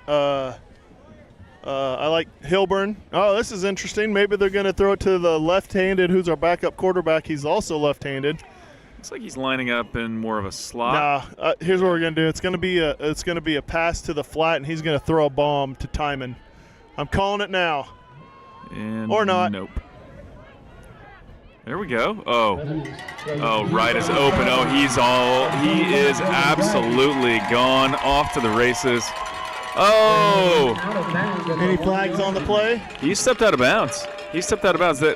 I like Hilburn. Oh, this is interesting. Maybe they're going to throw it to the left-handed, who's our backup quarterback. He's also left-handed. Looks like he's lining up in more of a slot. Nah, here's what we're going to do. It's going to be a pass to the flat, and he's going to throw a bomb to Timon. I'm calling it now. Or not. Nope. There we go. Oh, right is open. Oh, he is absolutely gone off to the races. Oh! Any flags on the play? He stepped out of bounds. He stepped out of bounds. He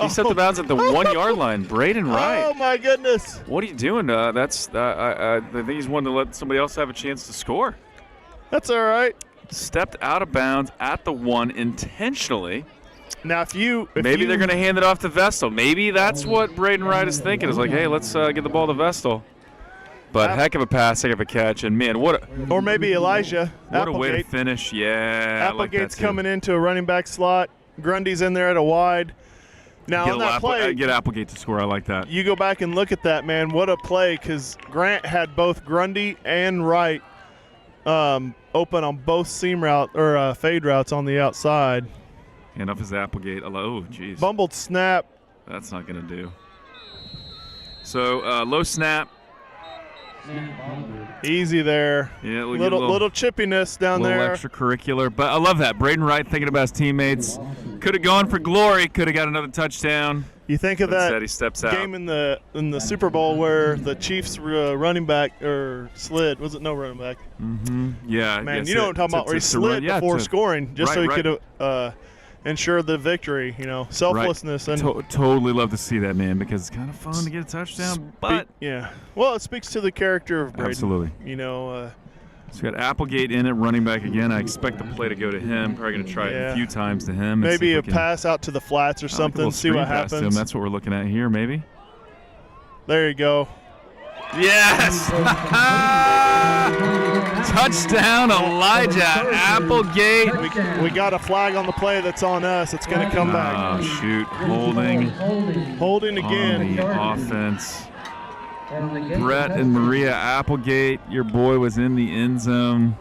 stepped out of bounds at the 1-yard line. Braden Wright. Oh my goodness! What are you doing? I think he's wanting to let somebody else have a chance to score. That's all right. Stepped out of bounds at the 1 intentionally. Now, if maybe they're going to hand it off to Vestal. Maybe that's what Braden Wright is thinking. Is like, hey, let's get the ball to Vestal. But heck of a pass, heck of a catch, and man, or maybe Elijah. What a way to finish! Yeah, Applegate's coming into a running back slot. Grundy's in there at a wide. Now on that play, get Applegate to score. I like that. You go back and look at that, man. What a play! Because Grant had both Grundy and Wright open on both seam route or fade routes on the outside. And up his Applegate. Oh, geez. Bumbled snap. That's not going to do. So low snap. Easy there. Yeah, little chippiness down little there. Extracurricular. But I love that. Braden Wright thinking about his teammates. Could have gone for glory. Could have got another touchdown. You think of But that instead he steps out. game in the Super Bowl where the Chiefs running back or slid. Was it no running back? Mm-hmm. Yeah. Man, yes, you know what I'm talking about, where he slid before scoring just so he could ensure the victory. Selflessness. Right. And totally love to see that, man, because it's kind of fun to get a touchdown. But yeah, well, it speaks to the character of Braden. Absolutely. So we got Applegate in at running back again. I expect the play to go to him. Probably going to try it a few times to him. Maybe a pass out to the flats or something. See what happens. That's what we're looking at here, maybe. There you go. Yes! Touchdown, Elijah Applegate. We got a flag on the play that's on us. It's going to come back. Oh, shoot. Holding again. On the offense. Brett and Maria Applegate, your boy was in the end zone.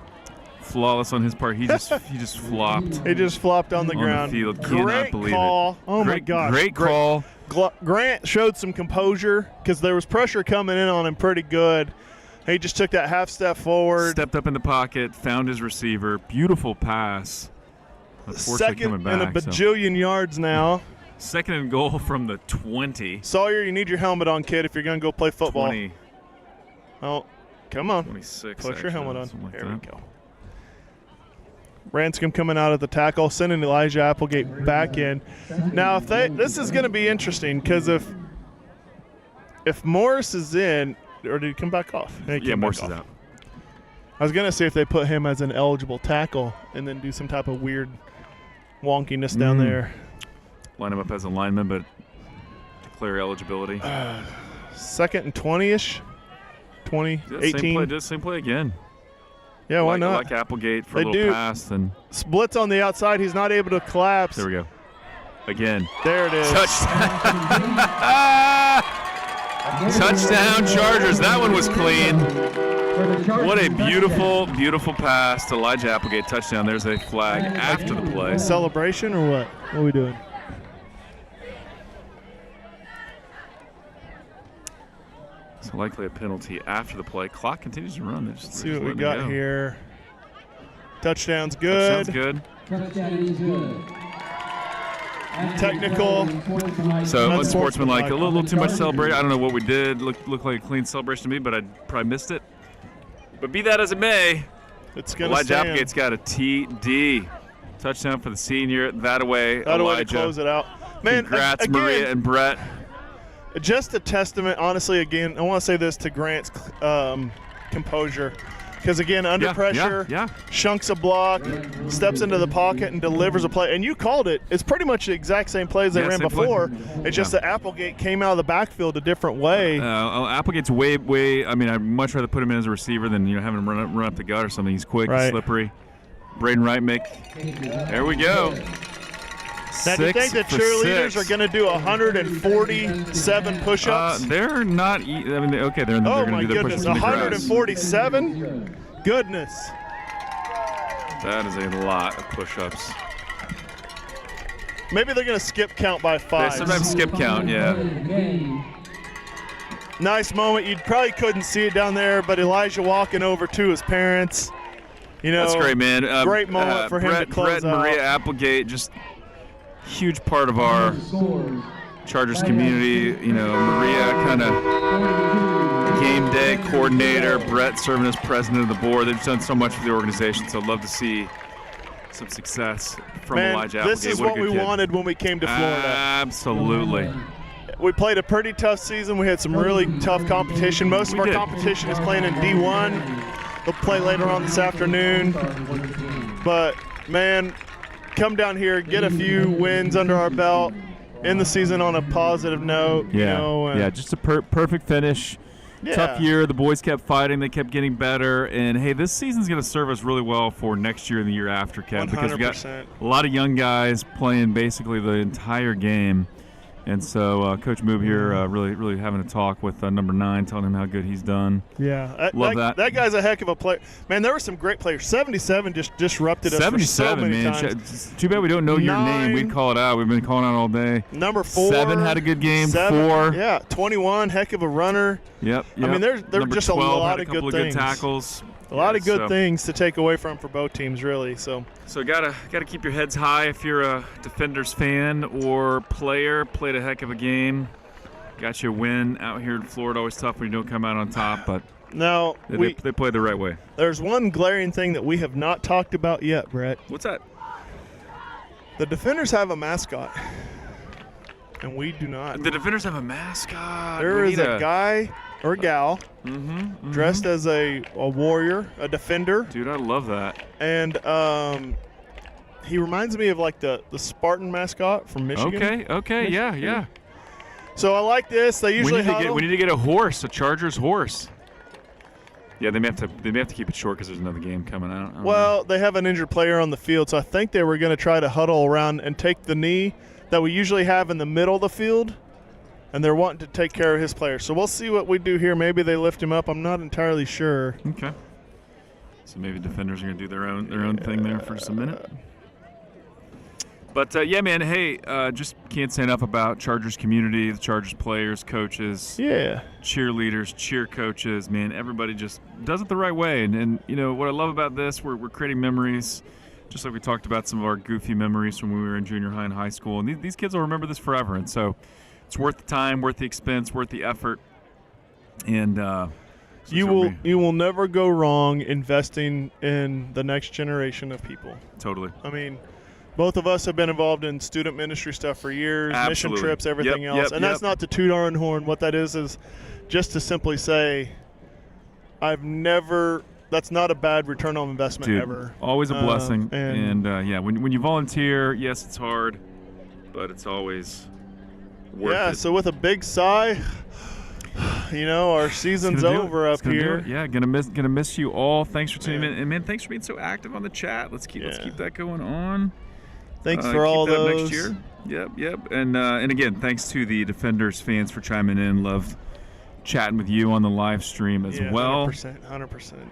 Flawless on his part. He just flopped. He just flopped on the ground. The field. Cannot Great believe call. it. Oh my gosh. Great call. Grant showed some composure because there was pressure coming in on him pretty good. He just took that half step forward. Stepped up in the pocket, found his receiver. Beautiful pass. Second and a bajillion yards now. Second and goal from the 20. Sawyer, you need your helmet on, kid, if you're going to go play football. 20. Oh, come on. 26. Put your helmet on. Like there we go. Ranscombe coming out at the tackle, sending Elijah Applegate back in. Now, this is going to be interesting because if Morris is in, or did he come back off? Yeah, Morris is out. I was going to see if they put him as an eligible tackle and then do some type of weird wonkiness down there. Line him up as a lineman, but declare eligibility. 2nd and 20-ish. 20, 18. Same play again. Yeah, why not? Like Applegate for a little pass. And splits on the outside. He's not able to collapse. There we go. Again. There it is. Touchdown Chargers. That one was clean. What a beautiful, beautiful pass to Elijah Applegate. Touchdown. There's a flag after the play. Celebration or what? What are we doing? So likely a penalty after the play. Clock continues to run. Let's see what we got here. Touchdown's good. Touchdown's good. Technical. So unsportsmanlike. A little too much celebration. I don't know what we did. Looked like a clean celebration to me, but I probably missed it. But be that as it may, Elijah Applegate's got a TD. Touchdown for the senior. That away, Elijah. To close it out. Man, congrats, Maria and Brett. Just a testament, honestly, again, I want to say this to Grant's composure. Because, again, under pressure, shunks a block, steps into the pocket, and delivers a play. And you called it. It's pretty much the exact same play as they ran before. It's just that Applegate came out of the backfield a different way. Applegate's way. I mean, I'd much rather put him in as a receiver than having him run up the gut or something. He's quick, slippery. Braden Wright there we go. Now, do you think the cheerleaders are going to do 147 push-ups? They're not. I mean, they're going to do their push-ups. 147? Goodness. That is a lot of push-ups. Maybe they're going to skip count by 5. They sometimes skip count, yeah. Nice moment. You probably couldn't see it down there, but Elijah walking over to his parents. That's great, man. Great moment for him to close Brett and Maria Applegate, just huge part of our Chargers community. Maria kind of game day coordinator, Brett serving as president of the board. They've done so much for the organization, so I'd love to see some success from Elijah Applegate. This is what we wanted when we came to Florida. Absolutely. We played a pretty tough season. We had some really tough competition. Most of our competition is playing in D1. They'll play later on this afternoon. But, man, come down here, get a few wins under our belt, end the season on a positive note. Just a perfect finish. Tough year. The boys kept fighting. They kept getting better. And, hey, this season's going to serve us really well for next year and the year after, Kev, because we got a lot of young guys playing basically the entire game. And so Coach Moob here really having a talk with number 9, telling him how good he's done. Yeah. Love that. That guy's a heck of a player. Man, there were some great players. 77 just disrupted us 77, for so many man. times. It's too bad we don't know your 9. name. We'd call it out. We've been calling out all day. Number 4. 7 had a good game. 7, 4. Yeah. 21, heck of a runner. Yep. I mean, there's Number just a 12 lot had of couple good of things. good tackles. A lot of good things to take away from for both teams, really. So gotta keep your heads high if you're a Defenders fan or player. Played a heck of a game. Got you a win out here in Florida. Always tough when you don't come out on top, but now they played the right way. There's one glaring thing that we have not talked about yet, Brett. What's that? The Defenders have a mascot, and we do not. The Defenders have a mascot. There is a guy or gal Mm-hmm. dressed as a warrior, a defender. Dude, I love that. And he reminds me of like the Spartan mascot from Michigan. Okay, yeah. So I like this. They usually we need to get a horse, a Chargers horse. Yeah, they may have to keep it short because there's another game coming out. I don't know. They have an injured player on the field, so I think they were going to try to huddle around and take the knee that we usually have in the middle of the field, and they're wanting to take care of his player. So we'll see what we do here. Maybe they lift him up. I'm not entirely sure. Okay. So maybe Defenders are going to do their own thing there for just a minute. But, yeah, man, hey, just can't say enough about Chargers community, the Chargers players, coaches, cheerleaders, cheer coaches. Man, everybody just does it the right way. And you know, what I love about this, we're creating memories, just like we talked about some of our goofy memories from when we were in junior high and high school. And these kids will remember this forever. And so it's worth the time, worth the expense, worth the effort. And you will never go wrong investing in the next generation of people. Totally. I mean, both of us have been involved in student ministry stuff for years, Absolutely. mission trips, everything else. And that's not to toot our own horn. What that is just to simply say, that's not a bad return on investment. Dude, ever. Always a blessing. And yeah, when you volunteer, yes, it's hard, but it's always worth it. Yeah, so with a big sigh, you know, our season's over up here. Yeah, gonna miss you all. Thanks for tuning in, and man, thanks for being so active on the chat. Let's keep that going on. Thanks for all those. Next year. Yep. And again, thanks to the Defenders fans for chiming in. Love chatting with you on the live stream as well. 100%.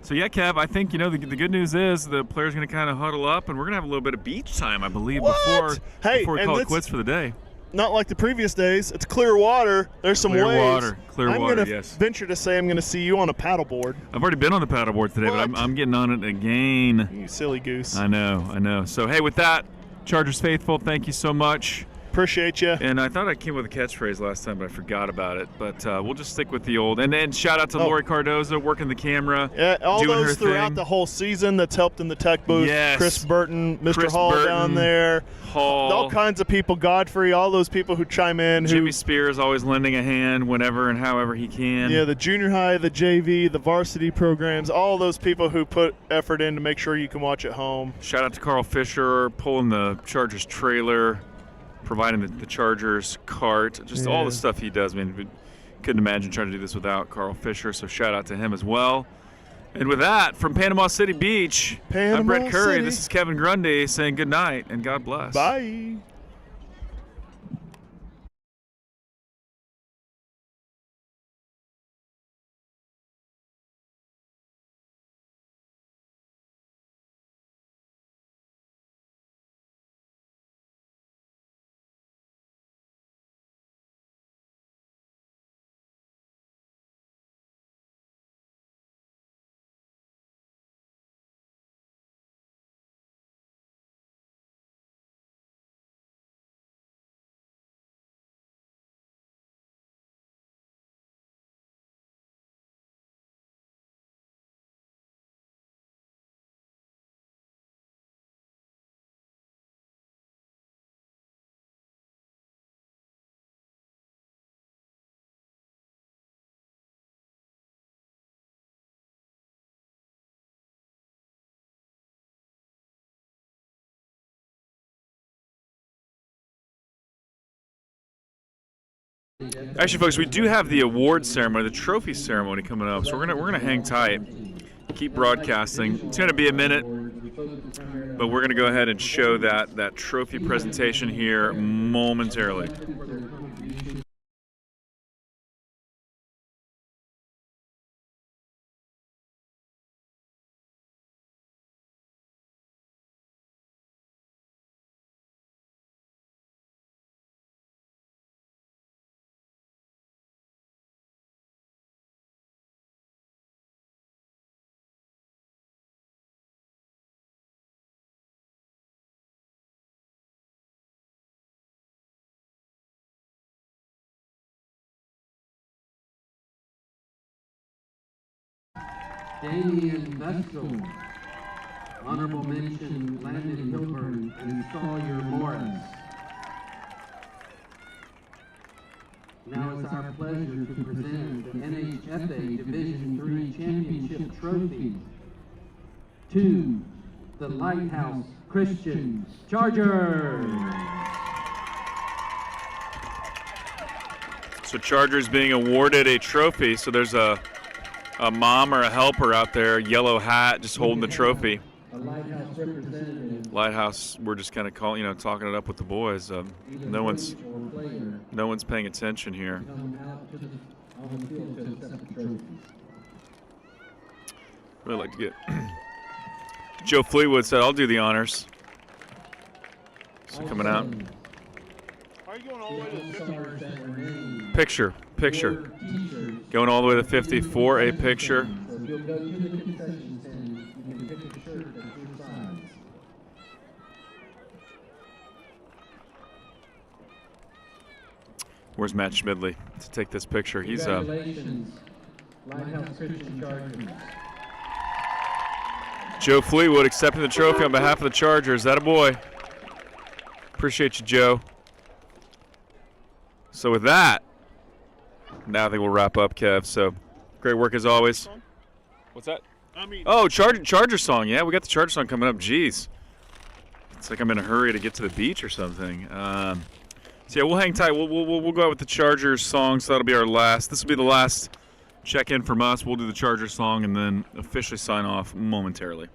So yeah, Kev, I think the good news is the players going to kind of huddle up, and we're going to have a little bit of beach time, I believe, before we call it quits for the day. Not like the previous days. It's clear water. There's some waves. Clear water, I'm going to venture to say I'm going to see you on a paddleboard. I've already been on the paddleboard today, but I'm getting on it again. You silly goose. I know. So, hey, with that, Chargers faithful, thank you so much. Appreciate you. And I thought I came with a catchphrase last time, but I forgot about it. But we'll just stick with the old. And then shout out to Lori Cardozo working the camera. Yeah, all doing those her throughout thing. the whole season that's helped in the tech booth. Yes. Chris Burton, Mr. Hall down there. Hall. All kinds of people. Godfrey, all those people who chime in. Jimmy Spears always lending a hand whenever and however he can. Yeah, the junior high, the JV, the varsity programs, all those people who put effort in to make sure you can watch at home. Shout out to Carl Fisher pulling the Chargers trailer, providing the Chargers cart, just all the stuff he does. I mean, we couldn't imagine trying to do this without Carl Fisher, so shout out to him as well. And with that, from Panama City Beach, I'm Brett Curry. City. This is Kevin Grundy saying good night and God bless. Bye. Actually, folks, we do have the award ceremony, the trophy ceremony coming up, so we're gonna hang tight, keep broadcasting. It's gonna be a minute, but we're gonna go ahead and show that trophy presentation here momentarily. Damian Vestal. Honorable mention, Landon Hilburn and Sawyer Morris. Now it's our pleasure to present the NHFA Division III Championship Trophy to the Lighthouse Christian Chargers. So Chargers being awarded a trophy. So there's a mom or a helper out there, yellow hat, just holding the trophy. A Lighthouse representative. Lighthouse, we're just kind of talking it up with the boys. No one's paying attention here. Come out on the field to accept the trophies. Really like to get. Joe Fleetwood said, "I'll do the honors." So coming out. Are you going all the way to the 50? Picture. Going all the way to 50 for a picture. So if you'll go to the concession stand, you can pick a shirt that's your size. Where's Matt Schmidley to take this picture? He's Congratulations, Lighthouse Christian Chargers. Joe Fleetwood accepting the trophy on behalf of the Chargers. That a boy. Appreciate you, Joe. So with that, now I think we'll wrap up, Kev. So great work as always. What's that? Oh, Charger song. Yeah, we got the Charger song coming up. Jeez. It's like I'm in a hurry to get to the beach or something. So yeah, we'll hang tight. We'll go out with the Chargers song. So that'll be our last. This will be the last check-in from us. We'll do the Chargers song and then officially sign off momentarily.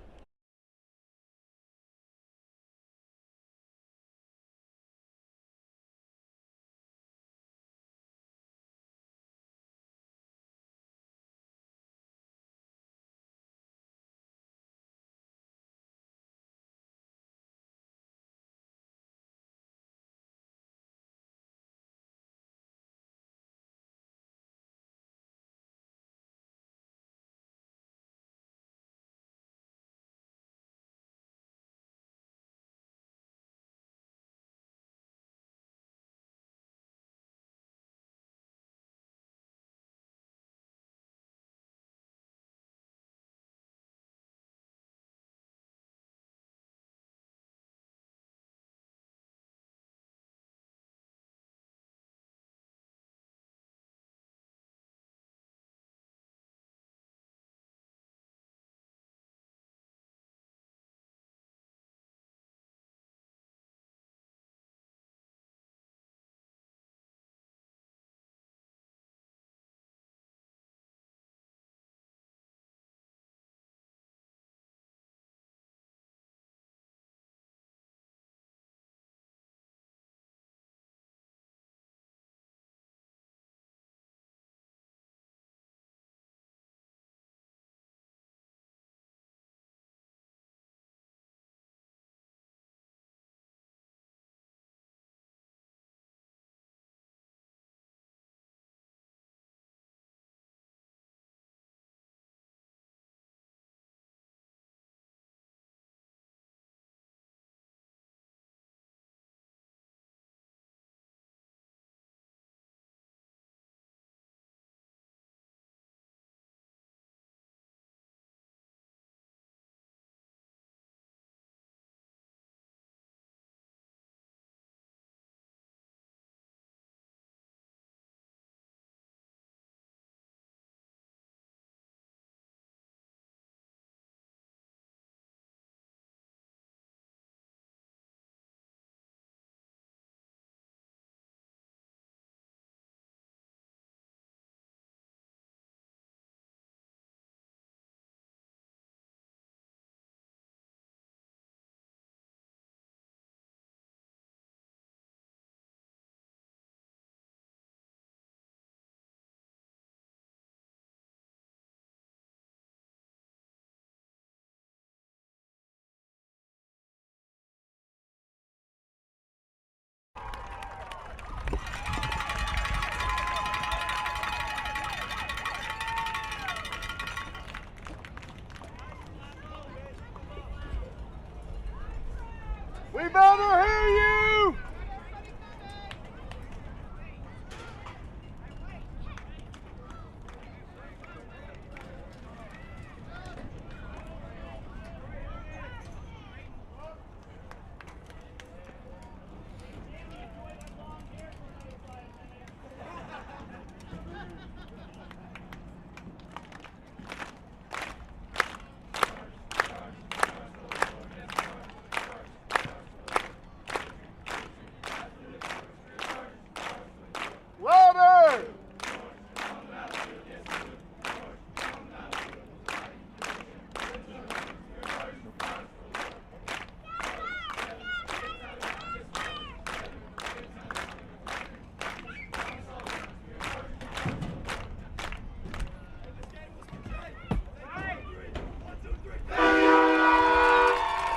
We better hear you!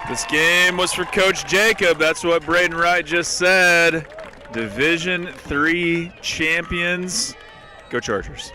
This game was for Coach Jacob. That's what Braden Wright just said. Division III champions. Go Chargers.